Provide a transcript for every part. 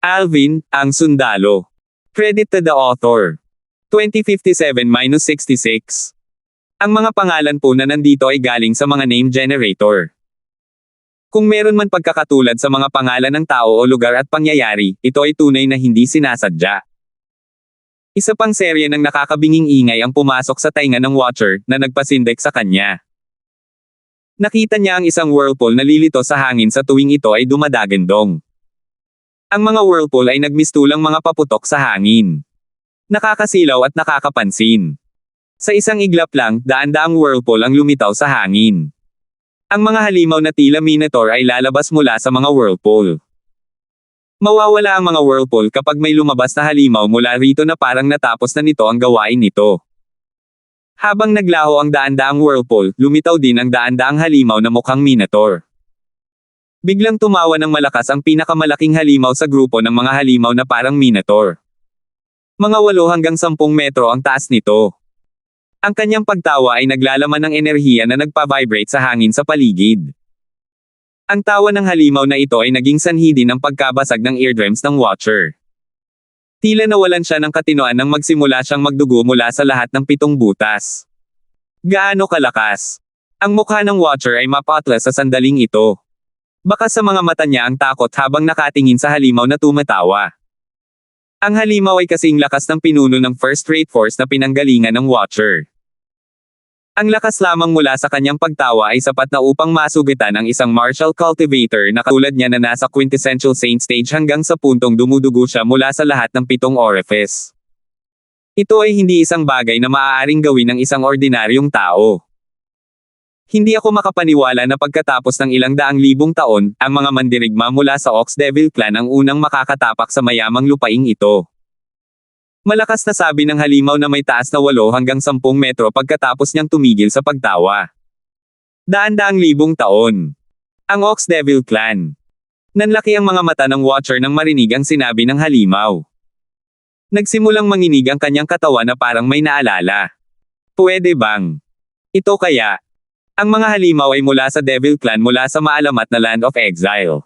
Alvin, ang sundalo. Credit to the author. 2057-66. Ang mga pangalan po na nandito ay galing sa mga name generator. Kung meron man pagkakatulad sa mga pangalan ng tao o lugar at pangyayari, ito ay tunay na hindi sinasadya. Isa pang serye ng nakakabinging ingay ang pumasok sa tainga ng watcher na nagpasindek sa kanya. Nakita niya ang isang whirlpool na lilito sa hangin sa tuwing ito ay dumadagandong. Ang mga whirlpool ay nagmistulang mga paputok sa hangin. Nakakasilaw at nakakapansin. Sa isang iglap lang, daan-daang whirlpool ang lumitaw sa hangin. Ang mga halimaw na tila minotaur ay lalabas mula sa mga whirlpool. Mawawala ang mga whirlpool kapag may lumabas na halimaw mula rito na parang natapos na nito ang gawain nito. Habang naglaho ang daan-daang whirlpool, lumitaw din ang daan-daang halimaw na mukhang minotaur. Biglang tumawa ng malakas ang pinakamalaking halimaw sa grupo ng mga halimaw na parang minotaur. Mga 8 hanggang 10 metro ang taas nito. Ang kanyang pagtawa ay naglalaman ng enerhiya na nagpa-vibrate sa hangin sa paligid. Ang tawa ng halimaw na ito ay naging sanhi din ng pagkabasag ng eardrums ng watcher. Tila nawalan siya ng katinoan nang magsimula siyang magdugo mula sa lahat ng 7 butas. Gaano kalakas? Ang mukha ng watcher ay mapatlas sa sandaling ito. Baka sa mga mata niya ang takot habang nakatingin sa halimaw na tumatawa. Ang halimaw ay kasing lakas ng pinuno ng first-rate force na pinanggalingan ng watcher. Ang lakas lamang mula sa kanyang pagtawa ay sapat na upang masugitan ang isang martial cultivator na katulad niya na nasa quintessential saint stage hanggang sa puntong dumudugo siya mula sa lahat ng 7 orifice. Ito ay hindi isang bagay na maaaring gawin ng isang ordinaryong tao. Hindi ako makapaniwala na pagkatapos ng ilang daang libong taon, ang mga mandirigma mula sa Ox Devil Clan ang unang makakatapak sa mayamang lupaing ito. Malakas na sabi ng halimaw na may taas na 8 hanggang 10 metro pagkatapos niyang tumigil sa pagtawa. Daan-daang libong taon. Ang Ox Devil Clan. Nanlaki ang mga mata ng watcher nang marinig ang sinabi ng halimaw. Nagsimulang manginig ang kanyang katawan na parang may naalala. Pwede bang? Ito kaya? Ang mga halimaw ay mula sa Devil Clan mula sa maalamat na Land of Exile.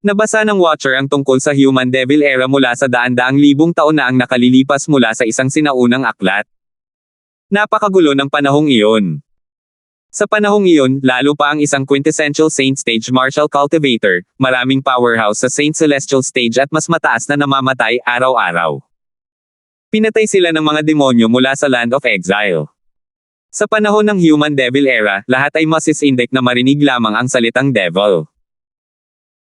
Nabasa ng watcher ang tungkol sa Human Devil era mula sa daan-daang libong taon na ang nakalilipas mula sa isang sinaunang aklat. Napakagulo ng panahong iyon. Sa panahong iyon, lalo pa ang isang quintessential Saint Stage Martial Cultivator, maraming powerhouse sa Saint Celestial Stage at mas mataas na namamatay araw-araw. Pinatay sila ng mga demonyo mula sa Land of Exile. Sa panahon ng Human Devil era, lahat ay masisindek na marinig lamang ang salitang devil.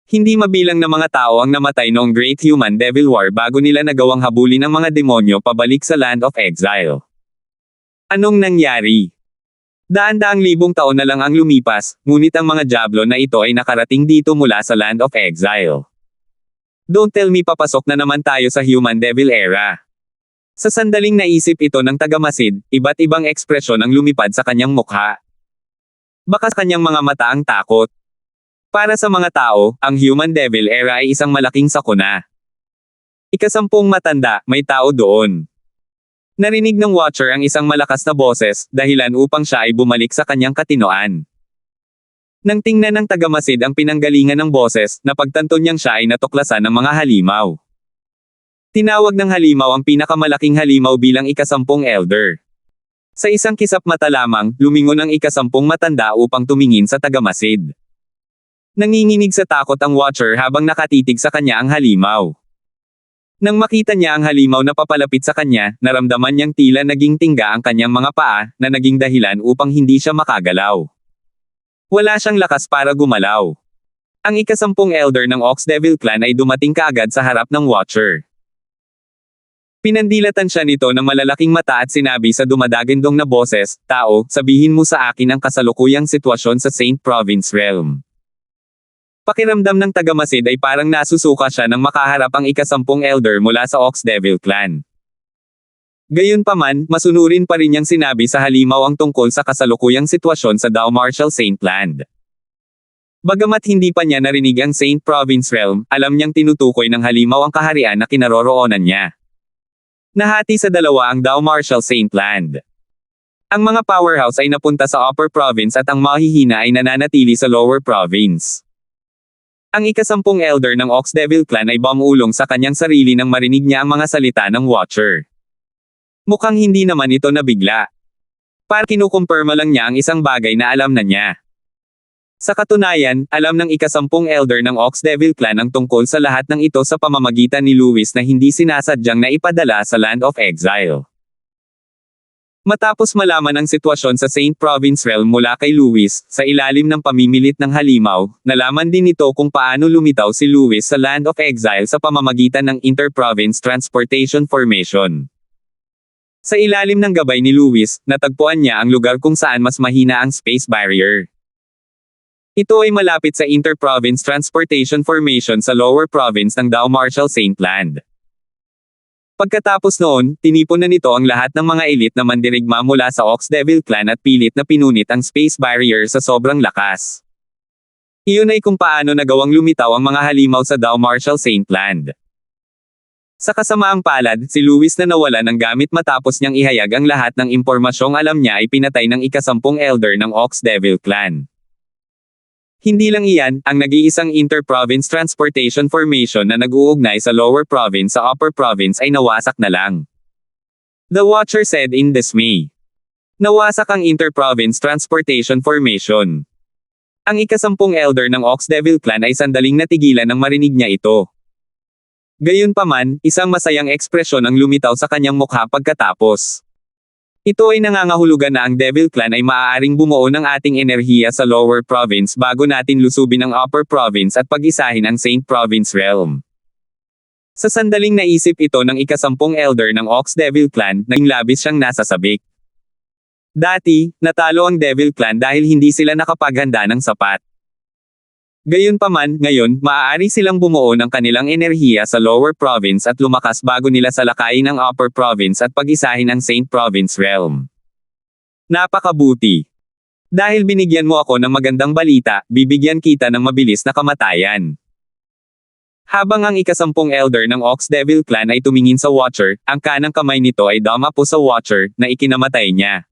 Hindi mabilang na mga tao ang namatay noong Great Human Devil War bago nila nagawang habulin ang mga demonyo pabalik sa Land of Exile. Anong nangyari? Daan-daang libong taon na lang ang lumipas, ngunit ang mga diablo na ito ay nakarating dito mula sa Land of Exile. Don't tell me papasok na naman tayo sa Human Devil era. Sa sandaling naisip ito ng tagamasid, iba't ibang ekspresyon ang lumipad sa kanyang mukha. Baka sa kanyang mga mata ang takot. Para sa mga tao, ang Human Devil era ay isang malaking sakuna. Ika-10 matanda, may tao doon. Narinig ng watcher ang isang malakas na boses, dahilan upang siya ay bumalik sa kanyang katinoan. Nang tingnan ng tagamasid ang pinanggalingan ng boses, napagtanto niyang siya ay natuklasan ng mga halimaw. Tinawag ng halimaw ang pinakamalaking halimaw bilang ika-10 elder. Sa isang kisap mata lamang, lumingon ang ika-10 matanda upang tumingin sa tagamasid. Nanginginig sa takot ang watcher habang nakatitig sa kanya ang halimaw. Nang makita niya ang halimaw na papalapit sa kanya, naramdaman niyang tila naging tingga ang kanyang mga paa, na naging dahilan upang hindi siya makagalaw. Wala siyang lakas para gumalaw. Ang ika-10 elder ng Ox Devil Clan ay dumating kaagad sa harap ng watcher. Pinandilatan siya nito ng malalaking mata at sinabi sa dumadagandong na boses, "Tao, sabihin mo sa akin ang kasalukuyang sitwasyon sa Saint Province Realm." Pakiramdam ng tagamasid ay parang nasusuka siya nang makaharap ang ika-10 elder mula sa Ox Devil Clan. Gayunpaman, masunurin pa rin niyang sinabi sa halimaw ang tungkol sa kasalukuyang sitwasyon sa Dao Martial Saint Land. Bagamat hindi pa niya narinig ang Saint Province Realm, alam niyang tinutukoy ng halimaw ang kaharian na kinaroroonan niya. Nahati sa dalawa ang Dao Martial Saint Land. Ang mga powerhouse ay napunta sa Upper Province at ang mahihina ay nananatili sa Lower Province. Ang ika-10 elder ng Ox Devil Clan ay bumulong sa kanyang sarili nang marinig niya ang mga salita ng Watcher. Mukhang hindi naman ito nabigla. Para kinukumpirma lang niya ang isang bagay na alam na niya. Sa katunayan, alam ng ika-10 elder ng Ox Devil Clan ang tungkol sa lahat ng ito sa pamamagitan ni Lewis na hindi sinasadyang naipadala sa Land of Exile. Matapos malaman ang sitwasyon sa Saint Province Realm mula kay Lewis, sa ilalim ng pamimilit ng halimaw, nalaman din nito kung paano lumitaw si Lewis sa Land of Exile sa pamamagitan ng Inter-Province Transportation Formation. Sa ilalim ng gabay ni Lewis, natagpuan niya ang lugar kung saan mas mahina ang space barrier. Ito ay malapit sa Inter-Province Transportation Formation sa Lower Province ng Dao Marshall Saint Land. Pagkatapos noon, tinipon na nito ang lahat ng mga elite na mandirigma mula sa Ox Devil Clan at pilit na pinunit ang space barrier sa sobrang lakas. Iyon ay kung paano nagawang lumitaw ang mga halimaw sa Dao Marshall Saint Land. Sa kasamaang palad, si Lewis na nawala ng gamit matapos niyang ihayag ang lahat ng impormasyong alam niya ay pinatay ng ika-10 elder ng Ox Devil Clan. Hindi lang iyan, ang nag-iisang Inter-Province Transportation Formation na nag-uugnay sa Lower Province sa Upper Province ay nawasak na lang. The Watcher said in dismay. Nawasak ang Inter-Province Transportation Formation. Ang ika-10 elder ng Ox Devil Clan ay sandaling natigilan nang marinig niya ito. Gayunpaman, isang masayang ekspresyon ang lumitaw sa kanyang mukha pagkatapos. Ito ay nangangahulugan na ang Devil Clan ay maaaring bumuo ng ating enerhiya sa Lower Province bago natin lusubin ang Upper Province at pag-isahin ang Saint Province Realm. Sa sandaling naisip ito ng ika-10 elder ng Ox Devil Clan, naging labis siyang nasasabik. Dati, natalo ang Devil Clan dahil hindi sila nakapaghanda ng sapat. Gayunpaman, ngayon, maaari silang bumuo ng kanilang enerhiya sa Lower Province at lumakas bago nila salakayin ang Upper Province at pag-isahin ang Saint Province Realm. Napakabuti. Dahil binigyan mo ako ng magandang balita, bibigyan kita ng mabilis na kamatayan. Habang ang ika-10 elder ng Ox Devil Clan ay tumingin sa Watcher, ang kanang kamay nito ay dumapo sa Watcher, na ikinamatay niya.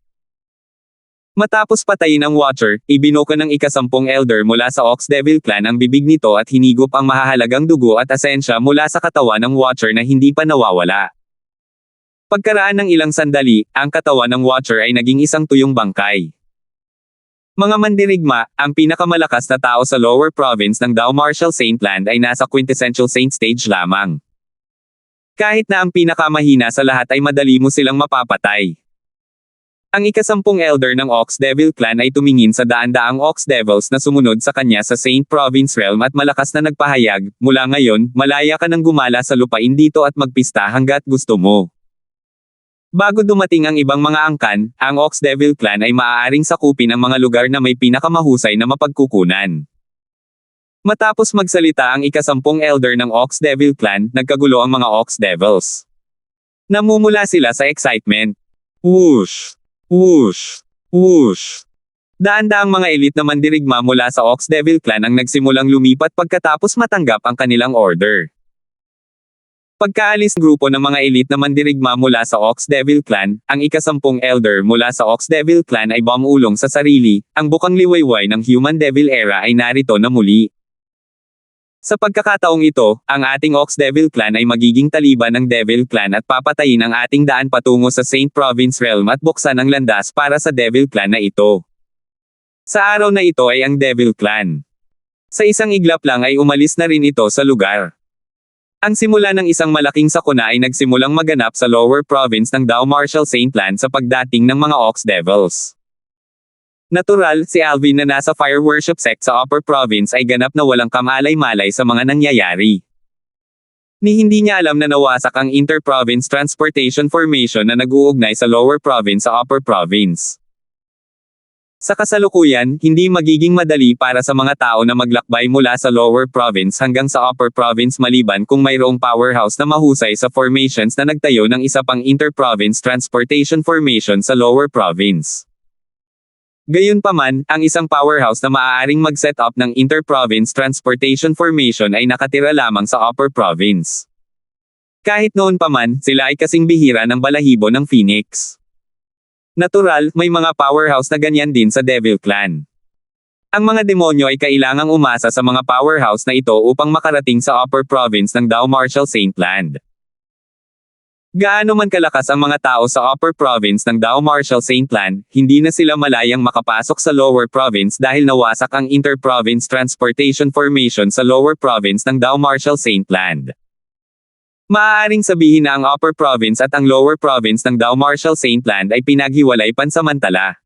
Matapos patayin ang Watcher, ibinuko ng ika-10 elder mula sa Ox Devil Clan ang bibig nito at hinigop ang mahahalagang dugo at asensya mula sa katawan ng Watcher na hindi pa nawawala. Pagkaraan ng ilang sandali, ang katawan ng Watcher ay naging isang tuyong bangkay. Mga mandirigma, ang pinakamalakas na tao sa Lower Province ng Dao Marshall Saint Land ay nasa quintessential saint stage lamang. Kahit na ang pinakamahina sa lahat ay madali mo silang mapapatay. Ang ika-10 elder ng Ox Devil Clan ay tumingin sa daan-daang Ox Devils na sumunod sa kanya sa Saint Province Realm at malakas na nagpahayag, mula ngayon, malaya ka nang gumala sa lupain dito at magpista hanggat gusto mo. Bago dumating ang ibang mga angkan, ang Ox Devil Clan ay maaaring sakupin ang mga lugar na may pinakamahusay na mapagkukunan. Matapos magsalita ang ika-10 elder ng Ox Devil Clan, nagkagulo ang mga Ox Devils. Namumula sila sa excitement. Whoosh! Whoosh! Whoosh! Daan-daang mga elite na mandirigma mula sa Ox Devil Clan ang nagsimulang lumipat pagkatapos matanggap ang kanilang order. Pagkaalis ng grupo ng mga elite na mandirigma mula sa Ox Devil Clan, ang ika-10 elder mula sa Ox Devil Clan ay bumulong sa sarili, ang bukang liwayway ng Human Devil Era ay narito na muli. Sa pagkakataong ito, ang ating Ox Devil Clan ay magiging taliban ng Devil Clan at papatayin ang ating daan patungo sa Saint Province Realm at buksan ang landas para sa Devil Clan na ito. Sa araw na ito ay ang Devil Clan. Sa isang iglap lang ay umalis na rin ito sa lugar. Ang simula ng isang malaking sakuna ay nagsimulang maganap sa Lower Province ng Dao Marshall Saint Land sa pagdating ng mga Ox Devils. Natural, si Alvin na nasa Fire Worship Sect sa Upper Province ay ganap na walang kamalay-malay sa mga nangyayari. Ni hindi niya alam na nawasak ang Inter-Province Transportation Formation na nag-uugnay sa Lower Province sa Upper Province. Sa kasalukuyan, hindi magiging madali para sa mga tao na maglakbay mula sa Lower Province hanggang sa Upper Province maliban kung mayroong powerhouse na mahusay sa formations na nagtayo ng isa pang Inter-Province Transportation Formation sa Lower Province. Gayunpaman, ang isang powerhouse na maaaring mag-set up ng Inter-Province Transportation Formation ay nakatira lamang sa Upper Province. Kahit noon pa man, sila ay kasing bihira ng balahibo ng Phoenix. Natural, may mga powerhouse na ganyan din sa Devil Clan. Ang mga demonyo ay kailangang umasa sa mga powerhouse na ito upang makarating sa upper province ng Dao Martial Saintland. Gaano man kalakas ang mga tao sa upper province ng Dao Martial Saintland, hindi na sila malayang makapasok sa lower province dahil nawasak ang inter-province transportation formation sa lower province ng Dao Martial Saintland. Maaaring sabihin na ang upper province at ang lower province ng Dao Martial Saintland ay pinaghiwalay pansamantala.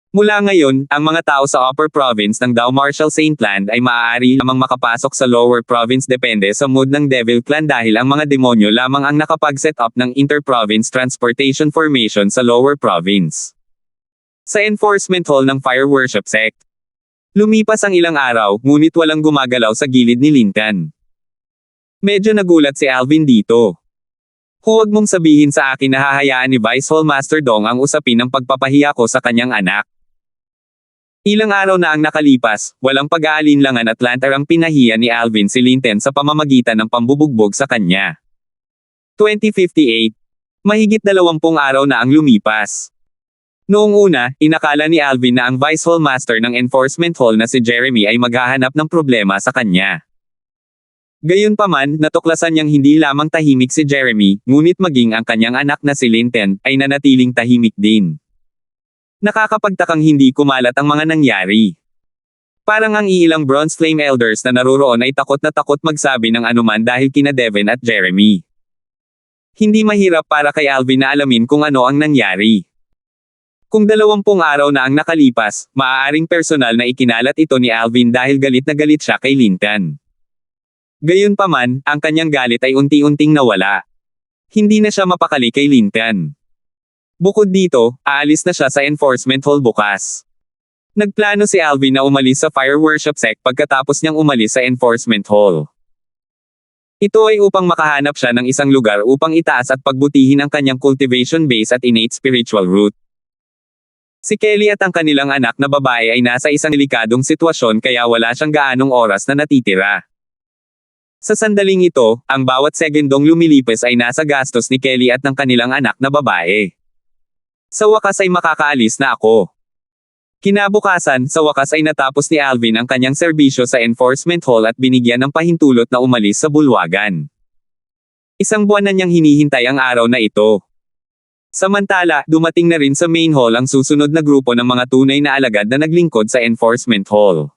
Mula ngayon, ang mga tao sa upper province ng Dao Martial Saintland ay maaari lamang makapasok sa lower province depende sa mood ng Devil Clan dahil ang mga demonyo lamang ang nakapag-set up ng inter-province transportation formation sa lower province. Sa enforcement hall ng Fire Worship Sect. Lumipas ang ilang araw, ngunit walang gumagalaw sa gilid ni Lincoln. Medyo nagulat si Alvin dito. Huwag mong sabihin sa akin na hahayaan ni Vice Hall Master Dong ang usapin ng pagpapahiya ko sa kanyang anak. Ilang araw na ang nakalipas, walang pag-aalinlangan at lantarang pinahiya ni Alvin si Linton sa pamamagitan ng pambubugbog sa kanya. 2058. Mahigit 20 araw na ang lumipas. Noong una, inakala ni Alvin na ang Vice Hall Master ng Enforcement Hall na si Jeremy ay maghahanap ng problema sa kanya. Gayunpaman, natuklasan niyang hindi lamang tahimik si Jeremy, ngunit maging ang kanyang anak na si Linton ay nanatiling tahimik din. Nakakapagtakang hindi kumalat ang mga nangyari. Parang ang iilang Bronze Flame Elders na naruroon ay takot na takot magsabi ng anuman dahil kina Devin at Jeremy. Hindi mahirap para kay Alvin na alamin kung ano ang nangyari. Kung 20 araw na ang nakalipas, maaaring personal na ikinalat ito ni Alvin dahil galit na galit siya kay Linton. Gayunpaman, ang kanyang galit ay unti-unting nawala. Hindi na siya mapakali kay Linton. Bukod dito, aalis na siya sa enforcement hall bukas. Nagplano si Alvin na umalis sa Fire Worship Sect pagkatapos niyang umalis sa enforcement hall. Ito ay upang makahanap siya ng isang lugar upang itaas at pagbutihin ang kanyang cultivation base at innate spiritual root. Si Kelly at ang kanilang anak na babae ay nasa isang delikadong sitwasyon kaya wala siyang gaanong oras na natitira. Sa sandaling ito, ang bawat segundong lumilipas ay nasa gastos ni Kelly at ng kanilang anak na babae. Sa wakas ay makakaalis na ako. Kinabukasan, sa wakas ay natapos ni Alvin ang kanyang serbisyo sa enforcement hall at binigyan ng pahintulot na umalis sa bulwagan. Isang buwan na niyang hinihintay ang araw na ito. Samantala, dumating na rin sa main hall ang susunod na grupo ng mga tunay na alagad na naglingkod sa enforcement hall.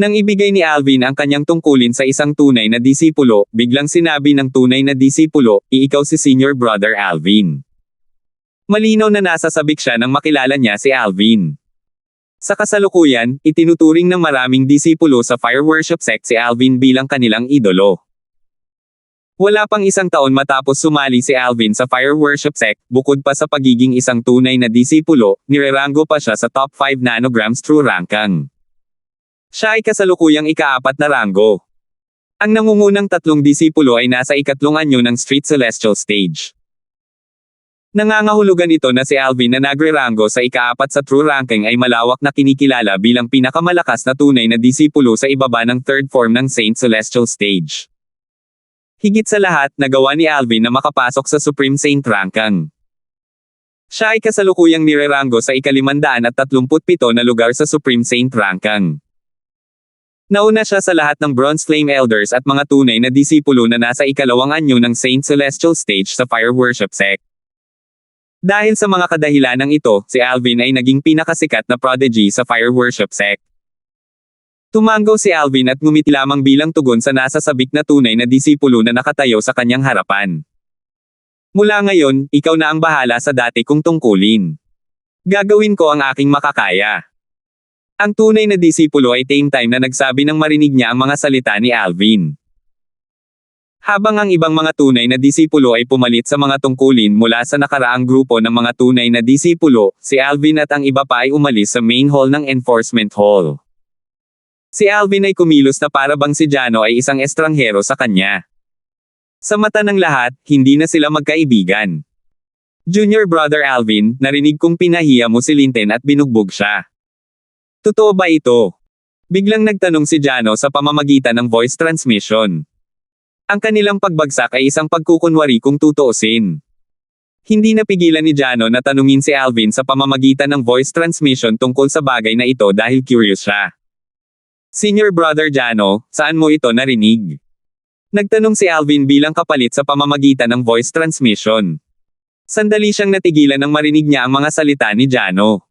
Nang ibigay ni Alvin ang kanyang tungkulin sa isang tunay na disipulo, biglang sinabi ng tunay na disipulo, ikaw si Senior Brother Alvin. Malinaw na nasasabik siya nang makilala niya si Alvin. Sa kasalukuyan, itinuturing ng maraming disipulo sa Fire Worship Sect si Alvin bilang kanilang idolo. Wala pang isang taon matapos sumali si Alvin sa Fire Worship Sect, bukod pa sa pagiging isang tunay na disipulo, nirerango pa siya sa top 5 nanograms true rankang. Siya ay kasalukuyang ika-4 na ranggo. Ang nangungunang 3 disipulo ay nasa ika-3 anyo ng Street Celestial Stage. Nangangahulugan ito na si Alvin na nagre-rango sa ika-4 sa true ranking ay malawak na kinikilala bilang pinakamalakas na tunay na disipulo sa ibaba ng 3rd form ng Saint Celestial Stage. Higit sa lahat, nagawa ni Alvin na makapasok sa Supreme Saint ranking. Siya ay kasalukuyang nirerango sa ika-537 na lugar sa Supreme Saint ranking. Nauna siya sa lahat ng Bronze Flame Elders at mga tunay na disipulo na nasa ika-2 anyo ng Saint Celestial Stage sa Fire Worship Sect. Dahil sa mga kadahilanang ito, si Alvin ay naging pinakasikat na prodigy sa Fire Worship Sect. Tumango si Alvin at ngumiti lamang bilang tugon sa nasasabik na tunay na disipulo na nakatayo sa kanyang harapan. Mula ngayon, ikaw na ang bahala sa dati kong tungkulin. Gagawin ko ang aking makakaya. Ang tunay na disipulo ay time na nagsabi ng marinig niya ang mga salita ni Alvin. Habang ang ibang mga tunay na disipulo ay pumalit sa mga tungkulin mula sa nakaraang grupo ng mga tunay na disipulo, si Alvin at ang iba pa ay umalis sa main hall ng enforcement hall. Si Alvin ay kumilos na para bang si Jano ay isang estranghero sa kanya. Sa mata ng lahat, hindi na sila magkaibigan. Junior Brother Alvin, narinig kong pinahiya mo si Linton at binugbog siya. Totoo ba ito? Biglang nagtanong si Jano sa pamamagitan ng voice transmission. Ang kanilang pagbagsak ay isang pagkukunwari kung tutuusin. Hindi napigilan ni Jano na tanungin si Alvin sa pamamagitan ng voice transmission tungkol sa bagay na ito dahil curious siya. Senior Brother Jano, saan mo ito narinig? Nagtanong si Alvin bilang kapalit sa pamamagitan ng voice transmission. Sandali siyang natigilan nang marinig niya ang mga salita ni Jano.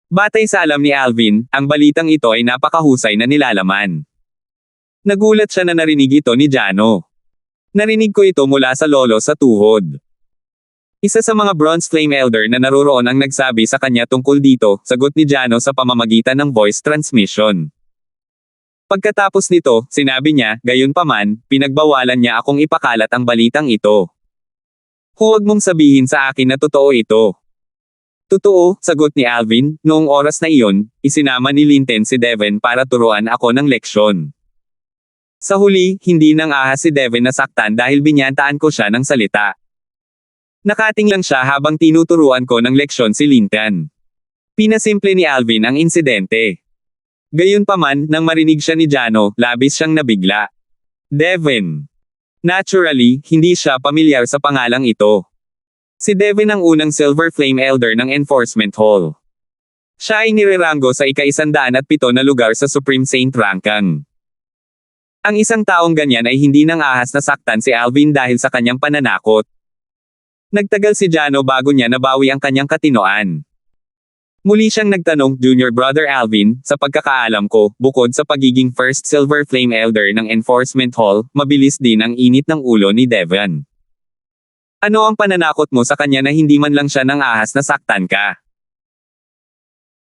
Batay sa alam ni Alvin, ang balitang ito ay napakahusay na nilalaman. Nagulat siya na narinig ito ni Jano. Narinig ko ito mula sa lolo sa tuhod. Isa sa mga Bronze Flame Elder na naroroon ang nagsabi sa kanya tungkol dito, sagot ni Jano sa pamamagitan ng voice transmission. Pagkatapos nito, sinabi niya, gayunpaman, pinagbawalan niya akong ipakalat ang balitang ito. Huwag mong sabihin sa akin na totoo ito. Totoo, sagot ni Alvin, noong oras na iyon, isinama ni Linten si Devin para turuan ako ng leksyon. Sa huli, hindi nang ahas si Devin na saktan dahil binyantaan ko siya ng salita. Nakating lang siya habang tinuturuan ko ng leksyon si Linten. Pinasimple ni Alvin ang insidente. Gayunpaman, nang marinig siya ni Jano, labis siyang nabigla. Devin. Naturally, hindi siya pamilyar sa pangalang ito. Si Devin ang unang Silver Flame Elder ng Enforcement Hall. Siya ay nirerango sa ika-107 na lugar sa Supreme Saint Ranking. Ang isang taong ganyan ay hindi nang ahas na saktan si Alvin dahil sa kanyang pananakot. Nagtagal si Jano bago niya nabawi ang kanyang katinoan. Muli siyang nagtanong, Junior Brother Alvin, sa pagkakaalam ko, bukod sa pagiging first Silver Flame Elder ng Enforcement Hall, mabilis din ang init ng ulo ni Devin. Ano ang pananakot mo sa kanya na hindi man lang siya nang ahas na saktan ka?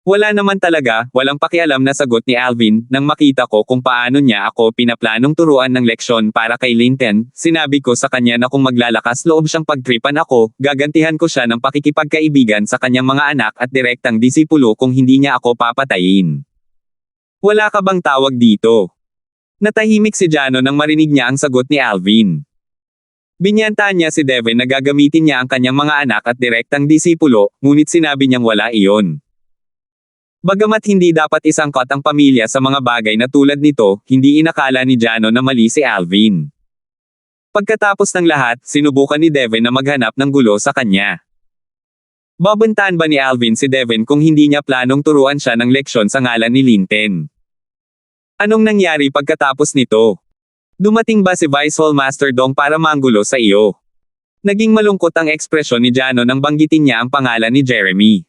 Wala naman talaga, walang pakialam na sagot ni Alvin, nang makita ko kung paano niya ako pinaplanong turuan ng leksyon para kay Linten, sinabi ko sa kanya na kung maglalakas loob siyang pagtripan ako, gagantihan ko siya ng pakikipagkaibigan sa kanyang mga anak at direktang disipulo kung hindi niya ako papatayin. Wala ka bang tawag dito? Natahimik si Jano nang marinig niya ang sagot ni Alvin. Binyantaan niya si Devin na gagamitin niya ang kanyang mga anak at direktang disipulo, ngunit sinabi niyang wala iyon. Bagamat hindi dapat isangkot ang pamilya sa mga bagay na tulad nito, hindi inakala ni Jano na mali si Alvin. Pagkatapos ng lahat, sinubukan ni Devin na maghanap ng gulo sa kanya. Babantaan ba ni Alvin si Devin kung hindi niya planong turuan siya ng leksyon sa ngalan ni Linten? Anong nangyari pagkatapos nito? Dumating ba si Vice Hall Master Dong para manggulo sa iyo? Naging malungkot ang ekspresyon ni Jano nang banggitin niya ang pangalan ni Jeremy.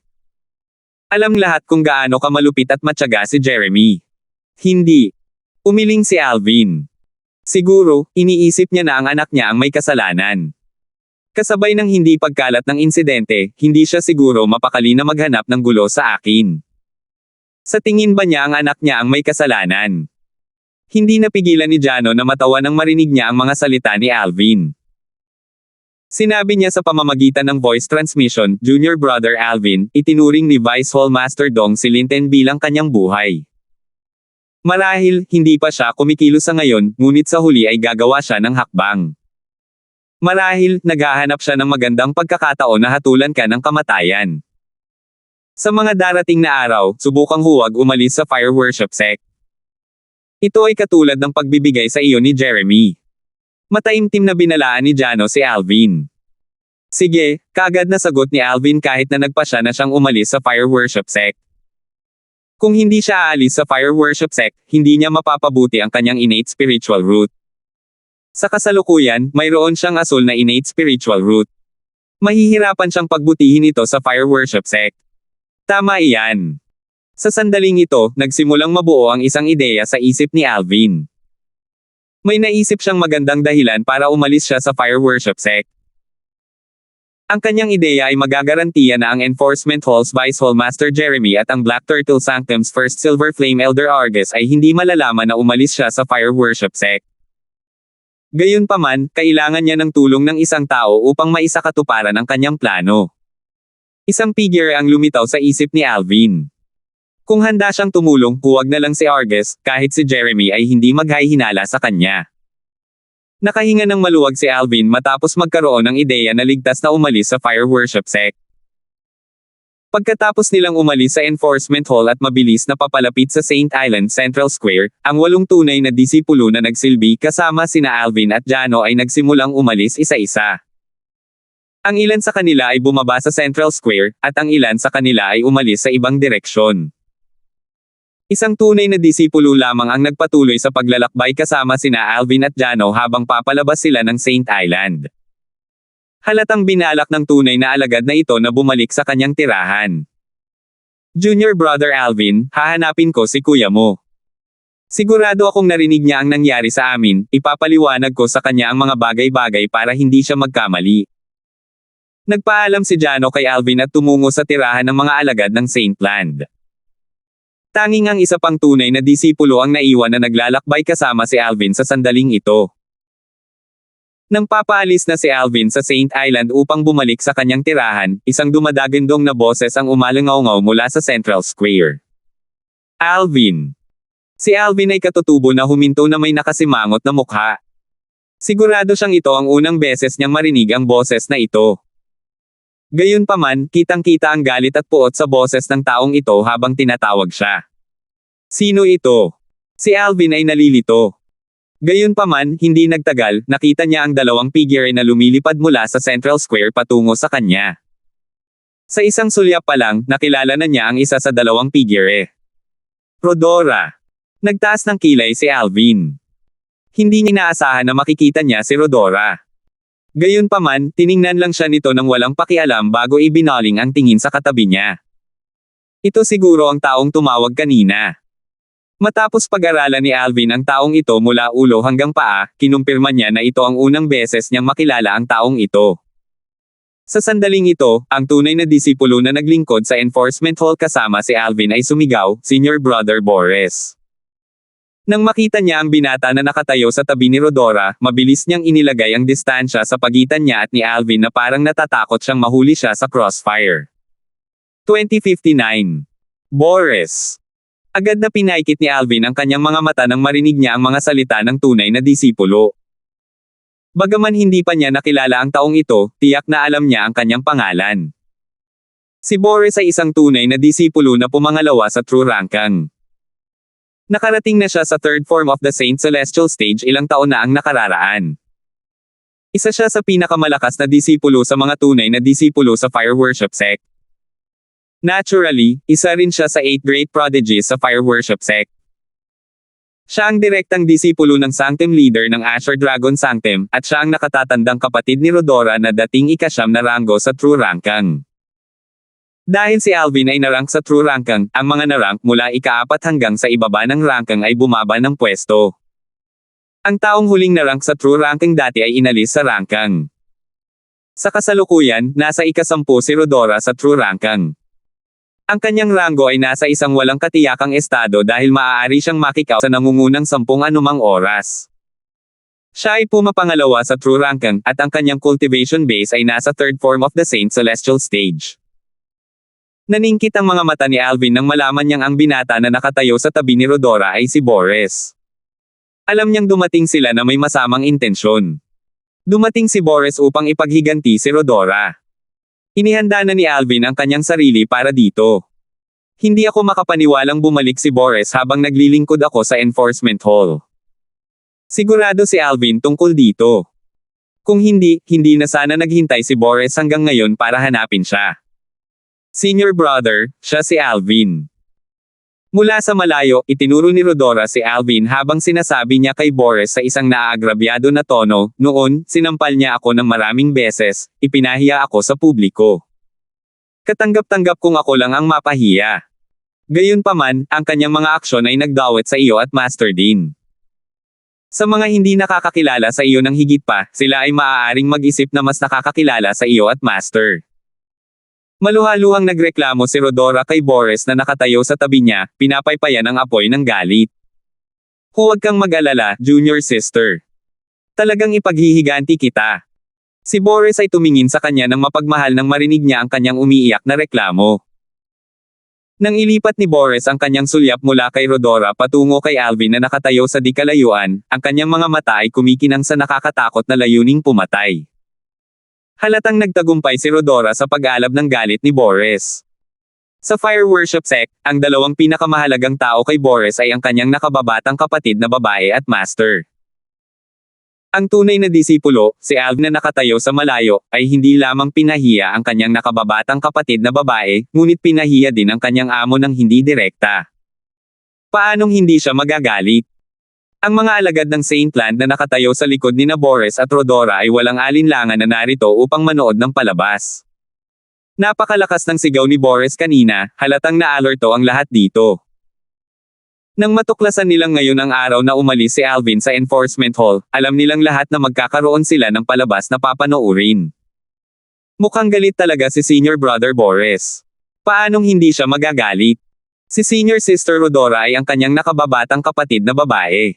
Alam lahat kung gaano kamalupit at matyaga si Jeremy. Hindi. Umiling si Alvin. Siguro, iniisip niya na ang anak niya ang may kasalanan. Kasabay ng hindi pagkalat ng insidente, hindi siya siguro mapakali na maghanap ng gulo sa akin. Sa tingin ba niya ang anak niya ang may kasalanan? Hindi napigilan ni Jano na matawa nang marinig niya ang mga salita ni Alvin. Sinabi niya sa pamamagitan ng voice transmission, Junior Brother Alvin, itinuring ni Vice Hall Master Dong si Linten bilang kanyang buhay. Marahil, hindi pa siya kumikilos sa ngayon, ngunit sa huli ay gagawa siya ng hakbang. Marahil, naghahanap siya ng magandang pagkakataon na hatulan ka ng kamatayan. Sa mga darating na araw, subukang huwag umalis sa Fire Worship Sect. Ito ay katulad ng pagbibigay sa iyo ni Jeremy. Mataimtim na binalaan ni Jano si Alvin. Sige, kaagad na sagot ni Alvin kahit na nagpasya na siyang umalis sa Fire Worship Sect. Kung hindi siya aalis sa Fire Worship Sect, hindi niya mapapabuti ang kanyang innate spiritual root. Sa kasalukuyan, mayroon siyang asul na innate spiritual root. Mahihirapan siyang pagbutihin ito sa Fire Worship Sect. Tama iyan. Sa sandaling ito, nagsimulang mabuo ang isang ideya sa isip ni Alvin. May naisip siyang magandang dahilan para umalis siya sa Fire Worship Sect. Ang kanyang ideya ay magagarantiya na ang Enforcement Hall's Vice Hall Master Jeremy at ang Black Turtle Sanctum's First Silver Flame Elder Argus ay hindi malalaman na umalis siya sa Fire Worship Sect. Gayunpaman, kailangan niya ng tulong ng isang tao upang maisakatuparan ang kanyang plano. Isang figure ang lumitaw sa isip ni Alvin. Kung handa siyang tumulong, huwag na lang si Argus, kahit si Jeremy ay hindi maghahinala sa kanya. Nakahinga ng maluwag si Alvin matapos magkaroon ng ideya na ligtas na umalis sa Fire Worship Sect. Pagkatapos nilang umalis sa Enforcement Hall at mabilis na papalapit sa Saint Island Central Square, ang 8 tunay na disipulo na nagsilbi kasama sina Alvin at Jano ay nagsimulang umalis isa-isa. Ang ilan sa kanila ay bumaba sa Central Square, at ang ilan sa kanila ay umalis sa ibang direksyon. Isang tunay na disipulo lamang ang nagpatuloy sa paglalakbay kasama sina Alvin at Jano habang papalabas sila ng Saint Island. Halatang binalak ng tunay na alagad na ito na bumalik sa kanyang tirahan. Junior Brother Alvin, hahanapin ko si kuya mo. Sigurado akong narinig niya ang nangyari sa amin, ipapaliwanag ko sa kanya ang mga bagay-bagay para hindi siya magkamali. Nagpaalam si Jano kay Alvin at tumungo sa tirahan ng mga alagad ng Saint Land. Tanging ang isa pang tunay na disipulo ang naiwan na naglalakbay kasama si Alvin sa sandaling ito. Nang papaalis na si Alvin sa Saint Island upang bumalik sa kanyang tirahan, isang dumadagandong na boses ang umalangaw-ngaw mula sa Central Square. Alvin! Si Alvin ay katutubo na huminto na may nakasimangot na mukha. Sigurado siyang ito ang unang beses niyang marinig ang boses na ito. Gayunpaman, kitang-kita ang galit at puot sa boses ng taong ito habang tinatawag siya. Sino ito? Si Alvin ay nalilito. Gayunpaman, hindi nagtagal, nakita niya ang dalawang figure na lumilipad mula sa Central Square patungo sa kanya. Sa isang sulyap pa lang, nakilala na niya ang isa sa dalawang figure. Rodora. Nagtaas ng kilay si Alvin. Hindi niya inaasahan na makikita niya si Rodora. Gayunpaman, tiningnan lang siya nito nang walang pakialam bago ibinaling ang tingin sa katabi niya. Ito siguro ang taong tumawag kanina. Matapos pag-aralan ni Alvin ang taong ito mula ulo hanggang paa, kinumpirma niya na ito ang unang beses niyang makilala ang taong ito. Sa sandaling ito, ang tunay na disipulo na naglingkod sa enforcement hall kasama si Alvin ay sumigaw, Senior Brother Boris. Nang makita niya ang binata na nakatayo sa tabi ni Rodora, mabilis niyang inilagay ang distansya sa pagitan niya at ni Alvin na parang natatakot siyang mahuli siya sa crossfire. 2059. Boris. Agad na pinaikit ni Alvin ang kanyang mga mata nang marinig niya ang mga salita ng tunay na disipulo. Bagaman hindi pa niya nakilala ang taong ito, tiyak na alam niya ang kanyang pangalan. Si Boris ay isang tunay na disipulo na pumangalawa sa True Rankang. Nakarating na siya sa third form of the Saint Celestial Stage ilang taon na ang nakararaan. Isa siya sa pinakamalakas na disipulo sa mga tunay na disipulo sa Fire Worship Sect. Naturally, isa rin siya sa 8 Great Prodigies sa Fire Worship Sect. Siya ang direktang disipulo ng Sanctum Leader ng Asher Dragon Sanctum, at siya ang nakatatandang kapatid ni Rodora na dating ika-9 na ranggo sa True Rankang. Dahil si Alvin ay narank sa True Rankang, ang mga narank mula ika-4 hanggang sa ibaba ng Rankang ay bumaba ng pwesto. Ang taong huling narank sa True Rankang dati ay inalis sa Rankang. Sa kasalukuyan, nasa ika-10 si Rodora sa True Rankang. Ang kanyang ranggo ay nasa isang walang katiyakang estado dahil maaari siyang makikaw sa nangungunang 10 anumang oras. Siya ay pumapangalawa sa True Rankang, at ang kanyang cultivation base ay nasa third form of the Saint Celestial Stage. Naningkit ang mga mata ni Alvin nang malaman niyang ang binata na nakatayo sa tabi ni Rodora ay si Boris. Alam niyang dumating sila na may masamang intensyon. Dumating si Boris upang ipaghiganti si Rodora. Inihanda na ni Alvin ang kanyang sarili para dito. Hindi ako makapaniwalang bumalik si Boris habang naglilingkod ako sa enforcement hall. Sigurado si Alvin tungkol dito. Kung hindi, hindi na sana naghintay si Boris hanggang ngayon para hanapin siya. Senior brother, siya si Alvin. Mula sa malayo, itinuro ni Rodora si Alvin habang sinasabi niya kay Boris sa isang naaagrabyado na tono, noon, sinampal niya ako ng maraming beses, ipinahiya ako sa publiko. Katanggap-tanggap kung ako lang ang mapahiya. Gayunpaman, ang kanyang mga aksyon ay nagdawit sa iyo at Master din. Sa mga hindi nakakakilala sa iyo ng higit pa, sila ay maaaring mag-isip na mas nakakakilala sa iyo at Master. Maluhaluhang nagreklamo si Rodora kay Boris na nakatayo sa tabi niya, pinapaypayan ang apoy ng galit. Huwag kang mag-alala, junior sister. Talagang ipaghihiganti kita. Si Boris ay tumingin sa kanya ng mapagmahal nang marinig niya ang kanyang umiiyak na reklamo. Nang ilipat ni Boris ang kanyang sulyap mula kay Rodora patungo kay Alvin na nakatayo sa di kalayuan, ang kanyang mga mata ay kumikinang sa nakakatakot na layuning pumatay. Halatang nagtagumpay si Rodora sa pag-alab ng galit ni Boris. Sa Fire Worship Sect, ang dalawang pinakamahalagang tao kay Boris ay ang kanyang nakababatang kapatid na babae at Master. Ang tunay na disipulo, si Alvin na nakatayo sa malayo, ay hindi lamang pinahiya ang kanyang nakababatang kapatid na babae, ngunit pinahiya din ang kanyang amo ng hindi direkta. Paanong hindi siya magagalit? Ang mga alagad ng Saintland na nakatayo sa likod ni Boris at Rodora ay walang alinlangan na narito upang manood ng palabas. Napakalakas ng sigaw ni Boris kanina, halatang naalerto ang lahat dito. Nang matuklasan nilang ngayon ang araw na umalis si Alvin sa enforcement hall, alam nilang lahat na magkakaroon sila ng palabas na papanoorin. Mukhang galit talaga si Senior Brother Boris. Paanong hindi siya magagalit? Si Senior Sister Rodora ay ang kanyang nakababatang kapatid na babae.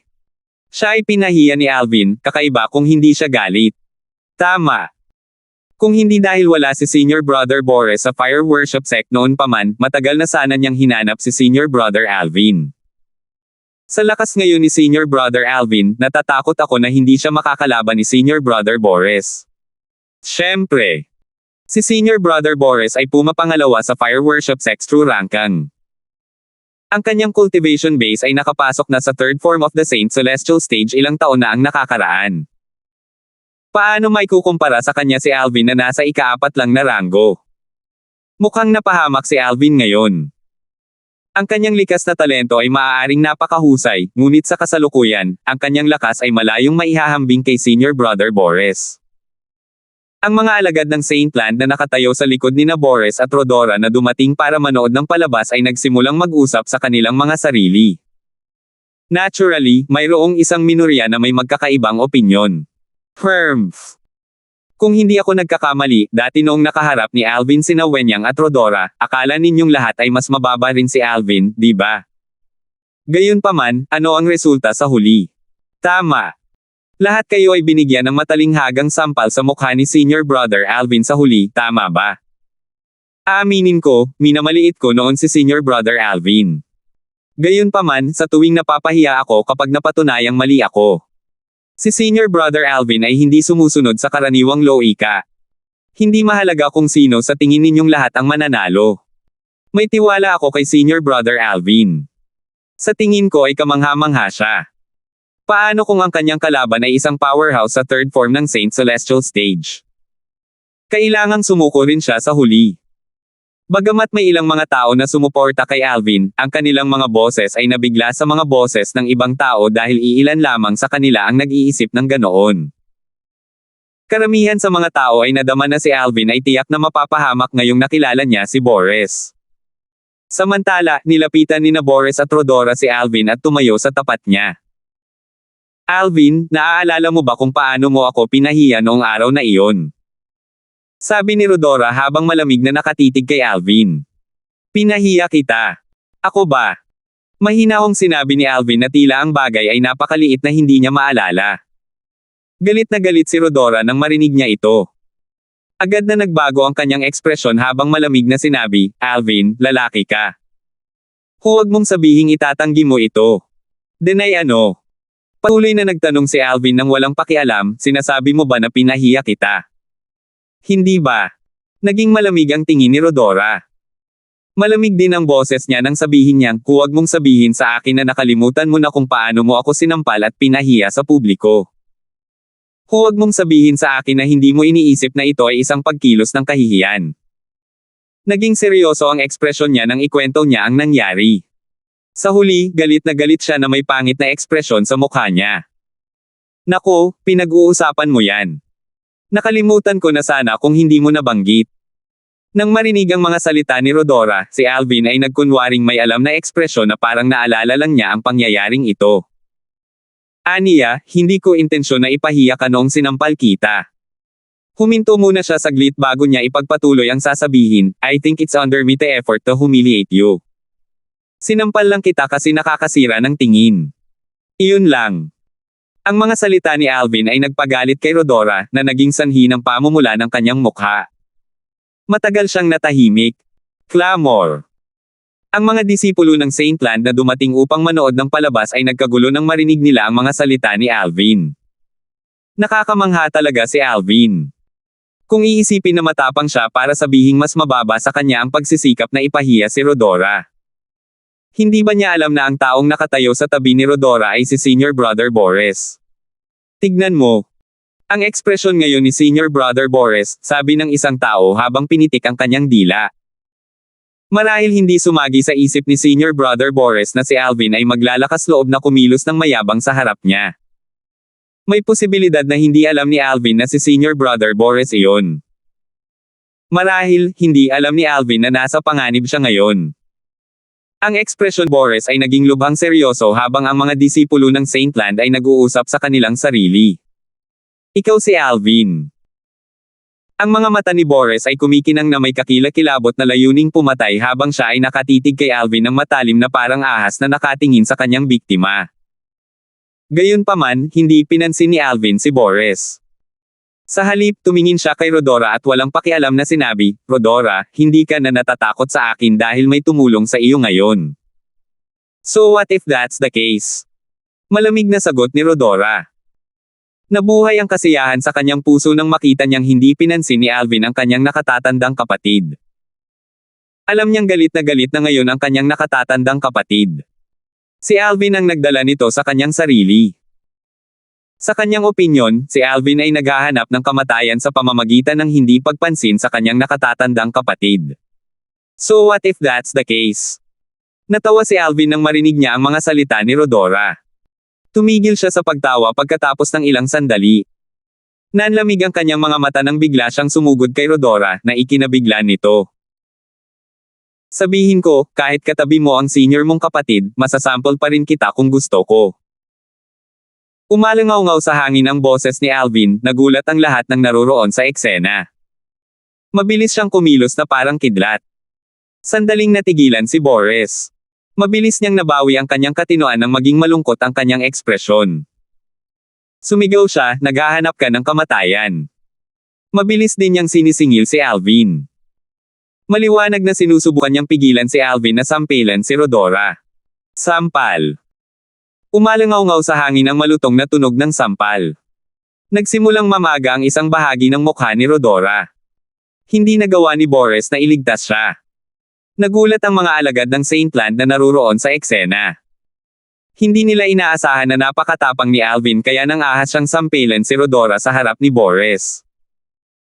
Siya ay pinahiya ni Alvin, kakaiba kung hindi siya galit. Tama. Kung hindi dahil wala si Senior Brother Boris sa fire worship sect noon pa man, matagal na sana niyang hinanap si Senior Brother Alvin. Sa lakas ngayon ni Senior Brother Alvin, natatakot ako na hindi siya makakalaban ni Senior Brother Boris. Siyempre. Si Senior Brother Boris ay pumapangalawa sa fire worship sect through ranking. Ang kanyang cultivation base ay nakapasok na sa third form of the Saint Celestial stage ilang taon na ang nakakaraan. Paano may kukumpara sa kanya si Alvin na nasa ika-4 lang na ranggo? Mukhang napahamak si Alvin ngayon. Ang kanyang likas na talento ay maaaring napakahusay, ngunit sa kasalukuyan, ang kanyang lakas ay malayong maihahambing kay Senior Brother Boris. Ang mga alagad ng Saintland na nakatayo sa likod ni Boris at Rodora na dumating para manood ng palabas ay nagsimulang mag-usap sa kanilang mga sarili. Naturally, mayroong isang minorya na may magkakaibang opinyon. Kung hindi ako nagkakamali, dati noong nakaharap ni Alvin sina Wenyang at Rodora, akala ninyong lahat ay mas mababa rin si Alvin, di ba? Gayunpaman, ano ang resulta sa huli? Tama. Lahat kayo ay binigyan ng matalinghagang sampal sa mukha ni Senior Brother Alvin sa huli, tama ba? Aaminin ko, minamaliit ko noon si Senior Brother Alvin. Gayunpaman, sa tuwing napapahiya ako kapag napatunayang mali ako. Si Senior Brother Alvin ay hindi sumusunod sa karaniwang loika. Hindi mahalaga kung sino sa tingin ninyong lahat ang mananalo. May tiwala ako kay Senior Brother Alvin. Sa tingin ko ay kamangha-mangha siya. Paano kung ang kanyang kalaban ay isang powerhouse sa third form ng Saint Celestial stage? Kailangang sumuko rin siya sa huli. Bagamat may ilang mga tao na sumuporta kay Alvin, ang kanilang mga boses ay nabigla sa mga boses ng ibang tao dahil iilan lamang sa kanila ang nag-iisip ng ganoon. Karamihan sa mga tao ay nadama na si Alvin ay tiyak na mapapahamak ngayong nakilala niya si Boris. Samantala, nilapitan ni Boris at Rodora si Alvin at tumayo sa tapat niya. Alvin, naaalala mo ba kung paano mo ako pinahiya noong araw na iyon? Sabi ni Rodora habang malamig na nakatitig kay Alvin. Pinahiya kita. Ako ba? Mahinahong sinabi ni Alvin na tila ang bagay ay napakaliit na hindi niya maalala. Galit na galit si Rodora nang marinig niya ito. Agad na nagbago ang kanyang ekspresyon habang malamig na sinabi, Alvin, lalaki ka. Huwag mong sabihing itatanggi mo ito. Deny ano? Patuloy na nagtanong si Alvin nang walang pakialam, sinasabi mo ba na pinahiya kita? Hindi ba? Naging malamig ang tingin ni Rodora. Malamig din ang boses niya nang sabihin niyang, huwag mong sabihin sa akin na nakalimutan mo na kung paano mo ako sinampal at pinahiya sa publiko. Huwag mong sabihin sa akin na hindi mo iniisip na ito ay isang pagkilos ng kahihiyan. Naging seryoso ang ekspresyon niya nang ikwento niya ang nangyari. Sa huli, galit na galit siya na may pangit na ekspresyon sa mukha niya. Nako, pinag-uusapan mo yan. Nakalimutan ko na sana kung hindi mo nabanggit. Nang marinig ang mga salita ni Rodora, si Alvin ay nagkunwaring may alam na ekspresyon na parang naalala lang niya ang pangyayaring ito. Aniya, hindi ko intensyon na ipahiya ka noong sinampal kita. Huminto muna siya saglit bago niya ipagpatuloy ang sasabihin, I think it's under me the effort to humiliate you. Sinampal lang kita kasi nakakasira ng tingin. Iyon lang. Ang mga salita ni Alvin ay nagpagalit kay Rodora na naging sanhi ng pamumula ng kanyang mukha. Matagal siyang natahimik. Clamor. Ang mga disipulo ng Saintland na dumating upang manood ng palabas ay nagkagulo nang marinig nila ang mga salita ni Alvin. Nakakamangha talaga si Alvin. Kung iisipin na matapang siya para sabihing mas mababa sa kanya ang pagsisikap na ipahiya si Rodora. Hindi ba niya alam na ang taong nakatayo sa tabi ni Rodora ay si Senior Brother Boris? Tignan mo. Ang ekspresyon ngayon ni Senior Brother Boris, sabi ng isang tao habang pinitik ang kanyang dila. Marahil hindi sumagi sa isip ni Senior Brother Boris na si Alvin ay maglalakas loob na kumilos ng mayabang sa harap niya. May posibilidad na hindi alam ni Alvin na si Senior Brother Boris iyon. Marahil, hindi alam ni Alvin na nasa panganib siya ngayon. Ang ekspresyon Boris ay naging lubhang seryoso habang ang mga disipulo ng Saintland ay nag-uusap sa kanilang sarili. Ikaw si Alvin. Ang mga mata ni Boris ay kumikinang na may kakilakilabot na layuning pumatay habang siya ay nakatitig kay Alvin ng matalim na parang ahas na nakatingin sa kanyang biktima. Gayunpaman, hindi pinansin ni Alvin si Boris. Sa halip, tumingin siya kay Rodora at walang pakialam na sinabi, "Rodora, hindi ka na natatakot sa akin dahil may tumulong sa iyo ngayon." "So what if that's the case?" Malamig na sagot ni Rodora. Nabuhay ang kasiyahan sa kanyang puso nang makita niyang hindi pinansin ni Alvin ang kanyang nakatatandang kapatid. Alam niyang galit na ngayon ang kanyang nakatatandang kapatid. Si Alvin ang nagdala nito sa kanyang sarili. Sa kanyang opinyon, si Alvin ay naghahanap ng kamatayan sa pamamagitan ng hindi pagpansin sa kanyang nakatatandang kapatid. So what if that's the case? Natawa si Alvin nang marinig niya ang mga salita ni Rodora. Tumigil siya sa pagtawa pagkatapos ng ilang sandali. Nanlamig ang kanyang mga mata nang bigla siyang sumugod kay Rodora na ikinabigla nito. Sabihin ko, kahit katabi mo ang senior mong kapatid, masasample pa rin kita kung gusto ko. Umalangaw-ngaw sa hangin ang boses ni Alvin, nagulat ang lahat ng naroroon sa eksena. Mabilis siyang kumilos na parang kidlat. Sandaling natigilan si Boris. Mabilis niyang nabawi ang kanyang katinoan nang maging malungkot ang kanyang ekspresyon. Sumigaw siya, "Naghahanap ka ng kamatayan." Mabilis din niyang sinisingil si Alvin. Maliwanag na sinusubukan niyang pigilan si Alvin na sampilan si Rodora. Sampal. Umalangaw-ngaw sa hangin ang malutong na tunog ng sampal. Nagsimulang mamaga ang isang bahagi ng mukha ni Rodora. Hindi nagawa ni Boris na iligtas siya. Nagulat ang mga alagad ng Saintland na naruroon sa eksena. Hindi nila inaasahan na napakatapang ni Alvin kaya nang ahas siyang sampilan si Rodora sa harap ni Boris.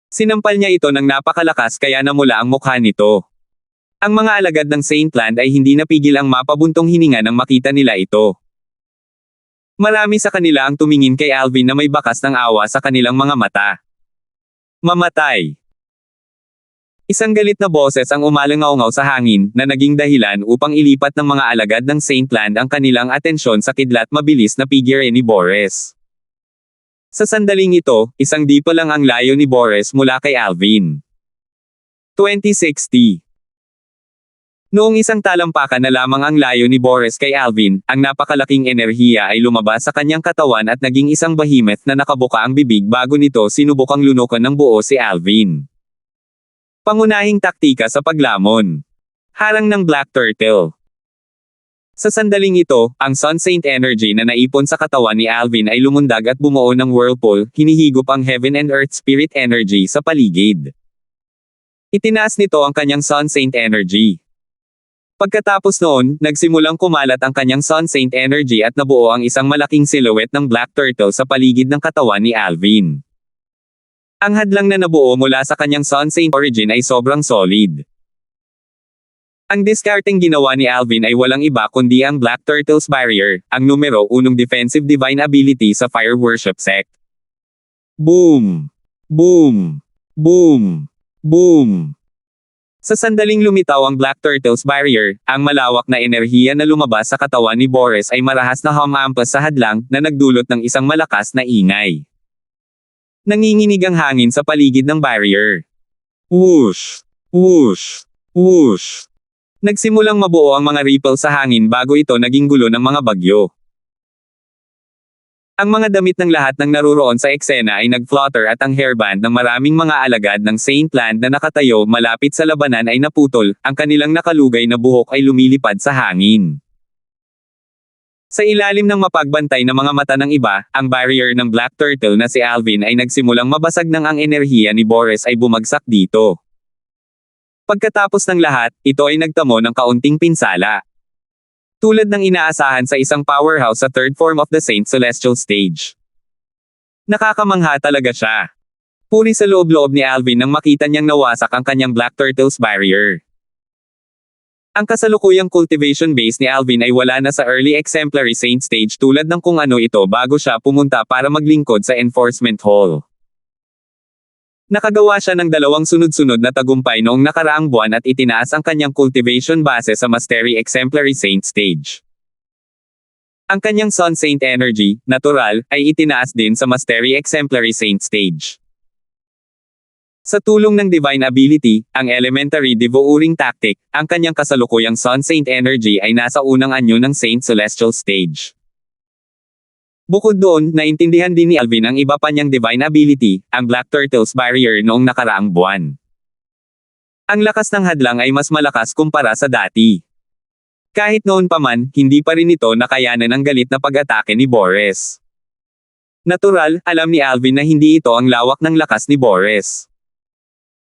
Sinampal niya ito ng napakalakas kaya namula ang mukha nito. Ang mga alagad ng Saintland ay hindi napigil ang mapabuntong hininga nang makita nila ito. Marami sa kanila ang tumingin kay Alvin na may bakas ng awa sa kanilang mga mata. Mamatay. Isang galit na boses ang umalangaw-ngaw sa hangin, na naging dahilan upang ilipat ng mga alagad ng Saintland ang kanilang atensyon sa kidlat mabilis na figure ni Boris. Sa sandaling ito, isang dipa lang ang layo ni Boris mula kay Alvin. 2060. Noong isang talampakan na lamang ang layo ni Boris kay Alvin, ang napakalaking enerhiya ay lumabas sa kanyang katawan at naging isang behemoth na nakabuka ang bibig bago nito sinubukang lunukan ng buo si Alvin. Pangunahing taktika sa paglamon. Harang ng Black Turtle. Sa sandaling ito, ang Sun Saint energy na naipon sa katawan ni Alvin ay lumundag at bumuo ng whirlpool, hinihigop ang Heaven and Earth Spirit energy sa paligid. Itinaas nito ang kanyang Sun Saint energy. Pagkatapos noon, nagsimulang kumalat ang kanyang Sun Saint energy at nabuo ang isang malaking silhouette ng Black Turtle sa paligid ng katawan ni Alvin. Ang hadlang na nabuo mula sa kanyang Sun Saint origin ay sobrang solid. Ang discarding ginawa ni Alvin ay walang iba kundi ang Black Turtle's Barrier, ang numero 1 defensive divine ability sa Fire Worship Sect. Boom! Boom! Boom! Boom! Sa sandaling lumitaw ang Black Turtle's Barrier, ang malawak na enerhiya na lumabas sa katawan ni Boris ay marahas na humampas sa hadlang na nagdulot ng isang malakas na ingay. Nanginginig ang hangin sa paligid ng barrier. Whoosh! Whoosh! Whoosh! Nagsimulang mabuo ang mga ripple sa hangin bago ito naging gulo ng mga bagyo. Ang mga damit ng lahat ng naruroon sa eksena ay nag-flutter at ang hairband ng maraming mga alagad ng Saintland na nakatayo malapit sa labanan ay naputol, ang kanilang nakalugay na buhok ay lumilipad sa hangin. Sa ilalim ng mapagbantay na mga mata ng iba, ang barrier ng Black Turtle na si Alvin ay nagsimulang mabasag nang ang enerhiya ni Boris ay bumagsak dito. Pagkatapos ng lahat, ito ay nagtamo ng kaunting pinsala. Tulad ng inaasahan sa isang powerhouse sa third form of the Saint Celestial Stage. Nakakamangha talaga siya. Puri sa loob-loob ni Alvin nang makita niyang nawasak ang kanyang Black Turtle's barrier. Ang kasalukuyang cultivation base ni Alvin ay wala na sa early exemplary saint stage tulad ng kung ano ito bago siya pumunta para maglingkod sa enforcement hall. Nakagawa siya ng 2 sunod-sunod na tagumpay noong nakaraang buwan at itinaas ang kanyang cultivation base sa Mastery Exemplary Saint stage. Ang kanyang Sun Saint Energy, natural, ay itinaas din sa Mastery Exemplary Saint stage. Sa tulong ng Divine Ability, ang Elementary Devouring Tactic, ang kanyang kasalukuyang Sun Saint Energy ay nasa unang anyo ng Saint Celestial Stage. Bukod doon, naintindihan din ni Alvin ang iba pa niyang Divine Ability, ang Black Turtle's Barrier noong nakaraang buwan. Ang lakas ng hadlang ay mas malakas kumpara sa dati. Kahit noon pa man, hindi pa rin ito nakayanan ang galit na pag-atake ni Boris. Natural, alam ni Alvin na hindi ito ang lawak ng lakas ni Boris.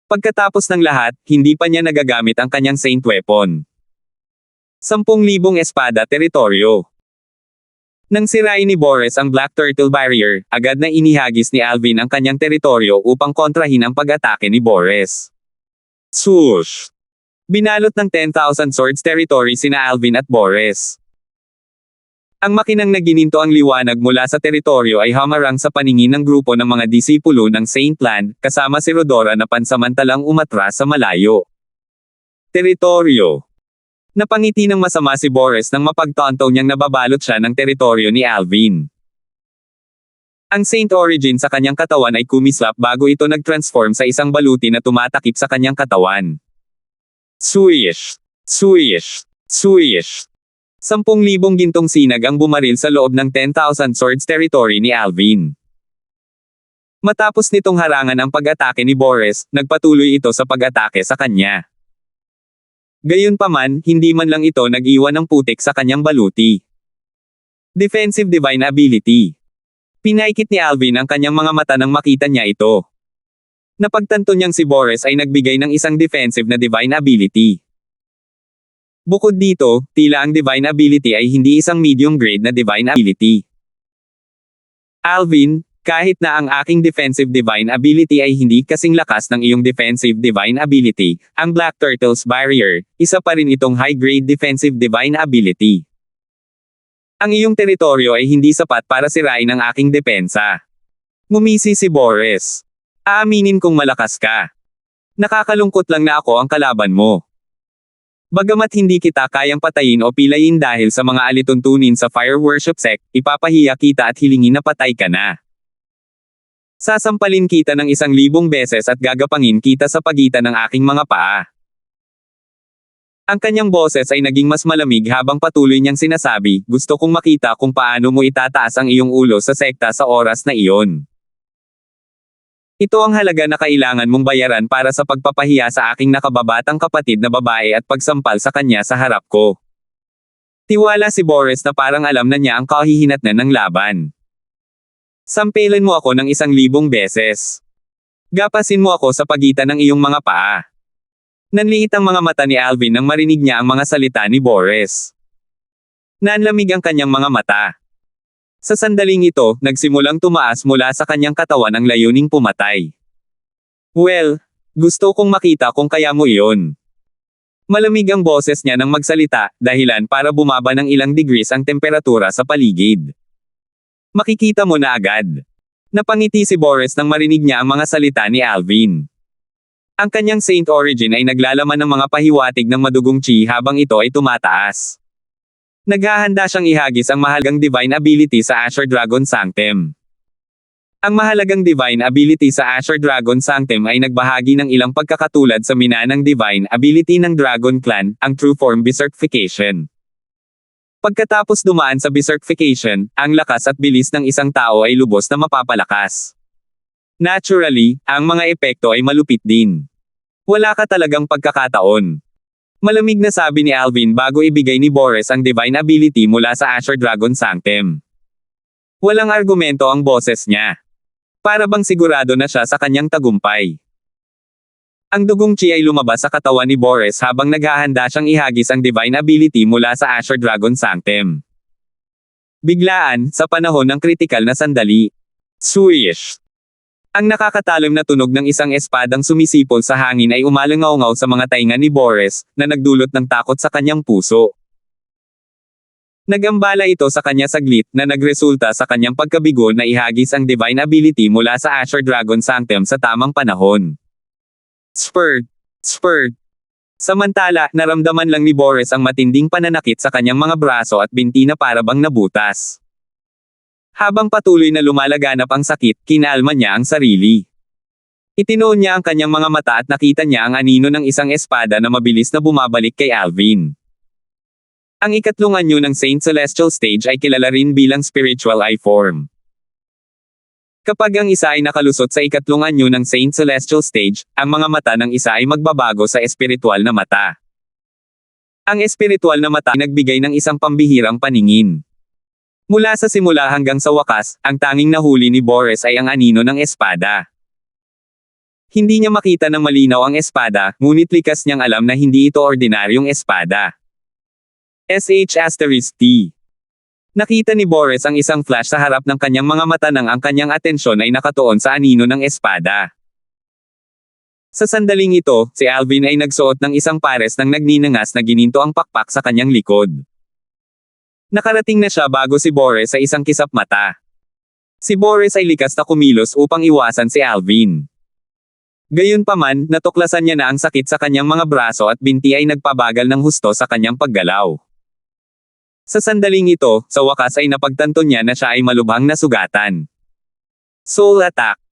Pagkatapos ng lahat, hindi pa niya nagagamit ang kanyang Saint Weapon. 10,000 espada teritoryo. Nang sirain ni Boris ang Black Turtle Barrier, agad na inihagis ni Alvin ang kanyang teritoryo upang kontrahin ang pag-atake ni Boris. Swoosh! Binalot ng 10,000 swords territory sina Alvin at Boris. Ang makinang nagininto ang liwanag mula sa teritoryo ay hamarang sa paningin ng grupo ng mga disipulo ng Saint Land, kasama si Rodora na pansamantalang umatras sa malayo. Teritoryo. Napangiti ng masama si Boris nang mapagtanto niyang nababalot siya ng teritoryo ni Alvin. Ang Saint Origin sa kanyang katawan ay kumislap bago ito nag-transform sa isang baluti na tumatakip sa kanyang katawan. Swish! Swish! Swish! 10,000 gintong sinag ang bumaril sa loob ng 10,000 swords territory ni Alvin. Matapos nitong harangan ang pag-atake ni Boris, nagpatuloy ito sa pag-atake sa kanya. Gayunpaman, hindi man lang ito nag-iwan ng putik sa kanyang baluti. Defensive Divine Ability. Pinaikit ni Alvin ang kanyang mga mata nang makita niya ito. Napagtanto niyang si Boris ay nagbigay ng isang defensive na Divine Ability. Bukod dito, tila ang Divine Ability ay hindi isang medium grade na Divine Ability. Alvin, kahit na ang aking defensive Divine Ability ay hindi kasing lakas ng iyong defensive Divine Ability, ang Black Turtle's Barrier, isa pa rin itong high-grade defensive Divine Ability. Ang iyong teritoryo ay hindi sapat para sirain ang aking depensa. Ngumisi si Boris. Aaminin kong malakas ka. Nakakalungkot lang na ako ang kalaban mo. Bagamat hindi kita kayang patayin o pilayin dahil sa mga alituntunin sa Fire Worship Sect, ipapahiya kita at hilingin na patay ka na. Sasampalin kita ng 1,000 beses at gagapangin kita sa pagitan ng aking mga paa. Ang kanyang boses ay naging mas malamig habang patuloy niyang sinasabi, gusto kong makita kung paano mo itataas ang iyong ulo sa sekta sa oras na iyon. Ito ang halaga na kailangan mong bayaran para sa pagpapahiya sa aking nakababatang kapatid na babae at pagsampal sa kanya sa harap ko. Tiwala si Boris na parang alam na niya ang kahihinatnan ng laban. Sampelan mo ako ng 1,000 beses. Gapasin mo ako sa pagitan ng iyong mga paa. Nanliit ang mga mata ni Alvin nang marinig niya ang mga salita ni Boris. Nanlamig ang kanyang mga mata. Sa sandaling ito, nagsimulang tumaas mula sa kanyang katawan ang layuning pumatay. Well, gusto kong makita kung kaya mo iyon. Malamig ang boses niya nang magsalita, dahilan para bumaba ng ilang degrees ang temperatura sa paligid. Makikita mo na agad. Napangiti si Boris nang marinig niya ang mga salita ni Alvin. Ang kanyang Saint Origin ay naglalaman ng mga pahiwatig ng madugong chi habang ito ay tumataas. Naghahanda siyang ihagis ang mahalagang Divine Ability sa Azure Dragon Sanctum. Ang mahalagang Divine Ability sa Azure Dragon Sanctum ay nagbahagi ng ilang pagkakatulad sa minanang Divine Ability ng Dragon Clan, ang True Form Berserkification. Pagkatapos dumaan sa Berserkification, ang lakas at bilis ng isang tao ay lubos na mapapalakas. Naturally, ang mga epekto ay malupit din. Wala ka talagang pagkakataon. Malamig na sabi ni Alvin bago ibigay ni Boris ang Divine Ability mula sa Azure Dragon Sanctum. Walang argumento ang boses niya. Para bang sigurado na siya sa kanyang tagumpay. Ang dugong chi ay lumabas sa katawan ni Boris habang naghahanda siyang ihagis ang Divine Ability mula sa Azure Dragon Sanctum. Biglaan, sa panahon ng kritikal na sandali. Swish! Ang nakakatalim na tunog ng isang espadang sumisipol sa hangin ay umalangaw-ngaw sa mga tainga ni Boris, na nagdulot ng takot sa kanyang puso. Nagambala ito sa kanya saglit, na nagresulta sa kanyang pagkabigo na ihagis ang divine ability mula sa Asher Dragon Sanctum sa tamang panahon. Spurt! Spurt! Samantala, naramdaman lang ni Boris ang matinding pananakit sa kanyang mga braso at binti na parabang nabutas. Habang patuloy na lumalaganap ang sakit, kinalma niya ang sarili. Itinoon niya ang kanyang mga mata at nakita niya ang anino ng isang espada na mabilis na bumabalik kay Alvin. Ang ikatlong anyo ng Saint Celestial Stage ay kilala rin bilang Spiritual Eye Form. Kapag ang isa ay nakalusot sa ikatlong anyo ng Saint Celestial Stage, ang mga mata ng isa ay magbabago sa espiritual na mata. Ang espiritual na mata ay nagbigay ng isang pambihirang paningin. Mula sa simula hanggang sa wakas, ang tanging nahuli ni Boris ay ang anino ng espada. Hindi niya makita ng malinaw ang espada, ngunit likas niyang alam na hindi ito ordinaryong espada. SH*T. Nakita ni Boris ang isang flash sa harap ng kanyang mga mata nang ang kanyang atensyon ay nakatuon sa anino ng espada. Sa sandaling ito, si Alvin ay nagsuot ng isang pares ng nagninangas na gininto ang pakpak sa kanyang likod. Nakarating na siya bago si Boris sa isang kisap mata. Si Boris ay likas na kumilos upang iwasan si Alvin. Gayunpaman, natuklasan niya na ang sakit sa kanyang mga braso at binti ay nagpabagal ng husto sa kanyang paggalaw. Sa sandaling ito, sa wakas ay napagtanto niya na siya ay malubhang nasugatan. Soul Attack.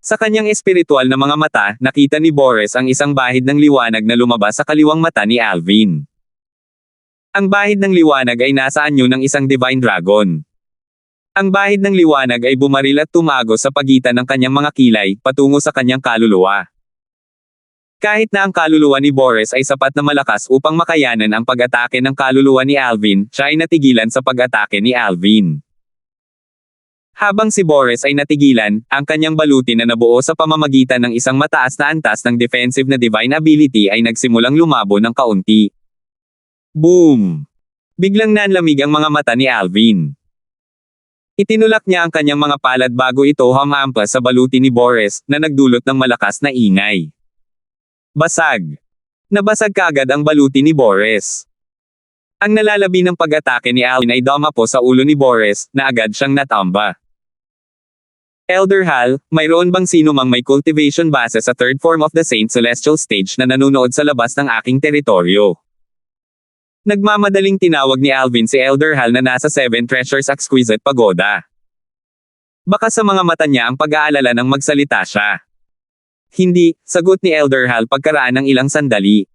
Sa kanyang espiritual na mga mata, nakita ni Boris ang isang bahid ng liwanag na lumabas sa kaliwang mata ni Alvin. Ang bahid ng liwanag ay nasa anyo ng isang divine dragon. Ang bahid ng liwanag ay bumaril at tumagos sa pagitan ng kanyang mga kilay, patungo sa kanyang kaluluwa. Kahit na ang kaluluwa ni Boris ay sapat na malakas upang makayanan ang pag-atake ng kaluluwa ni Alvin, siya ay natigilan sa pag-atake ni Alvin. Habang si Boris ay natigilan, ang kanyang baluti na nabuo sa pamamagitan ng isang mataas na antas ng defensive na divine ability ay nagsimulang lumabo ng kaunti. Boom! Biglang nanlamig ang mga mata ni Alvin. Itinulak niya ang kanyang mga palad bago ito hamampas sa baluti ni Boris, na nagdulot ng malakas na ingay. Basag! Nabasag kaagad ang baluti ni Boris. Ang nalalabi ng pag-atake ni Alvin ay dumapo sa ulo ni Boris, na agad siyang natamba. Elder Hal, mayroon bang sino mang may cultivation base sa third form of the Saint Celestial Stage na nanonood sa labas ng aking teritoryo? Nagmamadaling tinawag ni Alvin si Elder Hal na nasa 7 Treasures Exquisite Pagoda. Baka sa mga mata niya ang pag-aalala nang magsalita siya. Hindi, sagot ni Elder Hal pagkaraan ng ilang sandali.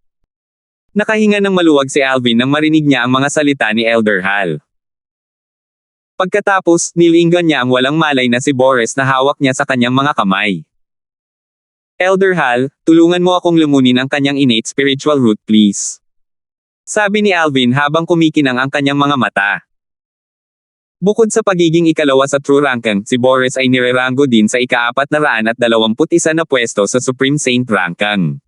Nakahinga ng maluwag si Alvin nang marinig niya ang mga salita ni Elder Hal. Pagkatapos, nilinggan niya ang walang malay na si Boris na hawak niya sa kanyang mga kamay. Elder Hal, tulungan mo akong lumunin ang kanyang innate spiritual root please. Sabi ni Alvin habang kumikinang ang kanyang mga mata. Bukod sa pagiging ikalawa sa True Ranking, si Boris ay nirerango din sa ika-421 na pwesto sa Supreme Saint Ranking.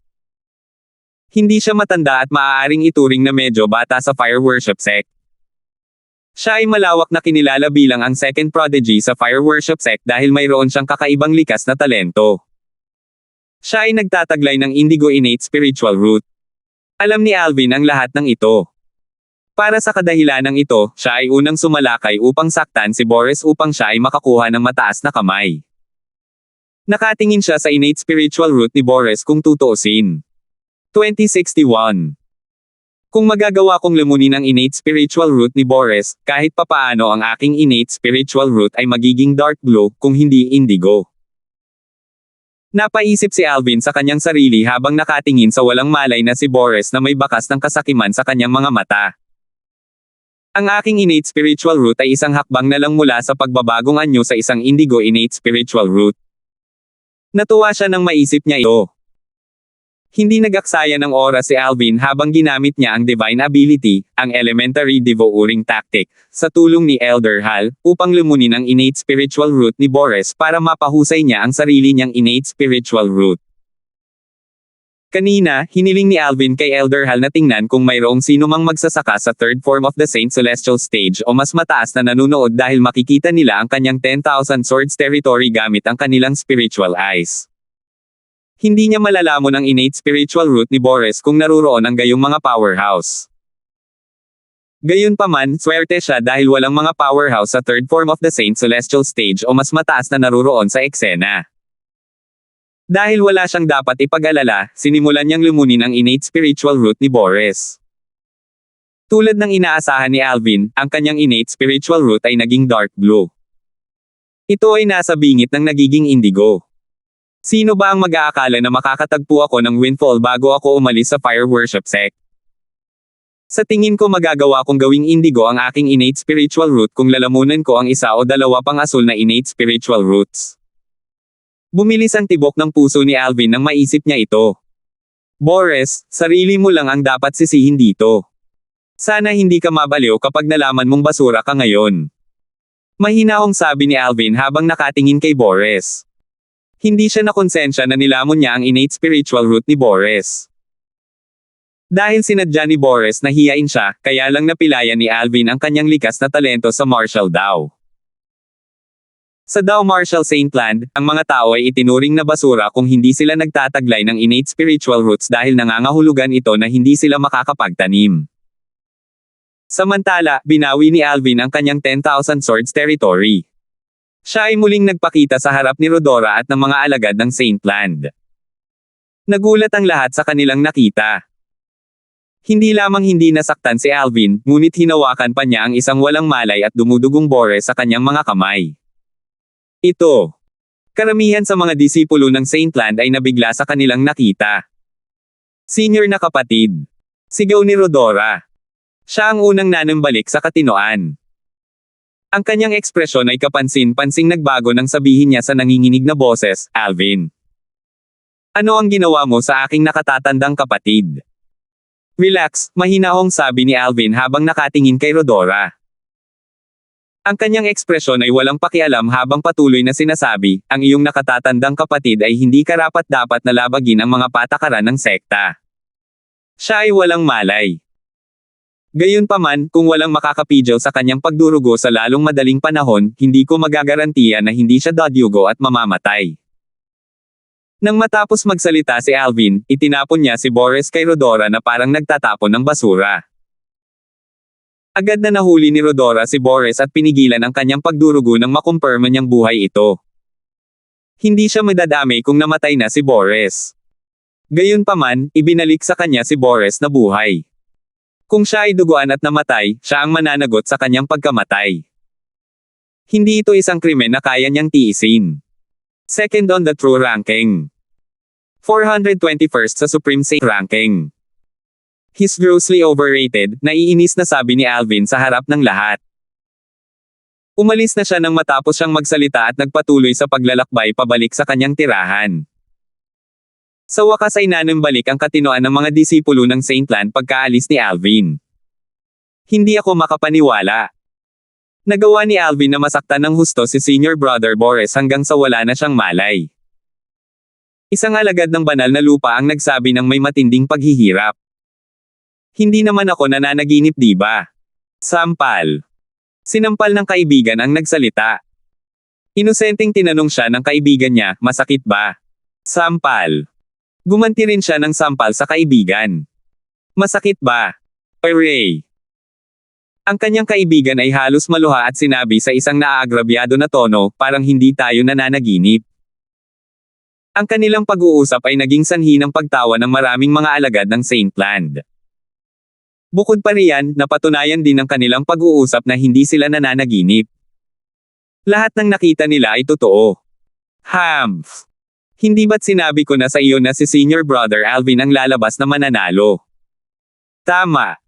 Hindi siya matanda at maaaring ituring na medyo bata sa Fire Worship Sect. Siya ay malawak na kinilala bilang ang second prodigy sa Fire Worship Sect dahil mayroon siyang kakaibang likas na talento. Siya ay nagtataglay ng Indigo Innate Spiritual Root. Alam ni Alvin ang lahat ng ito. Para sa kadahilanang ito, siya ay unang sumalakay upang saktan si Boris upang siya ay makakuha ng mataas na kamay. Nakatingin siya sa innate spiritual root ni Boris kung tutuusin. 2061. Kung magagawa kong lumunin ang innate spiritual root ni Boris, kahit papaano ang aking innate spiritual root ay magiging dark blue, kung hindi indigo. Napaisip si Alvin sa kanyang sarili habang nakatingin sa walang malay na si Boris na may bakas ng kasakiman sa kanyang mga mata. Ang aking innate spiritual root ay isang hakbang na lang mula sa pagbabagong anyo sa isang indigo innate spiritual root. Natuwa siya nang maisip niya ito. Hindi nag-aksaya ng oras si Alvin habang ginamit niya ang divine ability, ang elementary devouring tactic, sa tulong ni Elder Hal, upang lumunin ang innate spiritual root ni Boris para mapahusay niya ang sarili niyang innate spiritual root. Kanina, hiniling ni Alvin kay Elder Hal na tingnan kung mayroong sino mang magsasaka sa third form of the Saint Celestial Stage o mas mataas na nanunood dahil makikita nila ang kanyang 10,000 swords territory gamit ang kanilang spiritual eyes. Hindi niya malalamon ang innate spiritual root ni Boris kung naruroon ang gayong mga powerhouse. Gayunpaman, swerte siya dahil walang mga powerhouse sa third form of the Saint Celestial Stage o mas mataas na naruroon sa eksena. Dahil wala siyang dapat ipag-alala, sinimulan niyang lumunin ang innate spiritual root ni Boris. Tulad ng inaasahan ni Alvin, ang kanyang innate spiritual root ay naging dark blue. Ito ay nasa bingit ng nagiging indigo. Sino ba ang mag-aakala na makakatagpo ako ng windfall bago ako umalis sa fire worship sect? Sa tingin ko magagawa kong gawing indigo ang aking innate spiritual root kung lalamunan ko ang isa o dalawa pang asul na innate spiritual roots. Bumilis ang tibok ng puso ni Alvin nang maisip niya ito. Boris, sarili mo lang ang dapat sisihin dito. Sana hindi ka mabaliw kapag nalaman mong basura ka ngayon. Mahinahong sabi ni Alvin habang nakatingin kay Boris. Hindi siya nakonsensya na nilamon niya ang innate spiritual root ni Boris. Dahil sinadya ni Boris na hiyain siya, kaya lang napilayan ni Alvin ang kanyang likas na talento sa martial Dao. Sa Dao Martial Saintland, ang mga tao ay itinuring na basura kung hindi sila nagtataglay ng innate spiritual roots dahil nangangahulugan ito na hindi sila makakapagtanim. Samantala, binawi ni Alvin ang kanyang 10,000 swords territory. Siya ay muling nagpakita sa harap ni Rodora at ng mga alagad ng Saintland. Nagulat ang lahat sa kanilang nakita. Hindi lamang hindi nasaktan si Alvin, ngunit hinawakan pa niya ang isang walang malay at dumudugong Boris sa kanyang mga kamay. Ito. Karamihan sa mga disipulo ng Saintland ay nabigla sa kanilang nakita. Senior na kapatid. Sigaw ni Rodora. Siya ang unang nanambalik sa katinoan. Ang kanyang ekspresyon ay kapansin-pansing nagbago nang sabihin niya sa nanginginig na boses, Alvin. Ano ang ginawa mo sa aking nakatatandang kapatid? Relax, mahinahong sabi ni Alvin habang nakatingin kay Rodora. Ang kanyang ekspresyon ay walang pakialam habang patuloy na sinasabi, ang iyong nakatatandang kapatid ay hindi karapat-dapat na labagin ang mga patakaran ng sekta. Siya ay walang malay. Gayunpaman, kung walang makakapidyaw sa kanyang pagdurugo sa lalong madaling panahon, hindi ko magagarantiya na hindi siya dadyugo at mamamatay. Nang matapos magsalita si Alvin, itinapon niya si Boris kay Rodora na parang nagtatapon ng basura. Agad na nahuli ni Rodora si Boris at pinigilan ang kanyang pagdurugo nang makumpirma niyang buhay ito. Hindi siya madadamay kung namatay na si Boris. Gayunpaman, ibinalik sa kanya si Boris na buhay. Kung siya ay duguan at namatay, siya ang mananagot sa kanyang pagkamatay. Hindi ito isang krimen na kaya niyang tiisin. Second on the true ranking. 421st sa Supreme Saint ranking. He's grossly overrated, naiinis na sabi ni Alvin sa harap ng lahat. Umalis na siya nang matapos siyang magsalita at nagpatuloy sa paglalakbay pabalik sa kanyang tirahan. Sa wakas ay nanambalik ang katinoan ng mga disipulo ng Saintland pagkaalis ni Alvin. Hindi ako makapaniwala. Nagawa ni Alvin na masaktan ng husto si Senior Brother Boris hanggang sa wala na siyang malay. Isang alagad ng banal na lupa ang nagsabi ng may matinding paghihirap. Hindi naman ako nananaginip, di ba? Sampal. Sinampal ng kaibigan ang nagsalita. Inosenteng tinanong siya ng kaibigan niya, masakit ba? Sampal. Gumanti rin siya ng sampal sa kaibigan. Masakit ba? Hooray! Ang kanyang kaibigan ay halos maluha at sinabi sa isang naaagrabyado na tono, parang hindi tayo nananaginip. Ang kanilang pag-uusap ay naging sanhi ng pagtawa ng maraming mga alagad ng Saintland. Bukod pa riyan, napatunayan din ng kanilang pag-uusap na hindi sila nananaginip. Lahat ng nakita nila ay totoo. Humph! Hindi ba't sinabi ko na sa iyo na si Senior Brother Alvin ang lalabas na mananalo? Tama.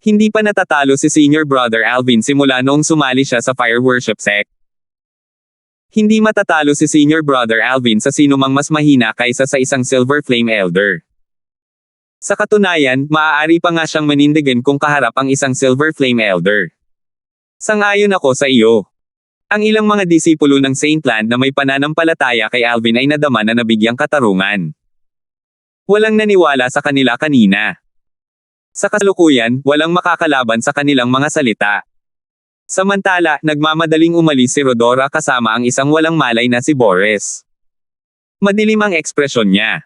Hindi pa natatalo si Senior Brother Alvin simula noong sumali siya sa Fire Worship Sect. Hindi matatalo si Senior Brother Alvin sa sinumang mas mahina kaysa sa isang Silver Flame Elder. Sa katunayan, maaari pa nga siyang manindigan kung kaharap ang isang Silver Flame Elder. Sang-ayon ako sa iyo. Ang ilang mga disipulo ng Saintland na may pananampalataya kay Alvin ay nadama na nabigyang katarungan. Walang naniwala sa kanila kanina. Sa kasalukuyan, walang makakalaban sa kanilang mga salita. Samantala, nagmamadaling umalis si Rodora kasama ang isang walang malay na si Boris. Madilim ang ekspresyon niya.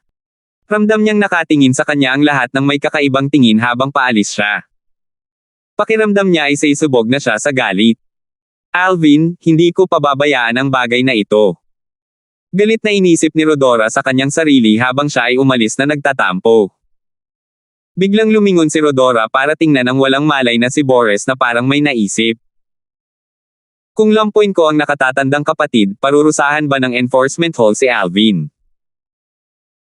Ramdam niyang nakatingin sa kanya ang lahat ng may kakaibang tingin habang paalis siya. Pakiramdam niya ay sisubog na siya sa galit. Alvin, hindi ko pababayaan ang bagay na ito. Galit na inisip ni Rodora sa kanyang sarili habang siya ay umalis na nagtatampo. Biglang lumingon si Rodora para tingnan ang walang malay na si Boris na parang may naisip. Kung lampuin ko ang nakatatandang kapatid, parurusahan ba ng enforcement hall si Alvin?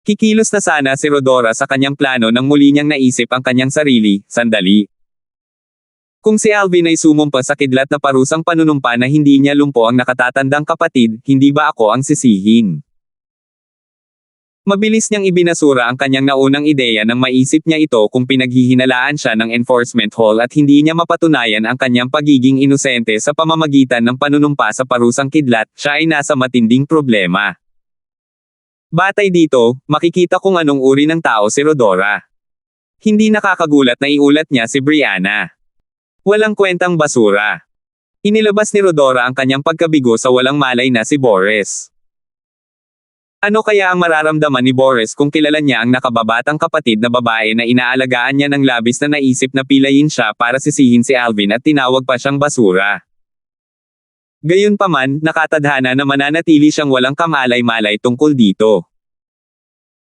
Kikilos na sana si Rodora sa kanyang plano nang muli niyang naisip ang kanyang sarili, sandali. Kung si Alvin ay sumumpa sa kidlat na parusang panunumpa na hindi niya lumpo ang nakatatandang kapatid, hindi ba ako ang sisihin? Mabilis niyang ibinasura ang kanyang naunang ideya nang maisip niya ito kung pinaghihinalaan siya ng enforcement hall at hindi niya mapatunayan ang kanyang pagiging inosente sa pamamagitan ng panunumpa sa parusang kidlat, siya ay nasa matinding problema. Batay dito, makikita kung anong uri ng tao si Rodora. Hindi nakakagulat na iulat niya si Brianna. Walang kwentang basura. Inilabas ni Rodora ang kanyang pagkabigo sa walang malay na si Boris. Ano kaya ang mararamdaman ni Boris kung kilala niya ang nakababatang kapatid na babae na inaalagaan niya ng labis na naisip na pilayin siya para sisihin si Alvin at tinawag pa siyang basura? Gayunpaman, nakatadhana na mananatili siyang walang kamalay-malay tungkol dito.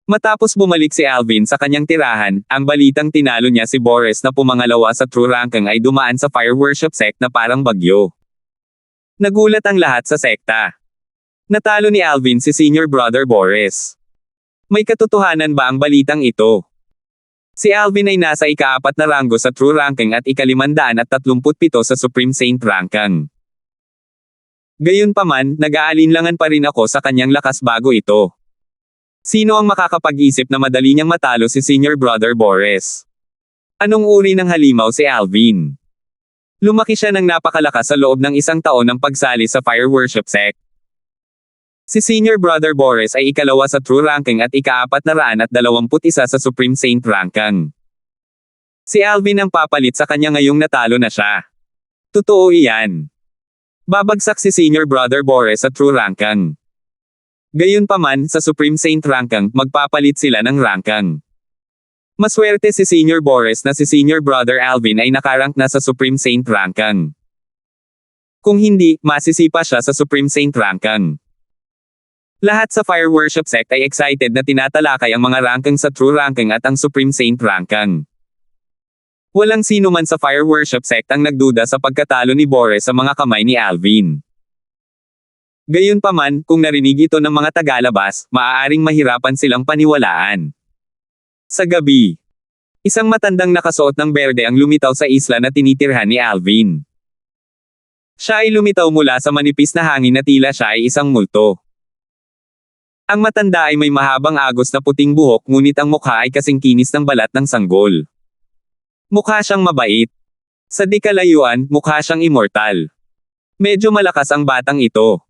Matapos bumalik si Alvin sa kanyang tirahan, ang balitang tinalo niya si Boris na pumangalawa sa true ranking ay dumaan sa fire worship sect na parang bagyo. Nagulat ang lahat sa sekta. Natalo ni Alvin si senior brother Boris. May katotohanan ba ang balitang ito? Si Alvin ay nasa ika-4 na ranggo sa true ranking at ika-537 sa Supreme Saint ranking. Gayunpaman, nag-aalinlangan pa rin ako sa kanyang lakas bago ito. Sino ang makakapag-isip na madali niyang matalo si senior brother Boris? Anong uri ng halimaw si Alvin? Lumaki siya ng napakalakas sa loob ng 1 taon ng pagsali sa fire worship sect. Si senior brother Boris ay ikalawa sa true ranking at ika-421 sa Supreme Saint ranking. Si Alvin ang papalit sa kanya ngayong natalo na siya. Totoo iyan. Babagsak si senior brother Boris sa true ranking. Gayunpaman, sa Supreme Saint ranking, magpapalit sila ng ranking. Maswerte si senior Boris na si senior brother Alvin ay nakarank na sa Supreme Saint ranking. Kung hindi, masisipa siya sa Supreme Saint ranking. Lahat sa fire worship sect ay excited na tinatalakay ang mga ranking sa true ranking at ang Supreme Saint ranking. Walang sino man sa fire worship sect ang nagduda sa pagkatalo ni Boris sa mga kamay ni Alvin. Gayunpaman, kung narinig ito ng mga tagalabas, maaaring mahirapan silang paniwalaan. Sa gabi, isang matandang nakasuot ng berde ang lumitaw sa isla na tinitirhan ni Alvin. Siya ay lumitaw mula sa manipis na hangin na tila siya ay isang multo. Ang matanda ay may mahabang agos na puting buhok ngunit ang mukha ay kasing kinis ng balat ng sanggol. Mukha siyang mabait. Sa di kalayuan, mukha siyang immortal. Medyo malakas ang batang ito.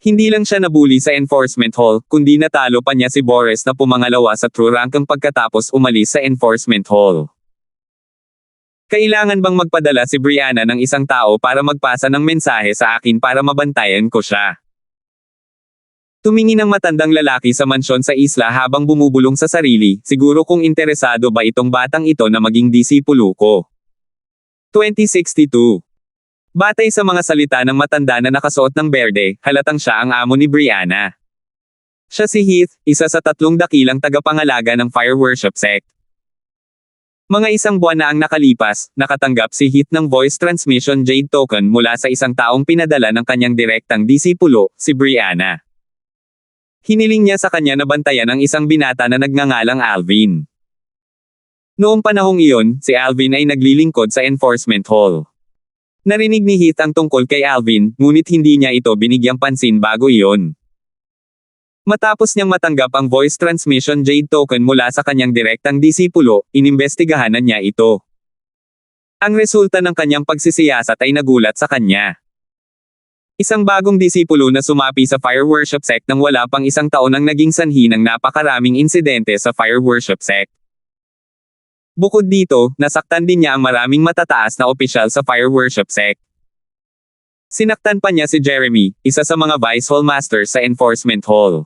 Hindi lang siya nabuli sa enforcement hall, kundi natalo pa niya si Boris na pumangalawa sa true ranking pagkatapos umalis sa enforcement hall. Kailangan bang magpadala si Brianna ng isang tao para magpasa ng mensahe sa akin para mabantayan ko siya? Tumingin ang matandang lalaki sa mansyon sa isla habang bumubulong sa sarili, siguro kung interesado ba itong batang ito na maging disipulo ko. 2062. Batay sa mga salita ng matanda na nakasuot ng berde, halatang siya ang amo ni Brianna. Siya si Heath, isa sa 3 dakilang tagapangalaga ng fire worship sect. Mga 1 buwan na ang nakalipas, nakatanggap si Heath ng voice transmission jade token mula sa isang taong pinadala ng kanyang direktang disipulo, si Brianna. Hiniling niya sa kanya na bantayan ang isang binata na nagngangalang Alvin. Noong panahong iyon, si Alvin ay naglilingkod sa enforcement hall. Narinig ni Heath ang tungkol kay Alvin, ngunit hindi niya ito binigyang pansin bago iyon. Matapos niyang matanggap ang voice transmission jade token mula sa kanyang direktang disipulo, inimbestigahan na niya ito. Ang resulta ng kanyang pagsisiyasat ay nagulat sa kanya. Isang bagong disipulo na sumapi sa fire worship sect nang wala pang isang taon ang naging sanhi ng napakaraming insidente sa fire worship sect. Bukod dito, nasaktan din niya ang maraming matataas na opisyal sa fire worship sect. Sinaktan pa niya si Jeremy, isa sa mga vice hall masters sa enforcement hall.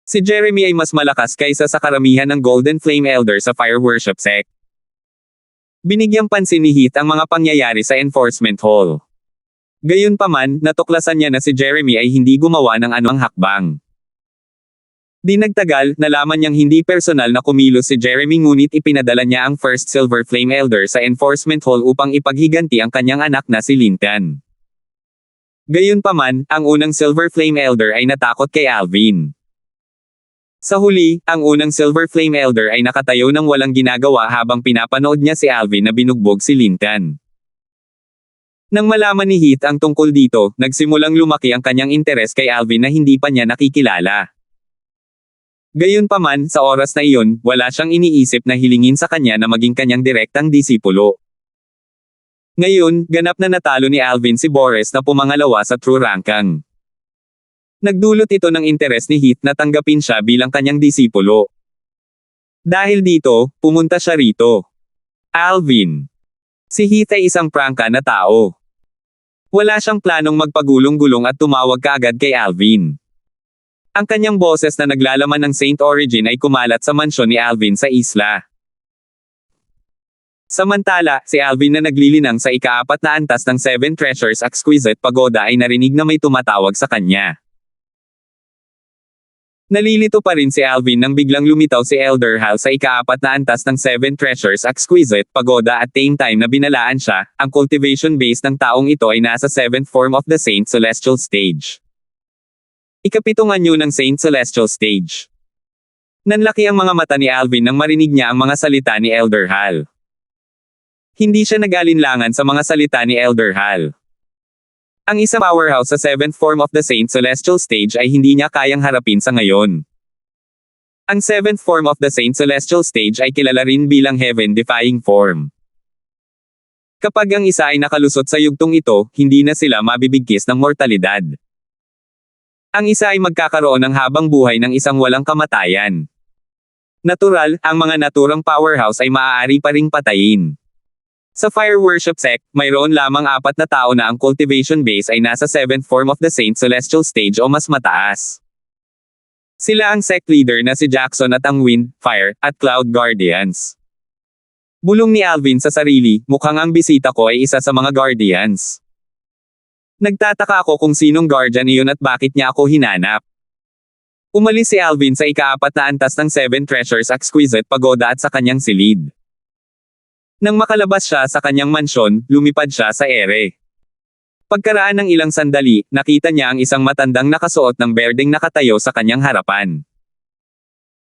Si Jeremy ay mas malakas kaysa sa karamihan ng Golden Flame Elder sa fire worship sect. Binigyang pansin ni Heath ang mga pangyayari sa enforcement hall. Gayunpaman, natuklasan niya na si Jeremy ay hindi gumawa ng anumang hakbang. Di nagtagal, nalaman niyang hindi personal na kumilos si Jeremy ngunit ipinadala niya ang first Silver Flame Elder sa enforcement hall upang ipaghiganti ang kanyang anak na si Linton. Gayunpaman, ang unang Silver Flame Elder ay natakot kay Alvin. Sa huli, ang unang Silver Flame Elder ay nakatayo ng walang ginagawa habang pinapanood niya si Alvin na binugbog si Linton. Nang malaman ni Heath ang tungkol dito, nagsimulang lumaki ang kanyang interes kay Alvin na hindi pa niya nakikilala. Gayunpaman, sa oras na iyon, wala siyang iniisip na hilingin sa kanya na maging kanyang direktang disipulo. Ngayon, ganap na natalo ni Alvin si Boris na pumangalawa sa true ranking. Nagdulot ito ng interes ni Heath na tanggapin siya bilang kanyang disipulo. Dahil dito, pumunta siya rito. Alvin. Si Heath ay isang prangka na tao. Wala siyang planong magpagulong-gulong at tumawag kaagad kay Alvin. Ang kanyang boses na naglalaman ng Saint Origin ay kumalat sa mansyon ni Alvin sa isla. Samantala, si Alvin na naglilinang sa ika-4 na antas ng Seven Treasures Exquisite Pagoda ay narinig na may tumatawag sa kanya. Nalilito pa rin si Alvin nang biglang lumitaw si Elder Hal sa ika-4 na antas ng Seven Treasures Exquisite Pagoda at same time na binalaan siya, ang cultivation base ng taong ito ay nasa 7th form of the Saint Celestial Stage. Ika-7 anyo ng Saint Celestial Stage. Nanlaki ang mga mata ni Alvin nang marinig niya ang mga salita ni Elder Hal. Hindi siya nag-alinlangan sa mga salita ni Elder Hal. Ang isang powerhouse sa 7th form of the Saint Celestial Stage ay hindi niya kayang harapin sa ngayon. Ang 7th form of the Saint Celestial Stage ay kilala rin bilang heaven-defying form. Kapag ang isa ay nakalusot sa yugtong ito, hindi na sila mabibigkis ng mortalidad. Ang isa ay magkakaroon ng habang buhay ng isang walang kamatayan. Natural, ang mga naturang powerhouse ay maaari pa ring patayin. Sa fire worship sect, mayroon lamang 4 na tao na ang cultivation base ay nasa 7th form of the Saint Celestial Stage o mas mataas. Sila ang sect leader na si Jackson at ang Wind, Fire, at Cloud Guardians. Bulong ni Alvin sa sarili, mukhang ang bisita ko ay isa sa mga Guardians. Nagtataka ako kung sinong Guardian iyon at bakit niya ako hinanap. Umalis si Alvin sa ika-4 na antas ng Seven Treasures Exquisite Pagoda at sa kanyang silid. Nang makalabas siya sa kanyang mansyon, lumipad siya sa ere. Pagkaraan ng ilang sandali, nakita niya ang isang matandang nakasuot ng berdeng nakatayo sa kanyang harapan.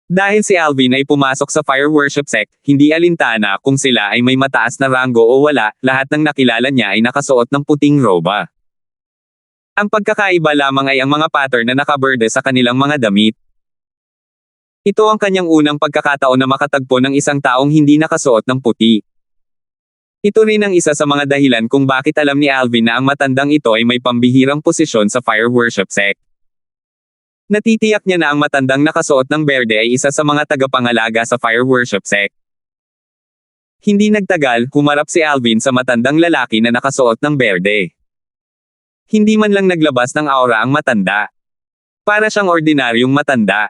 Dahil si Alvin ay pumasok sa fire worship sect, hindi alintana kung sila ay may mataas na ranggo o wala, lahat ng nakilala niya ay nakasuot ng puting roba. Ang pagkakaiba lamang ay ang mga pattern na nakaberde sa kanilang mga damit. Ito ang kanyang unang pagkakataon na makatagpo ng isang taong hindi nakasuot ng puti. Ito rin ang isa sa mga dahilan kung bakit alam ni Alvin na ang matandang ito ay may pambihirang posisyon sa fire worship sect. Natitiyak niya na ang matandang nakasuot ng berde ay isa sa mga tagapangalaga sa fire worship sect. Hindi nagtagal, humarap si Alvin sa matandang lalaki na nakasuot ng berde. Hindi man lang naglabas ng aura ang matanda. Para siyang ordinaryong matanda.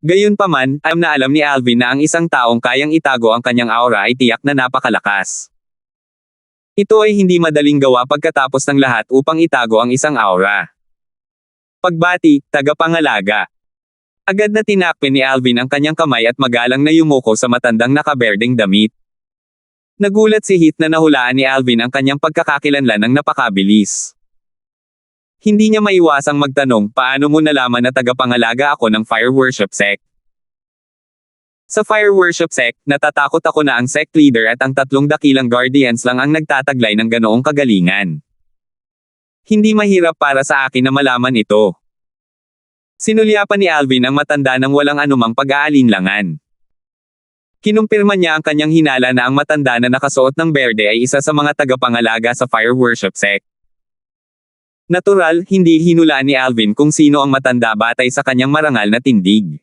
Gayunpaman, alam ni Alvin na ang isang taong kayang itago ang kanyang aura ay tiyak na napakalakas. Ito ay hindi madaling gawa pagkatapos ng lahat upang itago ang isang aura. Pagbati, tagapangalaga. Agad na tinakpin ni Alvin ang kanyang kamay at magalang na yumuko sa matandang nakaberdeng damit. Nagulat si Heath na nahulaan ni Alvin ang kanyang pagkakakilanlan ng napakabilis. Hindi niya maiwasang magtanong, paano mo nalaman na tagapangalaga ako ng fire worship sect? Sa fire worship sect, natatakot ako na ang sect leader at ang 3 dakilang guardians lang ang nagtataglay ng ganoong kagalingan. Hindi mahirap para sa akin na malaman ito. Sinulyapan ni Alvin ang matanda ng walang anumang pag-aalinlangan. Kinumpirma niya ang kanyang hinala na ang matanda na nakasuot ng berde ay isa sa mga tagapangalaga sa fire worship sect. Natural, hindi hinulaan ni Alvin kung sino ang matanda batay sa kanyang marangal na tindig.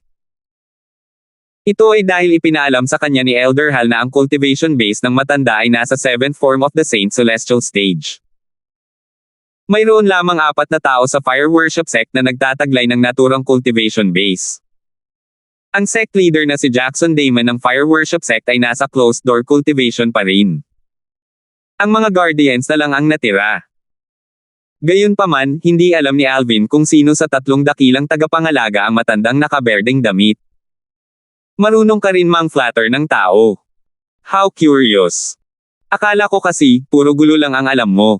Ito ay dahil ipinaalam sa kanya ni Elder Hal na ang cultivation base ng matanda ay nasa 7th form of the Saint Celestial stage. Mayroon lamang 4 na tao sa fire worship sect na nagtataglay ng naturang cultivation base. Ang sect leader na si Jackson Damon ng fire worship sect ay nasa closed door cultivation pa rin. Ang mga guardians na lang ang natira. Gayunpaman, hindi alam ni Alvin kung sino sa 3 dakilang tagapangalaga ang matandang nakaberdeng damit. Marunong ka rin mang-flatter ng tao. How curious. Akala ko kasi, puro gulo lang ang alam mo.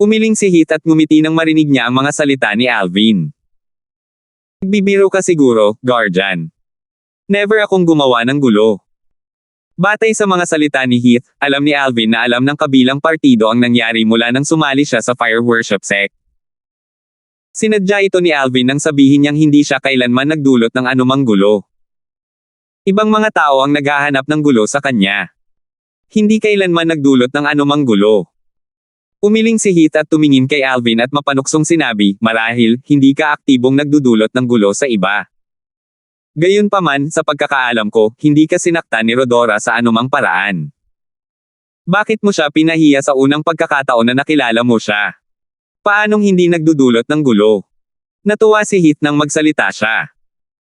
Umiling si Heath at ngumiti nang marinig niya ang mga salita ni Alvin. Nagbibiro ka siguro, guardian. Never akong gumawa ng gulo. Batay sa mga salita ni Heath, alam ni Alvin na alam ng kabilang partido ang nangyari mula nang sumali siya sa fire worship sect. Sinadya ito ni Alvin nang sabihin niyang hindi siya kailanman nagdulot ng anumang gulo. Ibang mga tao ang naghahanap ng gulo sa kanya. Hindi kailanman nagdulot ng anumang gulo. Umiling si Heath at tumingin kay Alvin at mapanuksong sinabi, marahil, hindi ka aktibong nagdudulot ng gulo sa iba. Gayunpaman, sa pagkakaalam ko, hindi ka sinaktan ni Rodora sa anumang paraan. Bakit mo siya pinahiya sa unang pagkakataon na nakilala mo siya? Paanong hindi nagdudulot ng gulo? Natuwa si Heath nang magsalita siya.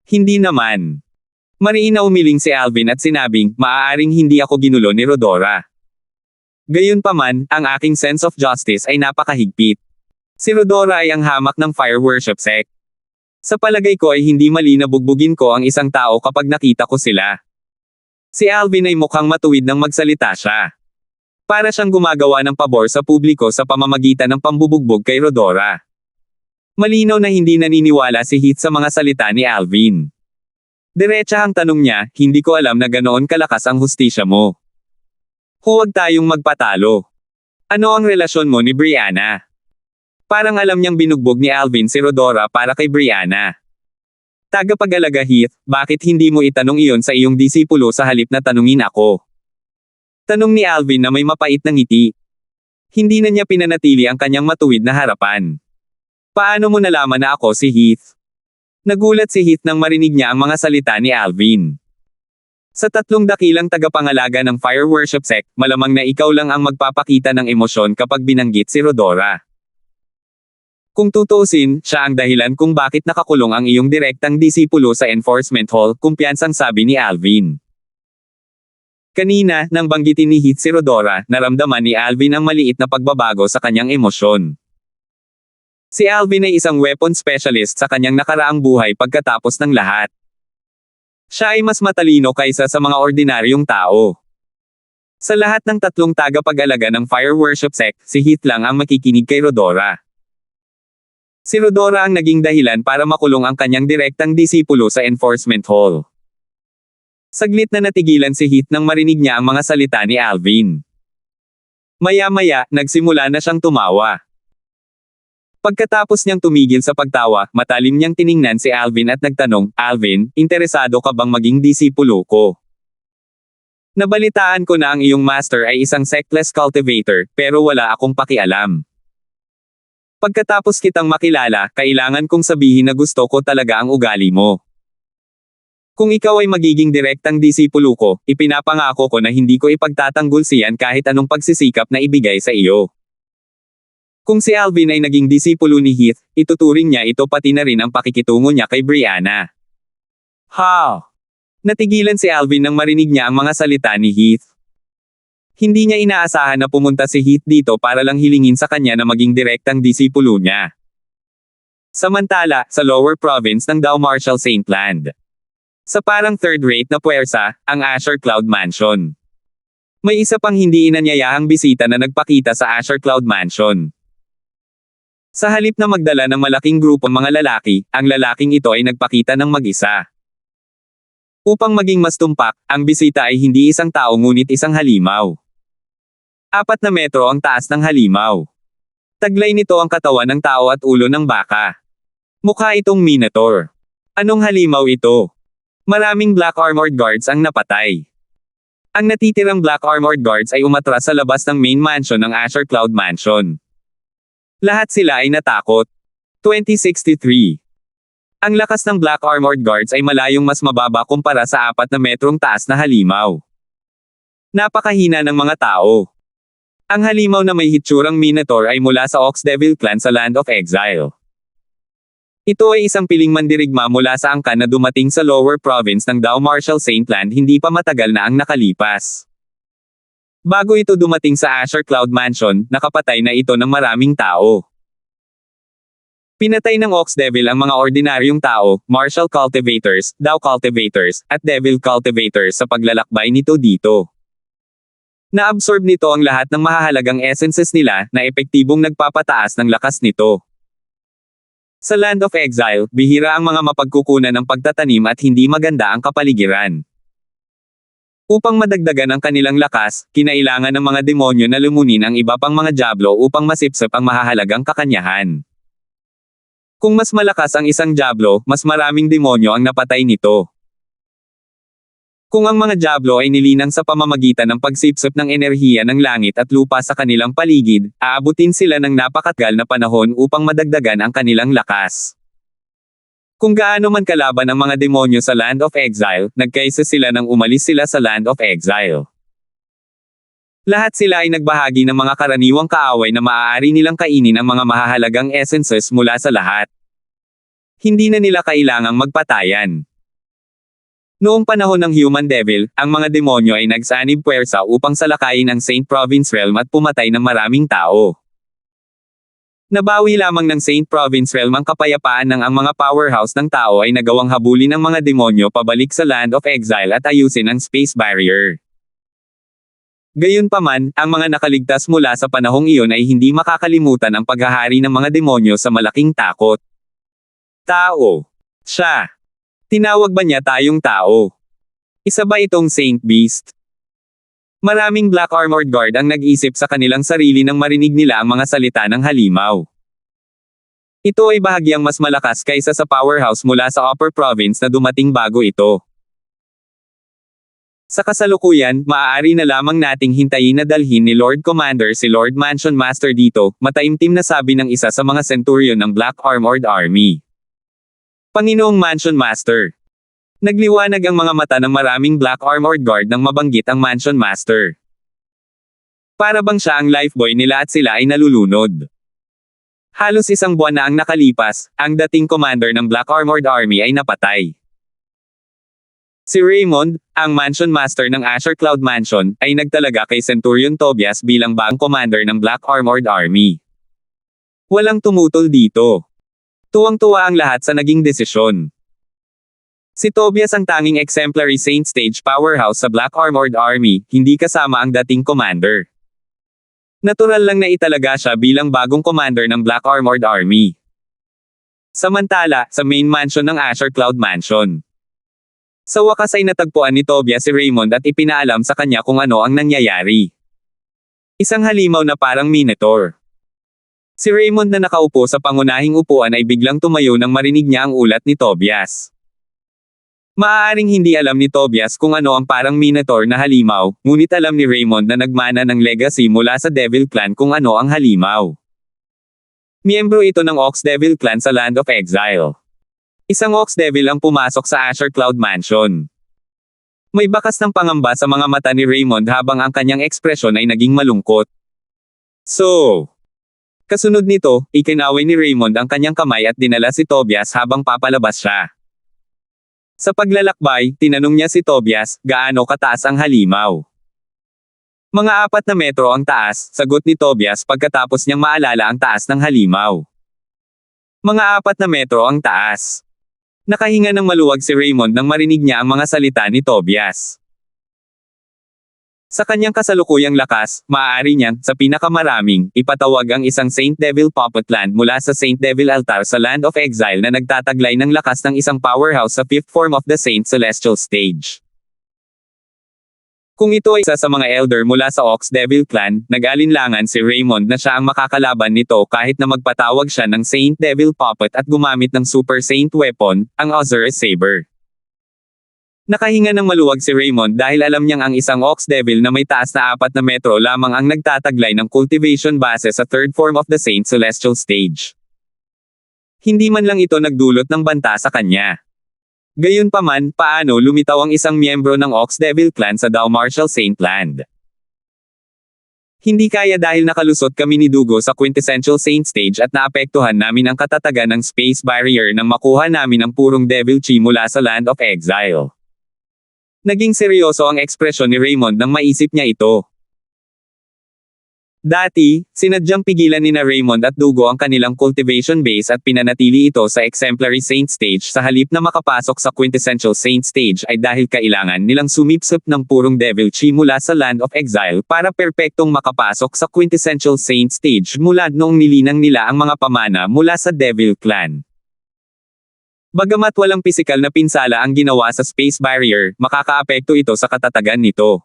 Hindi naman. Mariin na umiling si Alvin at sinabing, maaaring hindi ako ginulo ni Rodora. Gayunpaman, ang aking sense of justice ay napakahigpit. Si Rodora ay ang hamak ng fire worship sect. Sa palagay ko ay hindi mali na bugbugin ko ang isang tao kapag nakita ko sila. Si Alvin ay mukhang matuwid nang magsalita siya. Para siyang gumagawa ng pabor sa publiko sa pamamagitan ng pambubugbog kay Rodora. Malinaw na hindi naniniwala si Heath sa mga salita ni Alvin. Diretsahang tanong niya, hindi ko alam na ganoon kalakas ang hustisya mo. Huwag tayong magpatalo. Ano ang relasyon mo ni Brianna? Parang alam niyang binugbog ni Alvin si Rodora para kay Brianna. Tagapag-alaga Heath, bakit hindi mo itanong iyon sa iyong disipulo sa halip na tanungin ako? Tanong ni Alvin na may mapait na ngiti. Hindi na niya pinanatili ang kanyang matuwid na harapan. Paano mo nalaman na ako si Heath? Nagulat si Heath nang marinig niya ang mga salita ni Alvin. Sa 3 dakilang tagapangalaga ng fire worship sect, malamang na ikaw lang ang magpapakita ng emosyon kapag binanggit si Rodora. Kung tutuusin, siya ang dahilan kung bakit nakakulong ang iyong direktang disipulo sa enforcement hall, kumpiyansang sabi ni Alvin. Kanina, nang banggitin ni Heath si Rodora, naramdaman ni Alvin ang maliit na pagbabago sa kanyang emosyon. Si Alvin ay isang weapon specialist sa kanyang nakaraang buhay pagkatapos ng lahat. Siya ay mas matalino kaysa sa mga ordinaryong tao. Sa lahat ng 3 tagapag-alaga ng fire worship sect, si Heath lang ang makikinig kay Rodora. Si Rodora ang naging dahilan para makulong ang kanyang direktang disipulo sa enforcement hall. Saglit na natigilan si Heath nang marinig niya ang mga salita ni Alvin. Maya-maya, nagsimula na siyang tumawa. Pagkatapos niyang tumigil sa pagtawa, matalim niyang tiningnan si Alvin at nagtanong, Alvin, interesado ka bang maging disipulo ko? Nabalitaan ko na ang iyong master ay isang sectless cultivator, pero wala akong pakialam. Pagkatapos kitang makilala, kailangan kong sabihin na gusto ko talaga ang ugali mo. Kung ikaw ay magiging direktang disipulo ko, ipinapangako ko na hindi ko ipagtatanggol siyan kahit anong pagsisikap na ibigay sa iyo. Kung si Alvin ay naging disipulo ni Heath, ituturing niya ito pati na rin ang pakikitungo niya kay Brianna. How? Natigilan si Alvin nang marinig niya ang mga salita ni Heath. Hindi niya inaasahan na pumunta si Heath dito para lang hilingin sa kanya na maging direktang disipulo niya. Samantala, sa lower province ng Dow Marshall St. Land. Sa parang third-rate na puwersa, ang Asher Cloud Mansion. May isa pang hindi inanyayahang bisita na nagpakita sa Asher Cloud Mansion. Sa halip na magdala ng malaking grupong mga lalaki, ang lalaking ito ay nagpakita ng mag-isa. Upang maging mas tumpak, ang bisita ay hindi isang tao ngunit isang halimaw. 4 na metro ang taas ng halimaw. Taglay nito ang katawan ng tao at ulo ng baka. Mukha itong minotaur. Anong halimaw ito? Maraming Black Armored Guards ang napatay. Ang natitirang Black Armored Guards ay umatras sa labas ng main mansion ng Asher Cloud Mansion. Lahat sila ay natakot. 2063. Ang lakas ng Black Armored Guards ay malayong mas mababa kumpara sa 4 na metrong taas na halimaw. Napakahina ng mga tao. Ang halimaw na may hitsurang Minotaur ay mula sa Ox Devil Clan sa Land of Exile. Ito ay isang piling mandirigma mula sa angkan na dumating sa lower province ng Dao Martial Saint Land hindi pa matagal na ang nakalipas. Bago ito dumating sa Azure Cloud Mansion, nakapatay na ito ng maraming tao. Pinatay ng Ox Devil ang mga ordinaryong tao, Martial Cultivators, Dao Cultivators, at Devil Cultivators sa paglalakbay nito dito. Na-absorb nito ang lahat ng mahahalagang essences nila na epektibong nagpapataas ng lakas nito. Sa Land of Exile, bihira ang mga mapagkukunan ng pagtatanim at hindi maganda ang kapaligiran. Upang madagdagan ang kanilang lakas, kinailangan ng mga demonyo na lumunin ang iba pang mga diablo upang masipsip ang mahahalagang kakanyahan. Kung mas malakas ang isang diablo, mas maraming demonyo ang napatay nito. Kung ang mga diablo ay nilinang sa pamamagitan ng pagsipsip ng enerhiya ng langit at lupa sa kanilang paligid, aabutin sila ng napakatagal na panahon upang madagdagan ang kanilang lakas. Kung gaano man kalaban ang mga demonyo sa Land of Exile, nagkaisa sila nang umalis sila sa Land of Exile. Lahat sila ay nagbahagi ng mga karaniwang kaaway na maaari nilang kainin ang mga mahahalagang essences mula sa lahat. Hindi na nila kailangang magpatayan. Noong panahon ng Human Devil, ang mga demonyo ay nagsanib puwersa upang salakayin ang Saint Province Realm at pumatay ng maraming tao. Nabawi lamang ng Saint Province Realm ang kapayapaan ng ang mga powerhouse ng tao ay nagawang habulin ng mga demonyo pabalik sa Land of Exile at ayusin ang space barrier. Gayunpaman, ang mga nakaligtas mula sa panahong iyon ay hindi makakalimutan ang paghahari ng mga demonyo sa malaking takot. Tao. Siya. Tinawag ba niya tayong tao? Isa ba itong Saint Beast? Maraming Black Armored Guard ang nag-isip sa kanilang sarili nang marinig nila ang mga salita ng halimaw. Ito ay bahagyang mas malakas kaysa sa powerhouse mula sa Upper Province na dumating bago ito. Sa kasalukuyan, maaari na lamang nating hintayin na dalhin ni Lord Commander si Lord Mansion Master dito, mataimtim na sabi ng isa sa mga centurion ng Black Armored Army. Panginoong Mansion Master. Nagliwanag ang mga mata ng maraming Black Armored Guard nang mabanggit ang Mansion Master. Para bang siya ang lifeboy nila at sila ay nalulunod. Halos isang buwan na ang nakalipas, ang dating commander ng Black Armored Army ay napatay. Si Raymond, ang Mansion Master ng Azure Cloud Mansion, ay nagtalaga kay Centurion Tobias bilang bagong commander ng Black Armored Army. Walang tumutol dito. Tuwang-tuwa ang lahat sa naging desisyon. Si Tobias ang tanging exemplary Saint Stage powerhouse sa Black Armored Army, hindi kasama ang dating commander. Natural lang na italaga siya bilang bagong commander ng Black Armored Army. Samantala, sa main mansion ng Azure Cloud Mansion. Sa wakas ay natagpuan ni Tobias si Raymond at ipinaalam sa kanya kung ano ang nangyayari. Isang halimaw na parang Minotaur. Si Raymond na nakaupo sa pangunahing upuan ay biglang tumayo nang marinig niya ang ulat ni Tobias. Maaaring hindi alam ni Tobias kung ano ang parang Minotaur na halimaw, ngunit alam ni Raymond na nagmana ng legacy mula sa Devil Clan kung ano ang halimaw. Miyembro ito ng Ox Devil Clan sa Land of Exile. Isang Ox Devil ang pumasok sa Azure Cloud Mansion. May bakas ng pangamba sa mga mata ni Raymond habang ang kanyang ekspresyon ay naging malungkot. Kasunod nito, ikinaway ni Raymond ang kanyang kamay at dinala si Tobias habang papalabas siya. Sa paglalakbay, tinanong niya si Tobias, gaano kataas ang halimaw? Mga 4 na metro ang taas, sagot ni Tobias pagkatapos niyang maalala ang taas ng halimaw. Mga 4 na metro ang taas. Nakahinga ng maluwag si Raymond nang marinig niya ang mga salita ni Tobias. Sa kanyang kasalukuyang lakas, maaari niyang, sa pinakamaraming, ipatawag ang isang Saint Devil Puppet Land mula sa Saint Devil Altar sa Land of Exile na nagtataglay ng lakas ng isang powerhouse sa 5th form of the Saint Celestial Stage. Kung ito ay isa sa mga elder mula sa Ox Devil Clan, nag-alinlangan si Raymond na siya ang makakalaban nito kahit na magpatawag siya ng Saint Devil Puppet at gumamit ng Super Saint Weapon, ang Osiris Saber. Nakahinga ng maluwag si Raymond dahil alam niyang ang isang Ox Devil na may taas na 4 na metro lamang ang nagtataglay ng cultivation base sa third form of the Saint Celestial Stage. Hindi man lang ito nagdulot ng banta sa kanya. Gayunpaman, paano lumitaw ang isang miyembro ng Ox Devil clan sa Dao Martial Saint Land? Hindi kaya dahil nakalusot kami ni Dugo sa Quintessential Saint Stage at naapektuhan namin ang katatagan ng space barrier nang makuha namin ang purong Devil Chi mula sa Land of Exile. Naging seryoso ang ekspresyon ni Raymond nang maisip niya ito. Dati, sinadyang pigilan nina Raymond at Dugo ang kanilang cultivation base at pinanatili ito sa Exemplary Saint Stage sa halip na makapasok sa Quintessential Saint Stage ay dahil kailangan nilang sumipsip ng purong Devil Chi mula sa Land of Exile para perpektong makapasok sa Quintessential Saint Stage mula noong nilinang nila ang mga pamana mula sa Devil Clan. Bagamat walang pisikal na pinsala ang ginawa sa space barrier, makakaapekto ito sa katatagan nito.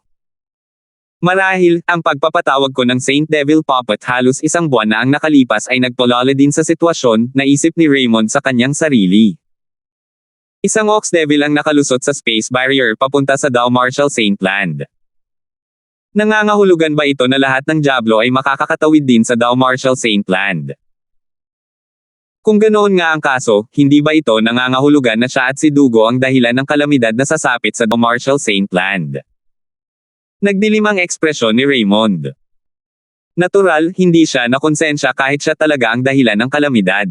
Marahil, ang pagpapatawag ko ng Saint Devil Puppet halos isang buwan na ang nakalipas ay nagpalala din sa sitwasyon, naisip ni Raymond sa kanyang sarili. Isang Ox Devil ang nakalusot sa space barrier papunta sa Dao Martial Saint Land. Nangangahulugan ba ito na lahat ng Diablo ay makakakatawid din sa Dao Martial Saint Land? Kung ganoon nga ang kaso, hindi ba ito nangangahulugan na siya at si Dugo ang dahilan ng kalamidad na sasapit sa Dao Martial Saint Land? Nagdilim ang ekspresyon ni Raymond. Natural, hindi siya nakonsensya kahit siya talaga ang dahilan ng kalamidad.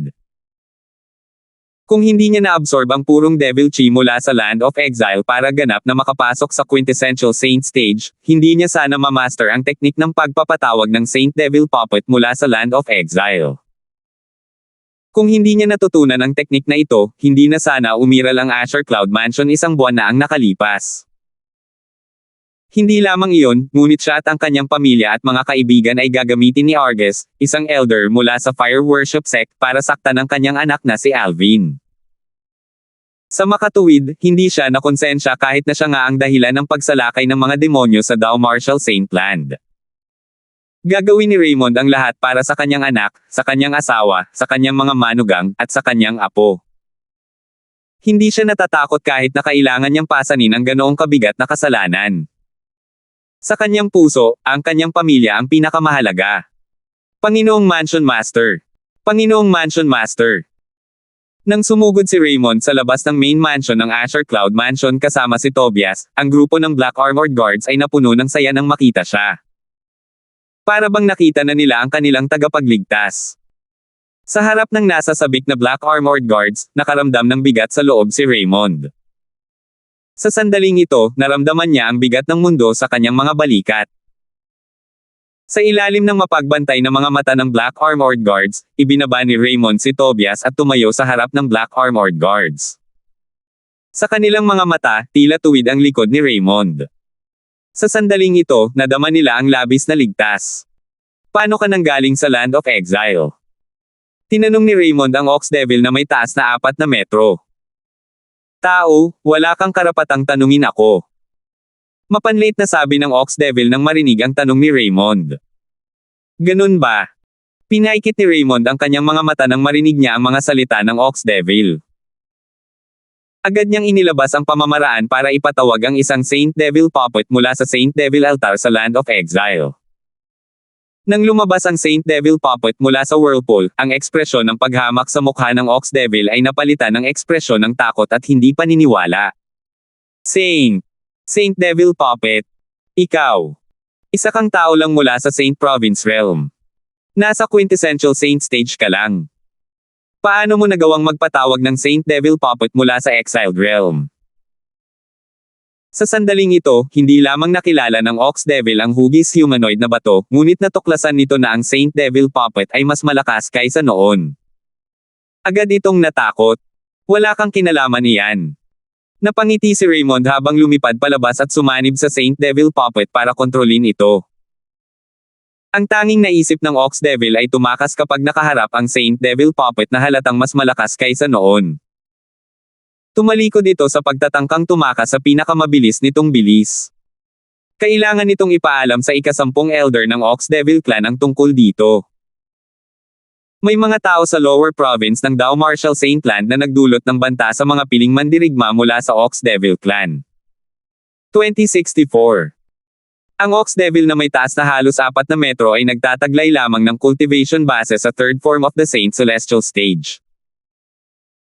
Kung hindi niya na-absorb ang purong Devil Chi mula sa Land of Exile para ganap na makapasok sa Quintessential Saint Stage, hindi niya sana mamaster ang teknik ng pagpapatawag ng Saint Devil Puppet mula sa Land of Exile. Kung hindi niya natutunan ang teknik na ito, hindi na sana umiral ang Azure Cloud Mansion isang buwan na ang nakalipas. Hindi lamang iyon, ngunit siya at ang kanyang pamilya at mga kaibigan ay gagamitin ni Argus, isang elder mula sa Fire Worship Sect, para saktan ang kanyang anak na si Alvin. Sa makatuwid, hindi siya nakonsensya kahit na siya nga ang dahilan ng pagsalakay ng mga demonyo sa Dao Martial Saint Land. Gagawin ni Raymond ang lahat para sa kanyang anak, sa kanyang asawa, sa kanyang mga manugang, at sa kanyang apo. Hindi siya natatakot kahit na kailangan niyang pasanin ang ganoong kabigat na kasalanan. Sa kanyang puso, ang kanyang pamilya ang pinakamahalaga. Panginoong Mansion Master. Panginoong Mansion Master. Nang sumugod si Raymond sa labas ng main mansion ng Azure Cloud Mansion kasama si Tobias, ang grupo ng Black Armored Guards ay napuno ng saya nang makita siya. Para bang nakita na nila ang kanilang tagapagligtas. Sa harap ng nasa sabik na Black Armored Guards, nakaramdam ng bigat sa loob si Raymond. Sa sandaling ito, naramdaman niya ang bigat ng mundo sa kanyang mga balikat. Sa ilalim ng mapagbantay na mga mata ng Black Armored Guards, ibinaba ni Raymond si Tobias at tumayo sa harap ng Black Armored Guards. Sa kanilang mga mata, tila tuwid ang likod ni Raymond. Sa sandaling ito, nadama nila ang labis na ligtas. Paano ka nanggaling sa Land of Exile? Tinanong ni Raymond ang Ox Devil na may taas na 4 na metro. Tao, wala kang karapatang tanungin ako. Mapanlate na sabi ng Ox Devil nang marinig ang tanong ni Raymond. Ganun ba? Pinaikit ni Raymond ang kanyang mga mata nang marinig niya ang mga salita ng Ox Devil. Agad niyang inilabas ang pamamaraan para ipatawag ang isang Saint Devil Puppet mula sa Saint Devil Altar sa Land of Exile. Nang lumabas ang Saint Devil Puppet mula sa whirlpool, ang ekspresyon ng paghamak sa mukha ng Ox Devil ay napalitan ng ekspresyon ng takot at hindi paniniwala. Saint Devil Puppet. Ikaw. Isa kang tao lang mula sa Saint Province Realm. Nasa Quintessential Saint Stage ka lang. Paano mo nagawang magpatawag ng Saint Devil Puppet mula sa Exiled Realm? Sa sandaling ito, hindi lamang nakilala ng Ox Devil ang hugis humanoid na bato, ngunit natuklasan nito na ang Saint Devil Puppet ay mas malakas kaysa noon. Agad itong natakot. Wala kang kinalaman iyan. Napangiti si Raymond habang lumipad palabas at sumanib sa Saint Devil Puppet para kontrolin ito. Ang tanging naisip ng Ox Devil ay tumakas kapag nakaharap ang Saint Devil Puppet na halatang mas malakas kaysa noon. Tumalikod ito sa pagtatangkang tumakas sa pinakamabilis nitong bilis. Kailangan nitong ipaalam sa ika-10 elder ng Ox Devil Clan ang tungkol dito. May mga tao sa lower province ng Dao Martial Saint Land na nagdulot ng banta sa mga piling mandirigma mula sa Ox Devil Clan. 2064. Ang Ox Devil na may taas na halos 4 na metro ay nagtataglay lamang ng cultivation base sa third form of the Saint Celestial Stage.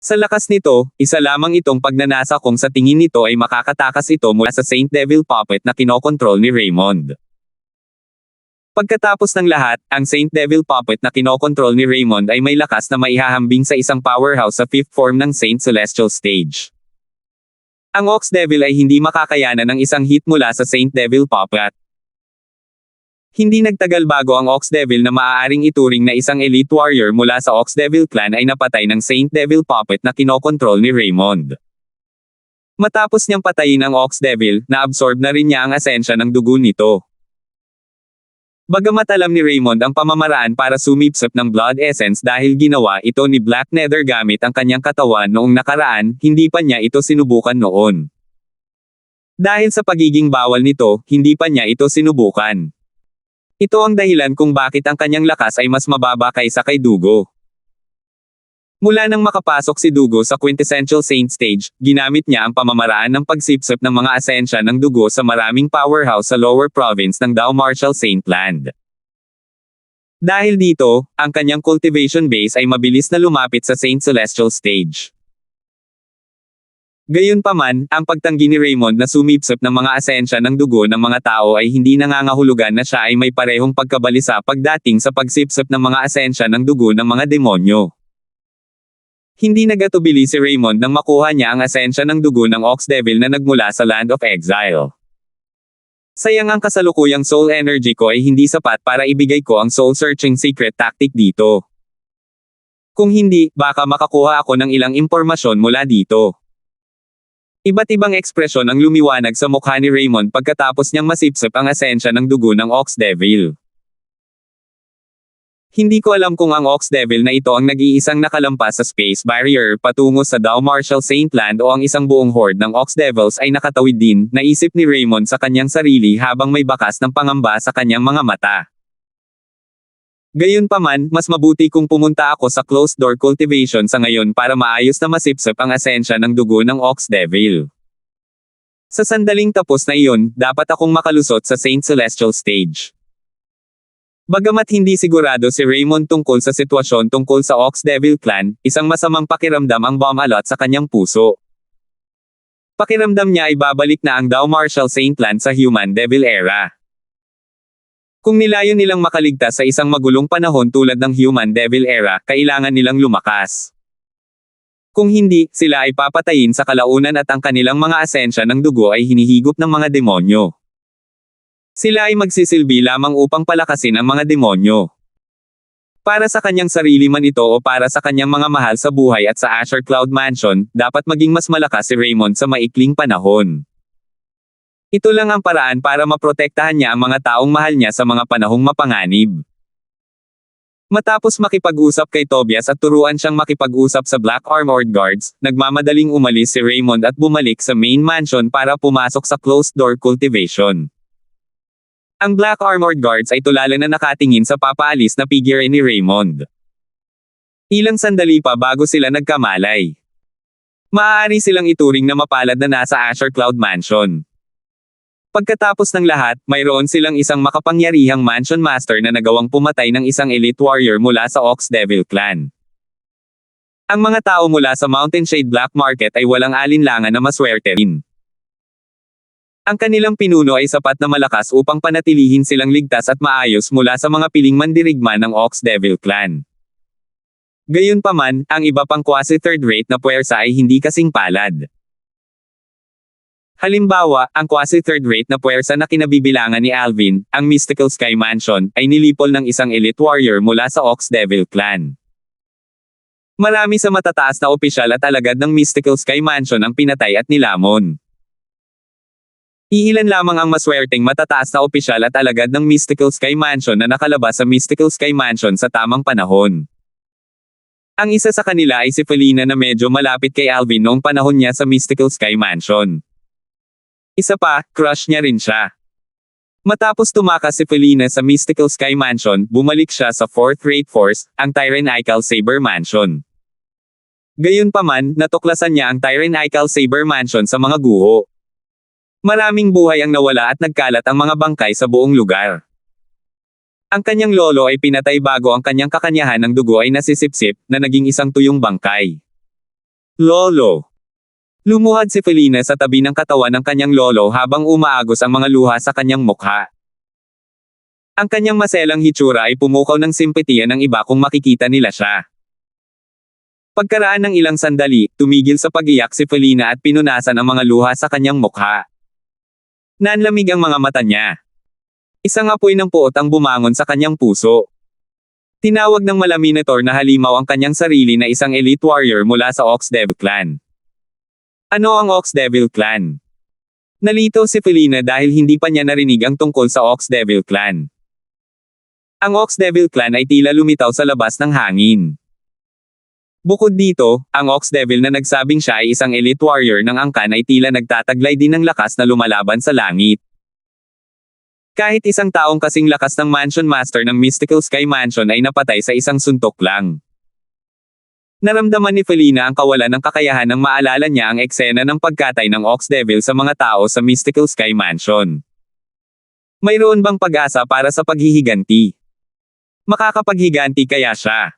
Sa lakas nito, isa lamang itong pagnanasa kung sa tingin nito ay makakatakas ito mula sa Saint Devil Puppet na kinokontrol ni Raymond. Pagkatapos ng lahat, ang Saint Devil Puppet na kinokontrol ni Raymond ay may lakas na maihahambing sa isang powerhouse sa fifth form ng Saint Celestial Stage. Ang Ox Devil ay hindi makakayanan ng isang hit mula sa Saint Devil Puppet. Hindi nagtagal bago ang Ox Devil na maaaring ituring na isang elite warrior mula sa Ox Devil clan ay napatay ng Saint Devil Puppet na kinokontrol ni Raymond. Matapos niyang patayin ang Ox Devil, na-absorb na rin niya ang asensya ng dugo nito. Bagamat alam ni Raymond ang pamamaraan para sumipsip ng blood essence dahil ginawa ito ni Black Nether gamit ang kanyang katawan noong nakaraan, hindi pa niya ito sinubukan noon. Dahil sa pagiging bawal nito, hindi pa niya ito sinubukan. Ito ang dahilan kung bakit ang kanyang lakas ay mas mababa kaysa kay Dugo. Mula nang makapasok si Dugo sa Quintessential Saint Stage, ginamit niya ang pamamaraan ng pagsipsip ng mga asensya ng dugo sa maraming powerhouse sa lower province ng Dao Martial Saint Land. Dahil dito, ang kanyang cultivation base ay mabilis na lumapit sa Saint Celestial Stage. Gayunpaman, ang pagtanggi ni Raymond na sumipsip ng mga asensya ng dugo ng mga tao ay hindi nangangahulugan na siya ay may parehong pagkabalisa pagdating sa pagsipsip ng mga asensya ng dugo ng mga demonyo. Hindi nagatubili si Raymond nang makuha niya ang asensya ng dugo ng Ox Devil na nagmula sa Land of Exile. Sayang ang kasalukuyang soul energy ko ay hindi sapat para ibigay ko ang soul-searching secret tactic dito. Kung hindi, baka makakuha ako ng ilang impormasyon mula dito. Iba't ibang ekspresyon ang lumiwanag sa mukha ni Raymond pagkatapos niyang masipsip ang asensya ng dugo ng Ox Devil. Hindi ko alam kung ang Ox Devil na ito ang nag-iisang nakalampas sa space barrier patungo sa Dao Martial Saint Land o ang isang buong horde ng Ox Devils ay nakatawid din, naisip ni Raymond sa kanyang sarili habang may bakas ng pangamba sa kanyang mga mata. Gayunpaman, mas mabuti kung pumunta ako sa closed door cultivation sa ngayon para maayos na masipsip ang asensya ng dugo ng Ox Devil. Sa sandaling tapos na iyon, dapat akong makalusot sa Saint Celestial Stage. Bagamat hindi sigurado si Raymond tungkol sa sitwasyon tungkol sa Ox Devil clan, isang masamang pakiramdam ang bumalot sa kanyang puso. Pakiramdam niya ay babalik na ang Dao Martial Saint Land sa Human Devil era. Kung nilayon nilang makaligtas sa isang magulong panahon tulad ng Human Devil era, kailangan nilang lumakas. Kung hindi, sila ay papatayin sa kalaunan at ang kanilang mga asensya ng dugo ay hinihigop ng mga demonyo. Sila ay magsisilbi lamang upang palakasin ang mga demonyo. Para sa kanyang sarili man ito o para sa kanyang mga mahal sa buhay at sa Azure Cloud Mansion, dapat maging mas malakas si Raymond sa maikling panahon. Ito lang ang paraan para maprotektahan niya ang mga taong mahal niya sa mga panahong mapanganib. Matapos makipag-usap kay Tobias at turuan siyang makipag-usap sa Black Armored Guards, nagmamadaling umalis si Raymond at bumalik sa main mansion para pumasok sa closed door cultivation. Ang Black Armored Guards ay tulala na nakatingin sa papaalis na figure ni Raymond. Ilang sandali pa bago sila nagkamalay. Maaari silang ituring na mapalad na nasa Azure Cloud Mansion. Pagkatapos ng lahat, mayroon silang isang makapangyarihang Mansion Master na nagawang pumatay ng isang elite warrior mula sa Ox Devil clan. Ang mga tao mula sa Mountain Shade Black Market ay walang alinlangan na maswerte rin. Ang kanilang pinuno ay sapat na malakas upang panatilihin silang ligtas at maayos mula sa mga piling mandirigma ng Ox Devil clan. Gayunpaman, ang iba pang quasi-third rate na puwersa ay hindi kasing palad. Halimbawa, ang quasi-third rate na puwersa na kinabibilangan ni Alvin, ang Mystical Sky Mansion, ay nilipol ng isang elite warrior mula sa Ox Devil clan. Marami sa matataas na opisyal at alagad ng Mystical Sky Mansion ang pinatay at nilamon. Iilan lamang ang maswerteng matataas na opisyal at alagad ng Mystical Sky Mansion na nakalabas sa Mystical Sky Mansion sa tamang panahon. Ang isa sa kanila ay si Felina na medyo malapit kay Alvin noong panahon niya sa Mystical Sky Mansion. Isa pa, crush niya rin siya. Matapos tumakas si Felina sa Mystical Sky Mansion, bumalik siya sa 4th Rate Force, ang Tyrannical Saber Mansion. Gayunpaman, natuklasan niya ang Tyrannical Saber Mansion sa mga guho. Maraming buhay ang nawala at nagkalat ang mga bangkay sa buong lugar. Ang kanyang lolo ay pinatay bago ang kanyang kakanyahan ng dugo ay nasisipsip, na naging isang tuyong bangkay. Lolo. Lumuhad si Felina sa tabi ng katawan ng kanyang lolo habang umaagos ang mga luha sa kanyang mukha. Ang kanyang maselang hitsura ay pumukaw ng simpatiya ng iba kung makikita nila siya. Pagkaraan ng ilang sandali, tumigil sa pag-iyak si Felina at pinunasan ang mga luha sa kanyang mukha. Nanlamig ang mga mata niya. Isang apoy ng puot ang bumangon sa kanyang puso. Tinawag ng Malaminator na halimaw ang kanyang sarili na isang elite warrior mula sa Ox Devil Clan. Ano ang Ox Devil Clan? Nalito si Felina dahil hindi pa niya narinig ang tungkol sa Ox Devil Clan. Ang Ox Devil Clan ay tila lumitaw sa labas ng hangin. Bukod dito, ang Ox Devil na nagsabing siya ay isang elite warrior ng angkan ay tila nagtataglay din ng lakas na lumalaban sa langit. Kahit isang taong kasing lakas ng Mansion Master ng Mystical Sky Mansion ay napatay sa isang suntok lang. Naramdaman ni Felina ang kawalan ng kakayahan nang maalala niya ang eksena ng pagkatay ng Ox Devil sa mga tao sa Mystical Sky Mansion. Mayroon bang pag-asa para sa paghihiganti? Makakapaghiganti kaya siya?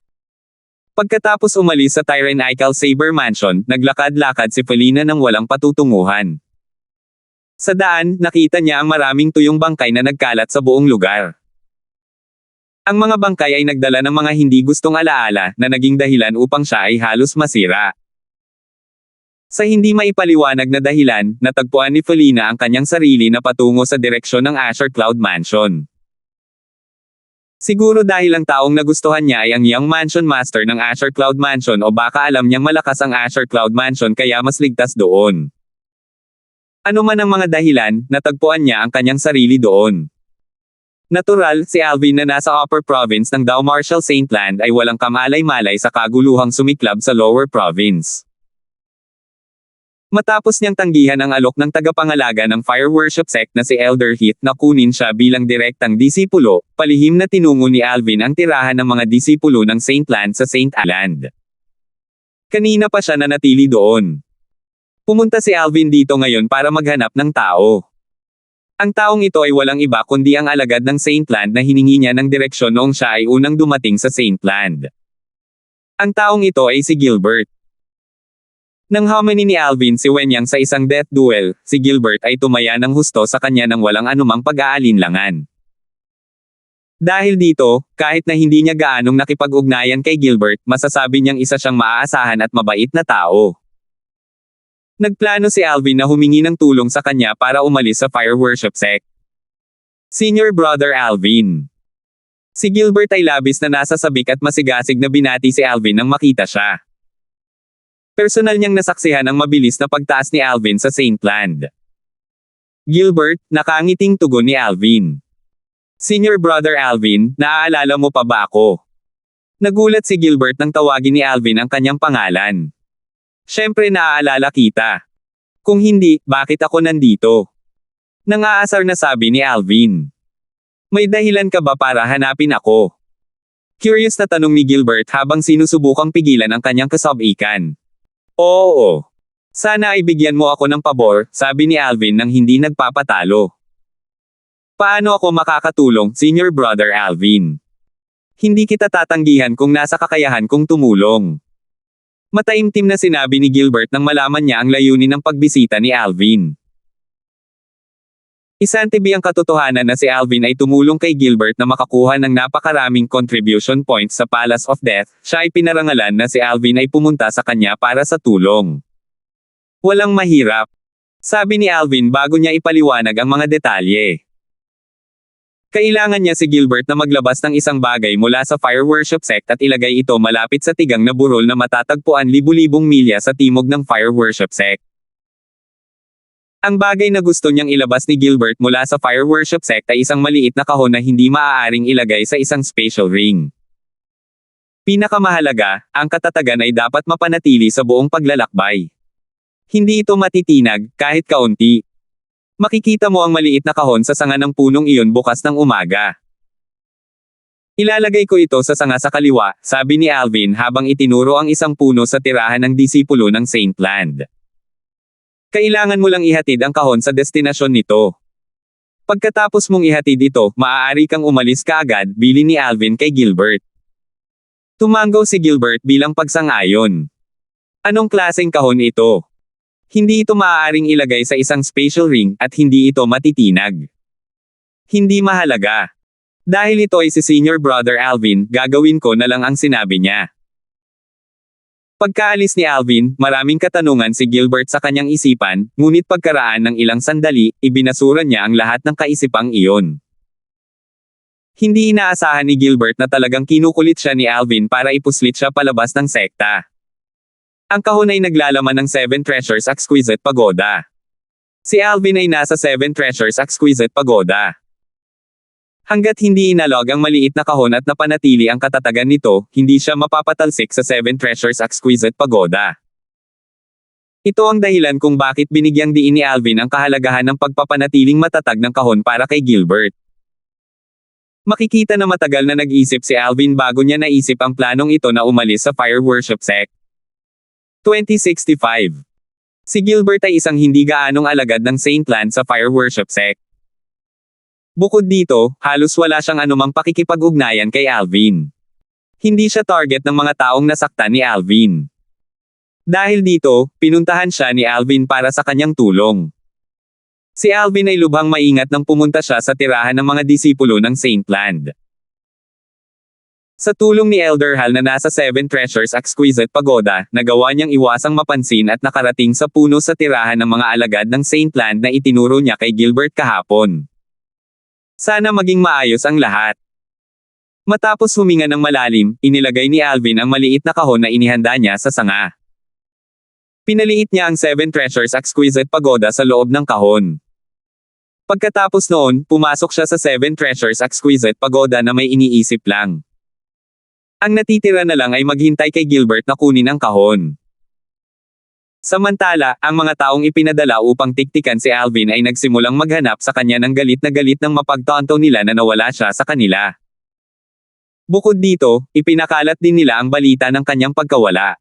Pagkatapos umalis sa Tyrannical Saber Mansion, naglakad-lakad si Felina ng walang patutunguhan. Sa daan, nakita niya ang maraming tuyong bangkay na nagkalat sa buong lugar. Ang mga bangkay ay nagdala ng mga hindi gustong alaala na naging dahilan upang siya ay halos masira. Sa hindi maipaliwanag na dahilan, natagpuan ni Felina ang kanyang sarili na patungo sa direksyon ng Azure Cloud Mansion. Siguro dahil ang taong nagustuhan niya ay ang Young Mansion Master ng Azure Cloud Mansion o baka alam niyang malakas ang Azure Cloud Mansion kaya mas ligtas doon. Ano man ang mga dahilan, natagpuan niya ang kanyang sarili doon. Natural, si Alvin na nasa Upper Province ng Dao Marshall Saintland ay walang kamalay-malay sa kaguluhang sumiklab sa Lower Province. Matapos niyang tanggihan ang alok ng tagapangalaga ng Fire Worship Sect na si Elder Heath na kunin siya bilang direktang disipulo, palihim na tinungo ni Alvin ang tirahan ng mga disipulo ng Saintland sa Saint Island. Kanina pa siya nanatili doon. Pumunta si Alvin dito ngayon para maghanap ng tao. Ang taong ito ay walang iba kundi ang alagad ng Saintland na hiningi niya ng direksyon noong siya ay unang dumating sa Saintland. Ang taong ito ay si Gilbert. Nang haminin ni Alvin si Wenyang sa isang death duel, si Gilbert ay tumaya ng husto sa kanya ng walang anumang pag-aalinlangan. Dahil dito, kahit na hindi niya gaanong nakipag-ugnayan kay Gilbert, masasabi niyang isa siyang maaasahan at mabait na tao. Nagplano si Alvin na humingi ng tulong sa kanya para umalis sa Fire Worship Sect. Senior Brother Alvin. Si Gilbert ay labis na nasa sabik at masigasig na binati si Alvin nang makita siya. Personal niyang nasaksihan ang mabilis na pagtaas ni Alvin sa Saintland. Gilbert, nakangiting tugon ni Alvin. Senior Brother Alvin, naaalala mo pa ba ako? Nagulat si Gilbert nang tawagin ni Alvin ang kanyang pangalan. Siyempre naaalala kita. Kung hindi, bakit ako nandito? Nangaasar na sabi ni Alvin. May dahilan ka ba para hanapin ako? Curious na tanong ni Gilbert habang sinusubukang pigilan ang kanyang kasabikan. Oo. Sana ay bigyan mo ako ng pabor, sabi ni Alvin nang hindi nagpapatalo. Paano ako makakatulong, Senior Brother Alvin? Hindi kita tatanggihan kung nasa kakayahan kong tumulong. Mataimtim na sinabi ni Gilbert nang malaman niya ang layunin ng pagbisita ni Alvin. Isantibi ang katotohanan na si Alvin ay tumulong kay Gilbert na makakuha ng napakaraming contribution points sa Palace of Death, siya ay pinarangalan na si Alvin ay pumunta sa kanya para sa tulong. Walang mahirap. Sabi ni Alvin bago niya ipaliwanag ang mga detalye. Kailangan niya si Gilbert na maglabas ng isang bagay mula sa Fire Worship Sect at ilagay ito malapit sa tigang na burol na matatagpuan libu-libong milya sa timog ng Fire Worship Sect. Ang bagay na gusto niyang ilabas ni Gilbert mula sa Fire Worship Sect ay isang maliit na kahon na hindi maaaring ilagay sa isang spatial ring. Pinakamahalaga, ang katatagan ay dapat mapanatili sa buong paglalakbay. Hindi ito matitinag, kahit kaunti. Makikita mo ang maliit na kahon sa sanga ng punong iyon bukas ng umaga. Ilalagay ko ito sa sanga sa kaliwa, sabi ni Alvin habang itinuro ang isang puno sa tirahan ng disipulo ng Saintland. Kailangan mo lang ihatid ang kahon sa destinasyon nito. Pagkatapos mong ihatid ito, maaari kang umalis kaagad, bilin ni Alvin kay Gilbert. Tumanggaw si Gilbert bilang pagsang-ayon. Anong klaseng kahon ito? Hindi ito maaaring ilagay sa isang spatial ring, at hindi ito matitinag. Hindi mahalaga. Dahil ito ay si Senior Brother Alvin, gagawin ko na lang ang sinabi niya. Pagkaalis ni Alvin, maraming katanungan si Gilbert sa kanyang isipan, ngunit pagkaraan ng ilang sandali, ibinasura niya ang lahat ng kaisipang iyon. Hindi inaasahan ni Gilbert na talagang kinukulit siya ni Alvin para ipuslit siya palabas ng sekta. Ang kahon ay naglalaman ng 7 Treasures Exquisite Pagoda. Si Alvin ay nasa 7 Treasures Exquisite Pagoda. Hanggat hindi inalog ang maliit na kahon at napanatili ang katatagan nito, hindi siya mapapatalsik sa 7 Treasures Exquisite Pagoda. Ito ang dahilan kung bakit binigyang diin ni Alvin ang kahalagahan ng pagpapanatiling matatag ng kahon para kay Gilbert. Makikita na matagal na nag-isip si Alvin bago niya naisip ang planong ito na umalis sa Fire Worship Sect. 2065. Si Gilbert ay isang hindi gaanong alagad ng Saint Land sa Fire Worship Sect. Bukod dito, halos wala siyang anumang pakikipag-ugnayan kay Alvin. Hindi siya target ng mga taong nasaktan ni Alvin. Dahil dito, pinuntahan siya ni Alvin para sa kanyang tulong. Si Alvin ay lubhang maingat nang pumunta siya sa tirahan ng mga disipulo ng Saint Land. Sa tulong ni Elder Hal na nasa 7 Treasures Exquisite Pagoda, nagawa niyang iwasang mapansin at nakarating sa puno sa tirahan ng mga alagad ng Saint Land na itinuro niya kay Gilbert kahapon. Sana maging maayos ang lahat. Matapos huminga ng malalim, inilagay ni Alvin ang maliit na kahon na inihanda niya sa sanga. Pinaliit niya ang 7 Treasures Exquisite Pagoda sa loob ng kahon. Pagkatapos noon, pumasok siya sa 7 Treasures Exquisite Pagoda na may iniisip lang. Ang natitira na lang ay maghintay kay Gilbert na kunin ang kahon. Samantala, ang mga taong ipinadala upang tiktikan si Alvin ay nagsimulang maghanap sa kanya ng galit nang mapagtanto nila na nawala siya sa kanila. Bukod dito, ipinakalat din nila ang balita ng kanyang pagkawala.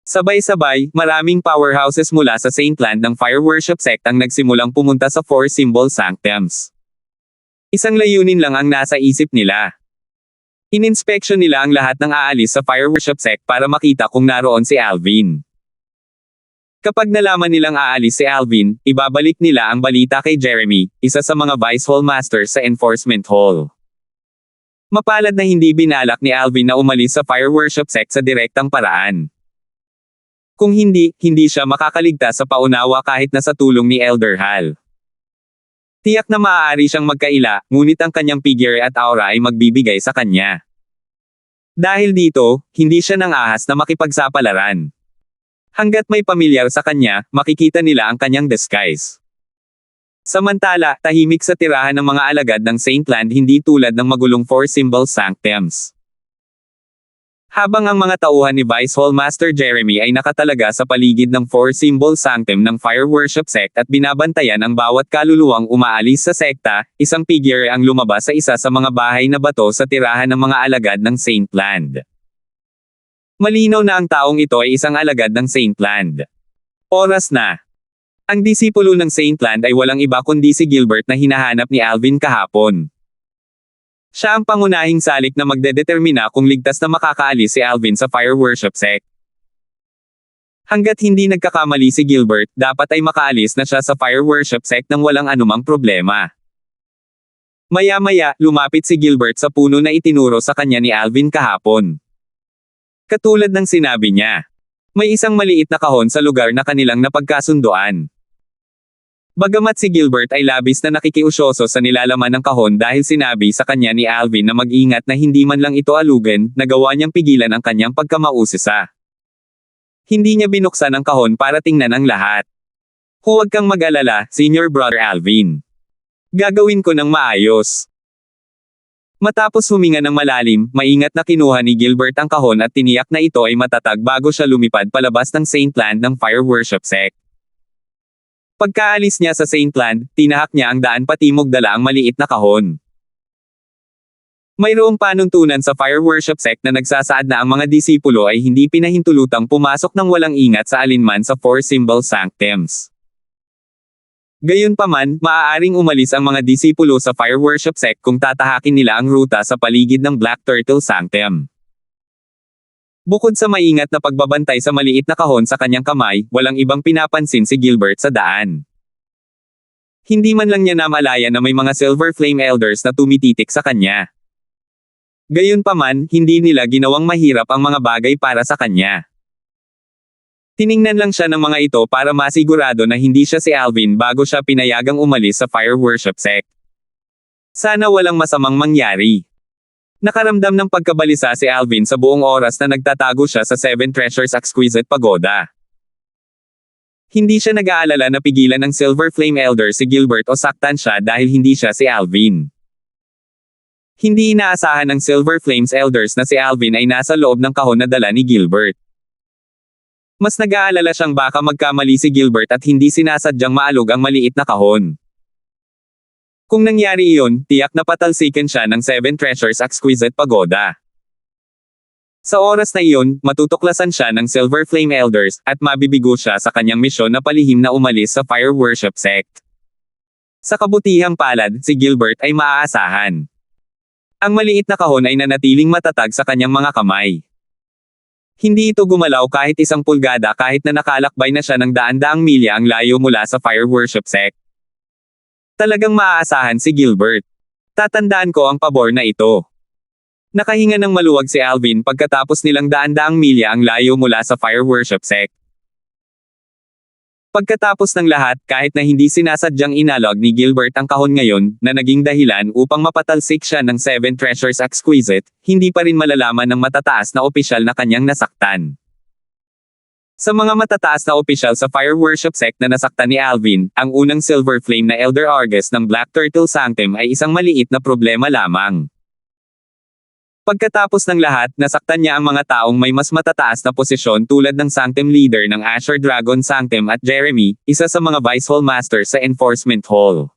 Sabay-sabay, maraming powerhouses mula sa Saint Land ng Fire Worship Sect ang nagsimulang pumunta sa 4 Symbol Sanctums. Isang layunin lang ang nasa isip nila. Ininspeksyon nila ang lahat ng aalis sa Fire Worship Sect para makita kung naroon si Alvin. Kapag nalaman nilang aalis si Alvin, ibabalik nila ang balita kay Jeremy, isa sa mga Vice Hall Masters sa Enforcement Hall. Mapalad na hindi binalak ni Alvin na umalis sa Fire Worship Sect sa direktang paraan. Kung hindi siya makakaligtas sa paunawa kahit na sa tulong ni Elder Hal. Tiyak na maaari siyang magkaila, ngunit ang kanyang figure at aura ay magbibigay sa kanya. Dahil dito, hindi siya nang ahas na makipagsapalaran. Hanggat may pamilyar sa kanya, makikita nila ang kanyang disguise. Samantala, tahimik sa tirahan ng mga alagad ng Saint Land hindi tulad ng magulong 4 Symbol Sanctums. Habang ang mga tauhan ni Vice Hall Master Jeremy ay nakatalaga sa paligid ng 4 Symbol Sanctum ng Fire Worship Sect at binabantayan ang bawat kaluluwang umaalis sa sekta, isang figure ang lumabas sa isa sa mga bahay na bato sa tirahan ng mga alagad ng Saint Land. Malinaw na ang taong ito ay isang alagad ng Saint Land. Oras na. Ang disipulo ng Saint Land ay walang iba kundi si Gilbert na hinahanap ni Alvin kahapon. Siya ang pangunahing salik na magdedetermina kung ligtas na makakaalis si Alvin sa Fire Worship Sect. Hanggat hindi nagkakamali si Gilbert, dapat ay makaalis na siya sa Fire Worship Sect nang walang anumang problema. Maya-maya, lumapit si Gilbert sa puno na itinuro sa kanya ni Alvin kahapon. Katulad ng sinabi niya, may isang maliit na kahon sa lugar na kanilang napagkasunduan. Bagamat si Gilbert ay labis na nakikiusyoso sa nilalaman ng kahon dahil sinabi sa kanya ni Alvin na mag-ingat na hindi man lang ito alugin, nagawa niyang pigilan ang kanyang pagkamausisa. Hindi niya binuksan ang kahon para tingnan ang lahat. Huwag kang mag-alala, Senior Brother Alvin. Gagawin ko ng maayos. Matapos huminga ng malalim, maingat na kinuha ni Gilbert ang kahon at tiniyak na ito ay matatag bago siya lumipad palabas ng Saint Land ng Fire Worship Sect. Pagkaalis niya sa Saint Land, tinahak niya ang daan patimog dala ang maliit na kahon. Mayroong panuntunan sa Fire Worship Sect na nagsasaad na ang mga disipulo ay hindi pinahintulutang pumasok ng walang ingat sa alinman sa 4 Symbol Sanctums. Gayunpaman, maaaring umalis ang mga disipulo sa fire worship sect kung tatahakin nila ang ruta sa paligid ng Black Turtle Sanctum. Bukod sa maingat na pagbabantay sa maliit na kahon sa kanyang kamay, walang ibang pinapansin si Gilbert sa daan. Hindi man lang niya namalaya na may mga Silver Flame Elders na tumititik sa kanya. Gayunpaman, hindi nila ginawang mahirap ang mga bagay para sa kanya. Tiningnan lang siya ng mga ito para masigurado na hindi siya si Alvin bago siya pinayagang umalis sa fire worship sect. Sana walang masamang mangyari. Nakaramdam ng pagkabalisa si Alvin sa buong oras na nagtatago siya sa Seven Treasures Exquisite Pagoda. Hindi siya nag-aalala na pigilan ng Silver Flame Elder si Gilbert o saktan siya dahil hindi siya si Alvin. Hindi inaasahan ng Silver Flames Elders na si Alvin ay nasa loob ng kahon na dala ni Gilbert. Mas nag-aalala siyang baka magkamali si Gilbert at hindi sinasadyang maalog ang maliit na kahon. Kung nangyari iyon, tiyak na patalsikan siya ng Seven Treasures Exquisite Pagoda. Sa oras na iyon, matutuklasan siya ng Silver Flame Elders at mabibigo siya sa kanyang misyon na palihim na umalis sa fire worship sect. Sa kabutihang palad, si Gilbert ay maaasahan. Ang maliit na kahon ay nanatiling matatag sa kanyang mga kamay. Hindi ito gumalaw kahit isang pulgada kahit na nakalakbay na siya ng daan-daang milya ang layo mula sa fire worship sect. Talagang maaasahan si Gilbert. Tatandaan ko ang pabor na ito. Nakahinga ng maluwag si Alvin pagkatapos nilang daan-daang milya ang layo mula sa fire worship sect. Pagkatapos ng lahat, kahit na hindi sinasadyang inalog ni Gilbert ang kahon ngayon, na naging dahilan upang mapatalsik siya ng Seven Treasures Exquisite, hindi pa rin malalaman ng matataas na opisyal na kanyang nasaktan. Sa mga matataas na opisyal sa fire worship sect na nasaktan ni Alvin, ang unang Silver Flame na Elder Argus ng Black Turtle Sanctum ay isang maliit na problema lamang. Pagkatapos ng lahat, nasaktan niya ang mga taong may mas matataas na posisyon tulad ng Sanctum Leader ng Asher Dragon Sanctum at Jeremy, isa sa mga Vice Hall Master sa Enforcement Hall.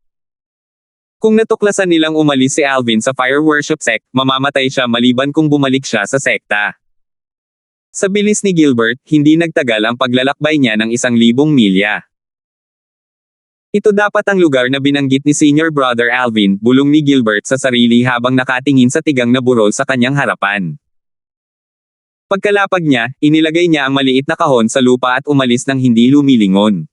Kung natuklasan nilang umalis si Alvin sa fire worship sect, mamamatay siya maliban kung bumalik siya sa sekta. Sa bilis ni Gilbert, hindi nagtagal ang paglalakbay niya ng 1,000 milya. Ito dapat ang lugar na binanggit ni Senior Brother Alvin, bulong ni Gilbert sa sarili habang nakatingin sa tigang na burol sa kanyang harapan. Pagkalapag niya, inilagay niya ang maliit na kahon sa lupa at umalis ng hindi lumilingon.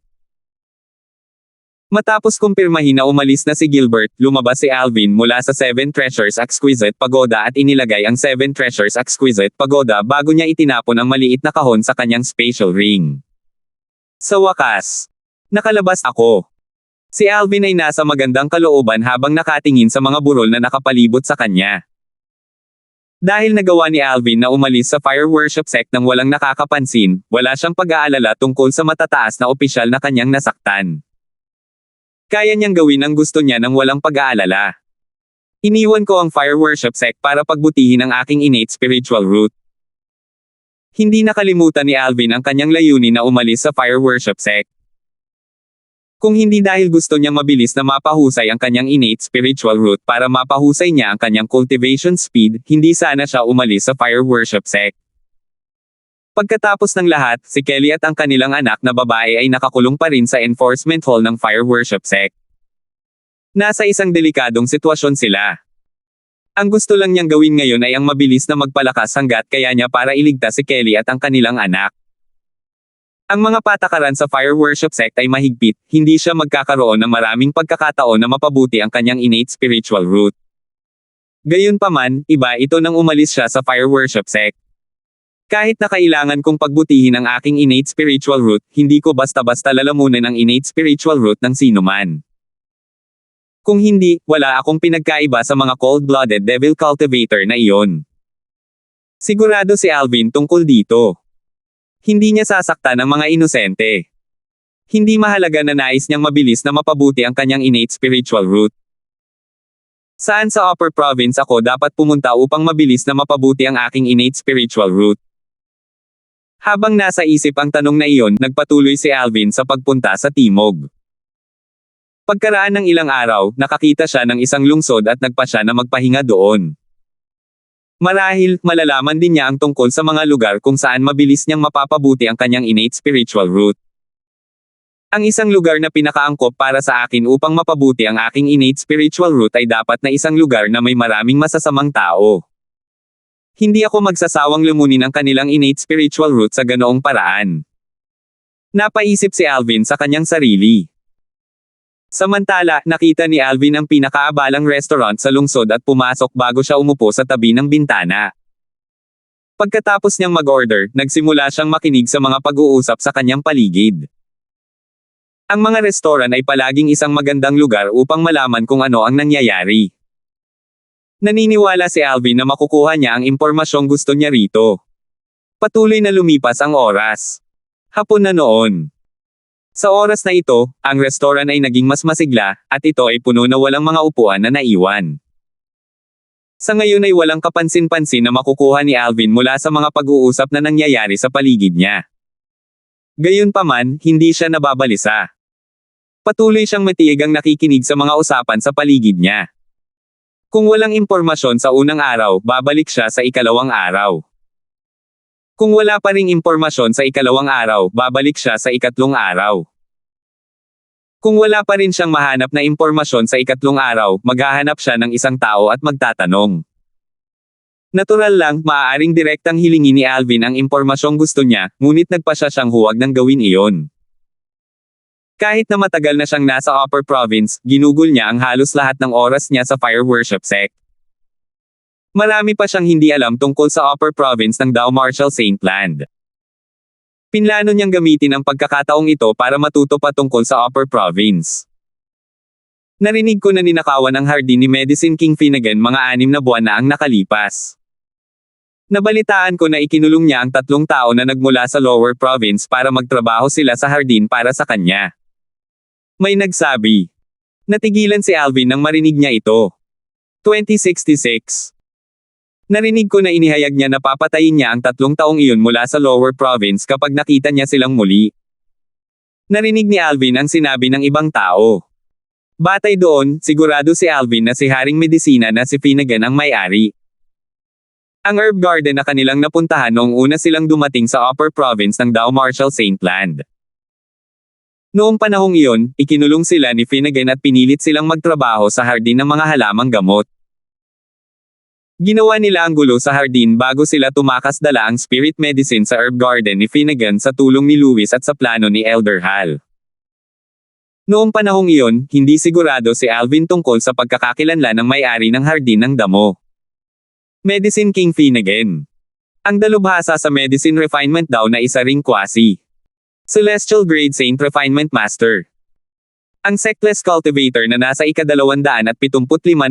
Matapos kumpirmahin na umalis na si Gilbert, lumabas si Alvin mula sa Seven Treasures Exquisite Pagoda at inilagay ang Seven Treasures Exquisite Pagoda bago niya itinapon ang maliit na kahon sa kanyang spatial ring. Sa wakas, nakalabas ako. Si Alvin ay nasa magandang kalooban habang nakatingin sa mga burol na nakapalibot sa kanya. Dahil nagawa ni Alvin na umalis sa fire worship sect nang walang nakakapansin, wala siyang pag-aalala tungkol sa matataas na opisyal na kanyang nasaktan. Kaya niyang gawin ang gusto niya nang walang pag-aalala. Iniwan ko ang fire worship sect para pagbutihin ang aking innate spiritual root. Hindi nakalimutan ni Alvin ang kanyang layunin na umalis sa fire worship sect. Kung hindi dahil gusto niyang mabilis na mapahusay ang kanyang innate spiritual root para mapahusay niya ang kanyang cultivation speed, hindi sana siya umalis sa fire worship sect. Pagkatapos ng lahat, si Kelly at ang kanilang anak na babae ay nakakulong pa rin sa enforcement hall ng fire worship sect. Nasa isang delikadong sitwasyon sila. Ang gusto lang niyang gawin ngayon ay ang mabilis na magpalakas hanggat kaya niya para iligtas si Kelly at ang kanilang anak. Ang mga patakaran sa fire worship sect ay mahigpit, hindi siya magkakaroon ng maraming pagkakataon na mapabuti ang kanyang innate spiritual root. Gayunpaman, iba ito nang umalis siya sa fire worship sect. Kahit na kailangan kong pagbutihin ang aking innate spiritual root, hindi ko basta-basta lalamunan ang innate spiritual root ng sinuman. Kung hindi, wala akong pinagkaiba sa mga cold-blooded devil cultivator na iyon. Sigurado si Alvin tungkol dito. Hindi niya sasaktan ang mga inosente. Hindi mahalaga na nais niyang mabilis na mapabuti ang kanyang innate spiritual root. Saan sa Upper Province ako dapat pumunta upang mabilis na mapabuti ang aking innate spiritual root? Habang nasa isip ang tanong na iyon, nagpatuloy si Alvin sa pagpunta sa timog. Pagkaraan ng ilang araw, nakakita siya ng isang lungsod at nagpa siya na magpahinga doon. Marahil, malalaman din niya ang tungkol sa mga lugar kung saan mabilis niyang mapapabuti ang kanyang innate spiritual root. Ang isang lugar na pinakaangkop para sa akin upang mapabuti ang aking innate spiritual root ay dapat na isang lugar na may maraming masasamang tao. Hindi ako magsasawang lumunin ang kanilang innate spiritual root sa ganoong paraan. Napaisip si Alvin sa kanyang sarili. Samantala, nakita ni Alvin ang pinakaabalang restaurant sa lungsod at pumasok bago siya umupo sa tabi ng bintana. Pagkatapos niyang mag-order, nagsimula siyang makinig sa mga pag-uusap sa kanyang paligid. Ang mga restoran ay palaging isang magandang lugar upang malaman kung ano ang nangyayari. Naniniwala si Alvin na makukuha niya ang impormasyong gusto niya rito. Patuloy na lumipas ang oras. Hapon na noon. Sa oras na ito, ang restoran ay naging mas masigla, at ito ay puno na walang mga upuan na naiwan. Sa ngayon ay walang kapansin-pansin na makukuha ni Alvin mula sa mga pag-uusap na nangyayari sa paligid niya. Gayunpaman, hindi siya nababalisa. Patuloy siyang matiigang nakikinig sa mga usapan sa paligid niya. Kung walang impormasyon sa unang araw, babalik siya sa ikalawang araw. Kung wala pa ring impormasyon sa ikalawang araw, babalik siya sa ikatlong araw. Kung wala pa rin siyang mahanap na impormasyon sa ikatlong araw, maghahanap siya ng isang tao at magtatanong. Natural lang, maaaring direktang hilingin ni Alvin ang impormasyong gusto niya, ngunit nagpasya siyang huwag nang gawin iyon. Kahit na matagal na siyang nasa Upper Province, ginugol niya ang halos lahat ng oras niya sa fire worship sect. Marami pa siyang hindi alam tungkol sa Upper Province ng Dao Marshall Saint Land. Pinlano niyang gamitin ang pagkakataong ito para matuto pa tungkol sa Upper Province. Narinig ko na ninakawan ang hardin ni Medicine King Finnegan mga 6 na buwan na ang nakalipas. Nabalitaan ko na ikinulong niya ang 3 tao na nagmula sa Lower Province para magtrabaho sila sa hardin para sa kanya. May nagsabi. Natigilan si Alvin nang marinig niya ito. 2066. Narinig ko na inihayag niya na papatayin niya ang 3 taong iyon mula sa Lower Province kapag nakita niya silang muli. Narinig ni Alvin ang sinabi ng ibang tao. Batay doon, sigurado si Alvin na si Haring Medisina na si Finnegan ang may-ari. Ang herb garden na kanilang napuntahan noong una silang dumating sa Upper Province ng Dao Marshall Saint Land. Noong panahong iyon, ikinulong sila ni Finnegan at pinilit silang magtrabaho sa hardin ng mga halamang gamot. Ginawa nila ang gulo sa hardin bago sila tumakas dala ang spirit medicine sa herb garden ni Finnegan sa tulong ni Lewis at sa plano ni Elder Hal. Noong panahong iyon, hindi sigurado si Alvin tungkol sa pagkakakilanlan ng may-ari ng hardin ng damo. Medicine King Finnegan. Ang dalubhasa sa medicine refinement daw na isa ring quasi Celestial Grade Saint Refinement Master. Ang sectless cultivator na nasa ika-275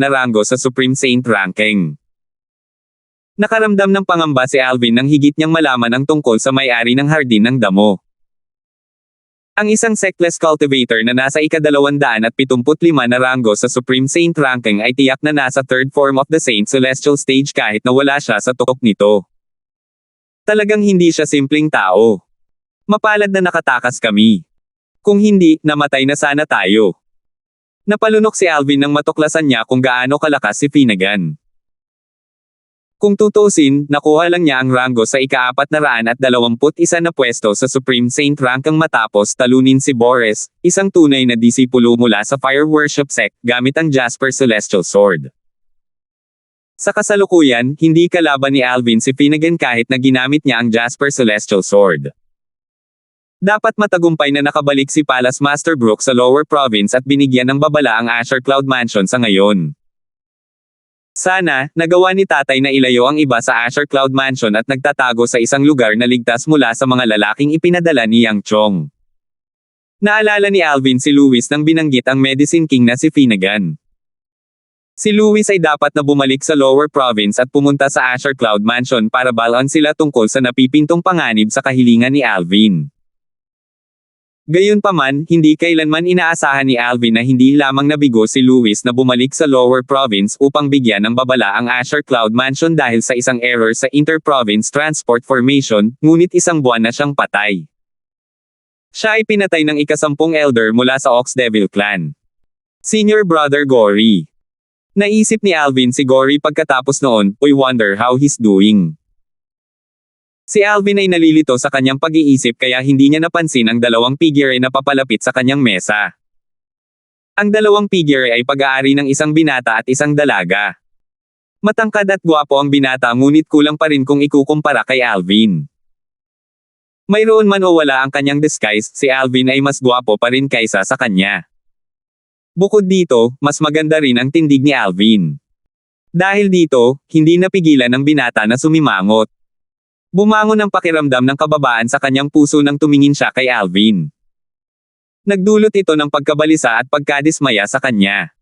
na ranggo sa Supreme Saint ranking. Nakaramdam ng pangamba si Alvin nang higit niyang malaman ang tungkol sa may-ari ng hardin ng damo. Ang isang sectless cultivator na nasa ika-275 na ranggo sa Supreme Saint ranking ay tiyak na nasa third form of the Saint Celestial stage kahit na wala siya sa tukok nito. Talagang hindi siya simpleng tao. Mapalad na nakatakas kami. Kung hindi, namatay na sana tayo. Napalunok si Alvin nang matuklasan niya kung gaano kalakas si Finnegan. Kung tutusin, nakuha lang niya ang ranggo sa ika-421 na pwesto sa Supreme Saint ranking matapos talunin si Boris, isang tunay na disipulo mula sa Fire Worship Sect, gamit ang Jasper Celestial Sword. Sa kasalukuyan, hindi kalaban ni Alvin si Finnegan kahit na ginamit niya ang Jasper Celestial Sword. Dapat matagumpay na nakabalik si Palace Master Brook sa Lower Province at binigyan ng babala ang Asher Cloud Mansion sa ngayon. Sana, nagawa ni tatay na ilayo ang iba sa Asher Cloud Mansion at nagtatago sa isang lugar na ligtas mula sa mga lalaking ipinadala ni Yang Chong. Naalala ni Alvin si Lewis nang binanggit ang Medicine King na si Finnegan. Si Lewis ay dapat na bumalik sa Lower Province at pumunta sa Asher Cloud Mansion para balon sila tungkol sa napipintong panganib sa kahilingan ni Alvin. Gayunpaman, hindi kailanman inaasahan ni Alvin na hindi lamang nabigo si Lewis na bumalik sa Lower Province upang bigyan ng babala ang Asher Cloud Mansion dahil sa isang error sa Inter-Province Transport Formation, ngunit isang buwan na siyang patay. Siya ay pinatay ng ika-10 elder mula sa Ox Devil Clan. Senior Brother Gory. Naisip ni Alvin si Gory pagkatapos noon, "I wonder how he's doing." Si Alvin ay nalilito sa kanyang pag-iisip kaya hindi niya napansin ang dalawang figure na papalapit sa kanyang mesa. Ang dalawang figure ay pag-aari ng isang binata at isang dalaga. Matangkad at gwapo ang binata ngunit kulang pa rin kung ikukumpara kay Alvin. Mayroon man o wala ang kanyang disguise, si Alvin ay mas gwapo pa rin kaysa sa kanya. Bukod dito, mas maganda rin ang tindig ni Alvin. Dahil dito, hindi napigilan ng binata na sumimangot. Bumangon ang pakiramdam ng kababaan sa kanyang puso nang tumingin siya kay Alvin. Nagdulot ito ng pagkabalisa at pagkadismaya sa kanya.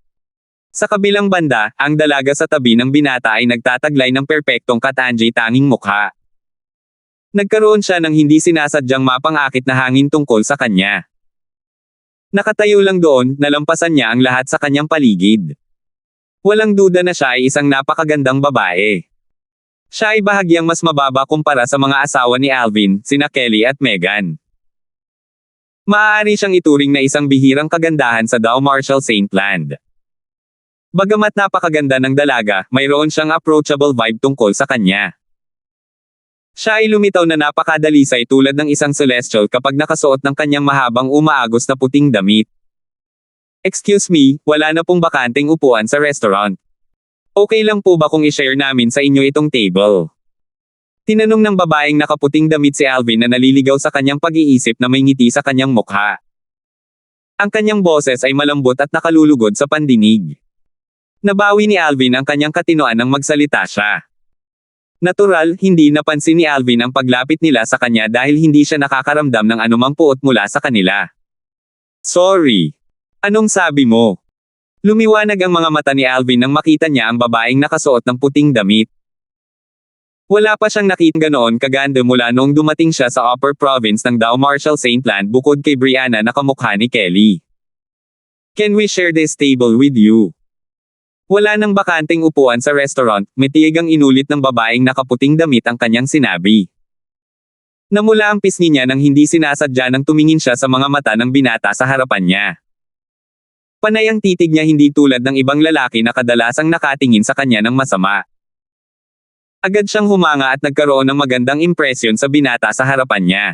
Sa kabilang banda, ang dalaga sa tabi ng binata ay nagtataglay ng perpektong katangi-tanging mukha. Nagkaroon siya ng hindi sinasadyang mapang-akit na hangin tungkol sa kanya. Nakatayo lang doon, nalampasan niya ang lahat sa kanyang paligid. Walang duda na siya ay isang napakagandang babae. Siya ay bahagyang mas mababa kumpara sa mga asawa ni Alvin, sina Kelly at Megan. Maaari siyang ituring na isang bihirang kagandahan sa Dow Marshall St. Land. Bagamat napakaganda ng dalaga, mayroon siyang approachable vibe tungkol sa kanya. Siya ay lumitaw na napakadalisay tulad ng isang celestial kapag nakasuot ng kanyang mahabang umaagos na puting damit. Excuse me, wala na pong bakanteng upuan sa restaurant. Okay lang po ba kung i-share namin sa inyo itong table? Tinanong ng babaeng nakaputing damit si Alvin na naliligaw sa kanyang pag-iisip na may ngiti sa kanyang mukha. Ang kanyang boses ay malambot at nakalulugod sa pandinig. Nabawi ni Alvin ang kanyang katinoan nang magsalita siya. Natural, hindi napansin ni Alvin ang paglapit nila sa kanya dahil hindi siya nakakaramdam ng anumang puot mula sa kanila. Sorry. Anong sabi mo? Lumiwanag ang mga mata ni Alvin nang makita niya ang babaeng nakasuot ng puting damit. Wala pa siyang nakita ganoon kaganda mula noong dumating siya sa Upper Province ng Dow Marshall St. Land bukod kay Brianna na kamukha ni Kelly. Can we share this table with you? Wala nang bakanteng upuan sa restaurant, matiyagang inulit ng babaeng nakaputing damit ang kanyang sinabi. Namula ang pisngi niya nang hindi sinasadya nang tumingin siya sa mga mata ng binata sa harapan niya. Panay ang titig niya hindi tulad ng ibang lalaki na kadalasang nakatingin sa kanya ng masama. Agad siyang humanga at nagkaroon ng magandang impresyon sa binata sa harapan niya.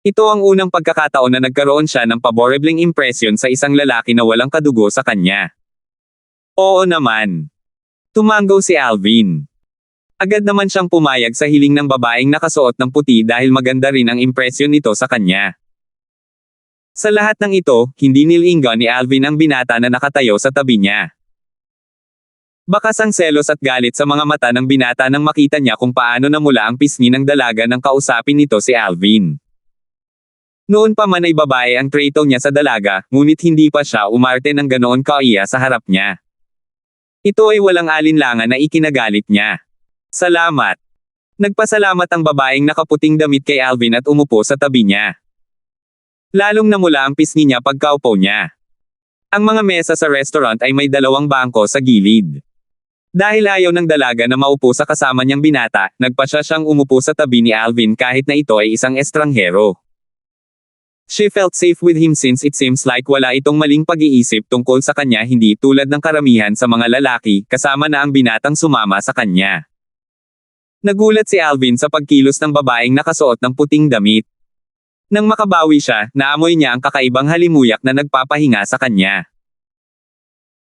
Ito ang unang pagkakataon na nagkaroon siya ng paborebleng impresyon sa isang lalaki na walang kadugo sa kanya. Oo naman. Tumanggaw si Alvin. Agad naman siyang pumayag sa hiling ng babaeng nakasuot ng puti dahil maganda rin ang impresyon nito sa kanya. Sa lahat ng ito, hindi nilingon ni Alvin ang binata na nakatayo sa tabi niya. Bakas ang selos at galit sa mga mata ng binata nang makita niya kung paano namula ang pisngi ng dalaga nang kausapin nito si Alvin. Noon pa man ay babae ang trato niya sa dalaga, ngunit hindi pa siya umarte ng ganoon kaiya sa harap niya. Ito ay walang alinlangan na ikinagalit niya. Salamat. Nagpasalamat ang babaeng nakaputing damit kay Alvin at umupo sa tabi niya. Lalong namula ang pisngi niya pagkaupo niya. Ang mga mesa sa restaurant ay may dalawang bangko sa gilid. Dahil ayaw ng dalaga na maupo sa kasama niyang binata, nagpasya siyang umupo sa tabi ni Alvin kahit na ito ay isang estranghero. She felt safe with him since it seems like wala itong maling pag-iisip tungkol sa kanya hindi tulad ng karamihan sa mga lalaki, kasama na ang binatang sumama sa kanya. Nagulat si Alvin sa pagkilos ng babaeng nakasuot ng puting damit. Nang makabawi siya, naamoy niya ang kakaibang halimuyak na nagpapahinga sa kanya.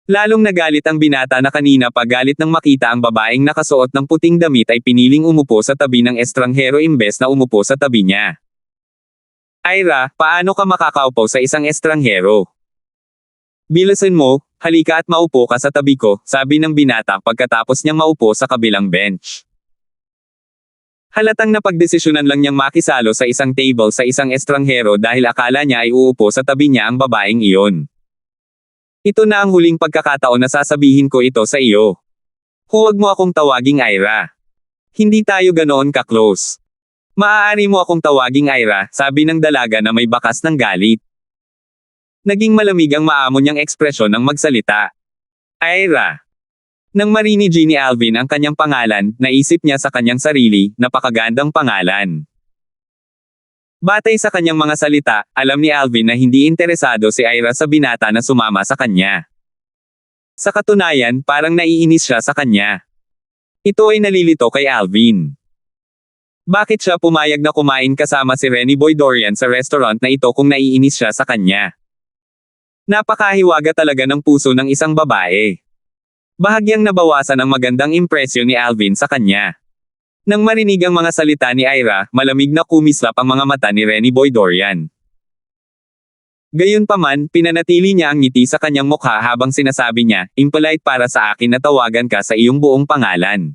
Lalong nagalit ang binata na kanina pa galit nang makita ang babaeng nakasuot ng puting damit ay piniling umupo sa tabi ng estranghero imbes na umupo sa tabi niya. Ira, paano ka makakaupo sa isang estranghero? Bilisan mo, halika at maupo ka sa tabi ko, sabi ng binata pagkatapos niyang maupo sa kabilang bench. Halatang napagdesisyonan lang niyang makisalo sa isang table sa isang estranghero dahil akala niya ay uupo sa tabi niya ang babaeng iyon. Ito na ang huling pagkakataon na sasabihin ko ito sa iyo. Huwag mo akong tawaging Ira. Hindi tayo ganoon ka-close. Maaari mo akong tawaging Ira, sabi ng dalaga na may bakas ng galit. Naging malamig ang maamo niyang ekspresyon ng magsalita. Ira. Nang marinig ni Alvin ang kanyang pangalan, naisip niya sa kanyang sarili, napakagandang pangalan. Batay sa kanyang mga salita, alam ni Alvin na hindi interesado si Ira sa binata na sumama sa kanya. Sa katunayan, parang naiinis siya sa kanya. Ito ay nalilito kay Alvin. Bakit siya pumayag na kumain kasama si Renny Boy Dorian sa restaurant na ito kung naiinis siya sa kanya? Napakahiwaga talaga ng puso ng isang babae. Bahagyang nabawasan ang magandang impresyon ni Alvin sa kanya. Nang marinig ang mga salita ni Ira, malamig na kumislap ang mga mata ni Renny Boy Dorian. Gayunpaman, pinanatili niya ang ngiti sa kanyang mukha habang sinasabi niya, "Impolite para sa akin na tawagan ka sa iyong buong pangalan.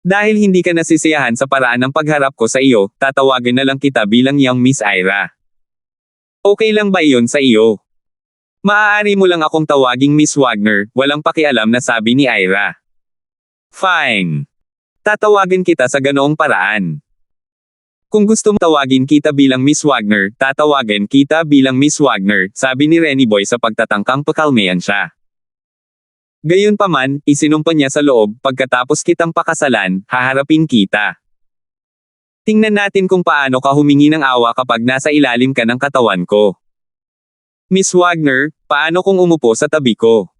Dahil hindi ka nasisiyahan sa paraan ng pagharap ko sa iyo, tatawagin na lang kita bilang iyong Miss Ira. Okay lang ba iyon sa iyo?" "Maaari mo lang akong tawaging Miss Wagner," walang pakialam na sabi ni Ira. "Fine. Tatawagin kita sa ganoong paraan. Kung gusto mong tawagin kita bilang Miss Wagner, tatawagin kita bilang Miss Wagner," sabi ni Renny Boy sa pagtatangkang pakalmayan siya. Gayunpaman, isinumpa niya sa loob, "Pagkatapos kitang pakasalan, haharapin kita. Tingnan natin kung paano ka humingi ng awa kapag nasa ilalim ka ng katawan ko. Miss Wagner, paano kung umupo sa tabi ko?"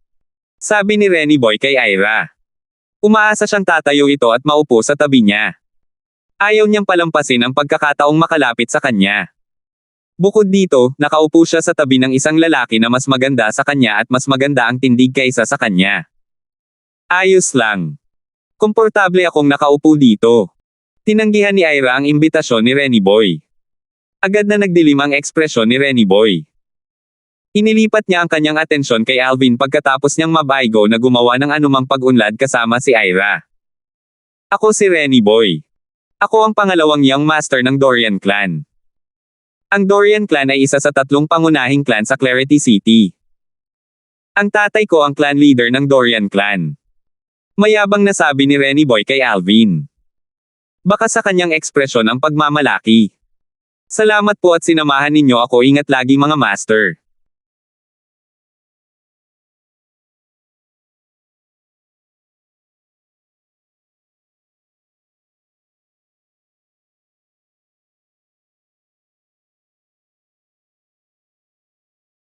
sabi ni Renny Boy kay Ira. Umaasa siyang tatayo ito at maupo sa tabi niya. Ayaw niyang palampasin ang pagkakataong makalapit sa kanya. Bukod dito, nakaupo siya sa tabi ng isang lalaki na mas maganda sa kanya at mas maganda ang tindig kaysa sa kanya. "Ayos lang. Komportable akong nakaupo dito." Tinanggihan ni Ira ang imbitasyon ni Renny Boy. Agad na nagdilim ang ekspresyon ni Renny Boy. Inilipat niya ang kanyang atensyon kay Alvin pagkatapos niyang mabaigo na gumawa ng anumang pag-unlad kasama si Ira. "Ako si Renny Boy. Ako ang pangalawang young master ng Dorian Clan. Ang Dorian Clan ay isa sa 3 pangunahing clan sa Clarity City. Ang tatay ko ang clan leader ng Dorian Clan." Mayabang na sabi ni Renny Boy kay Alvin. Baka sa kanyang ekspresyon ang pagmamalaki. "Salamat po at sinamahan ninyo ako, ingat lagi mga master."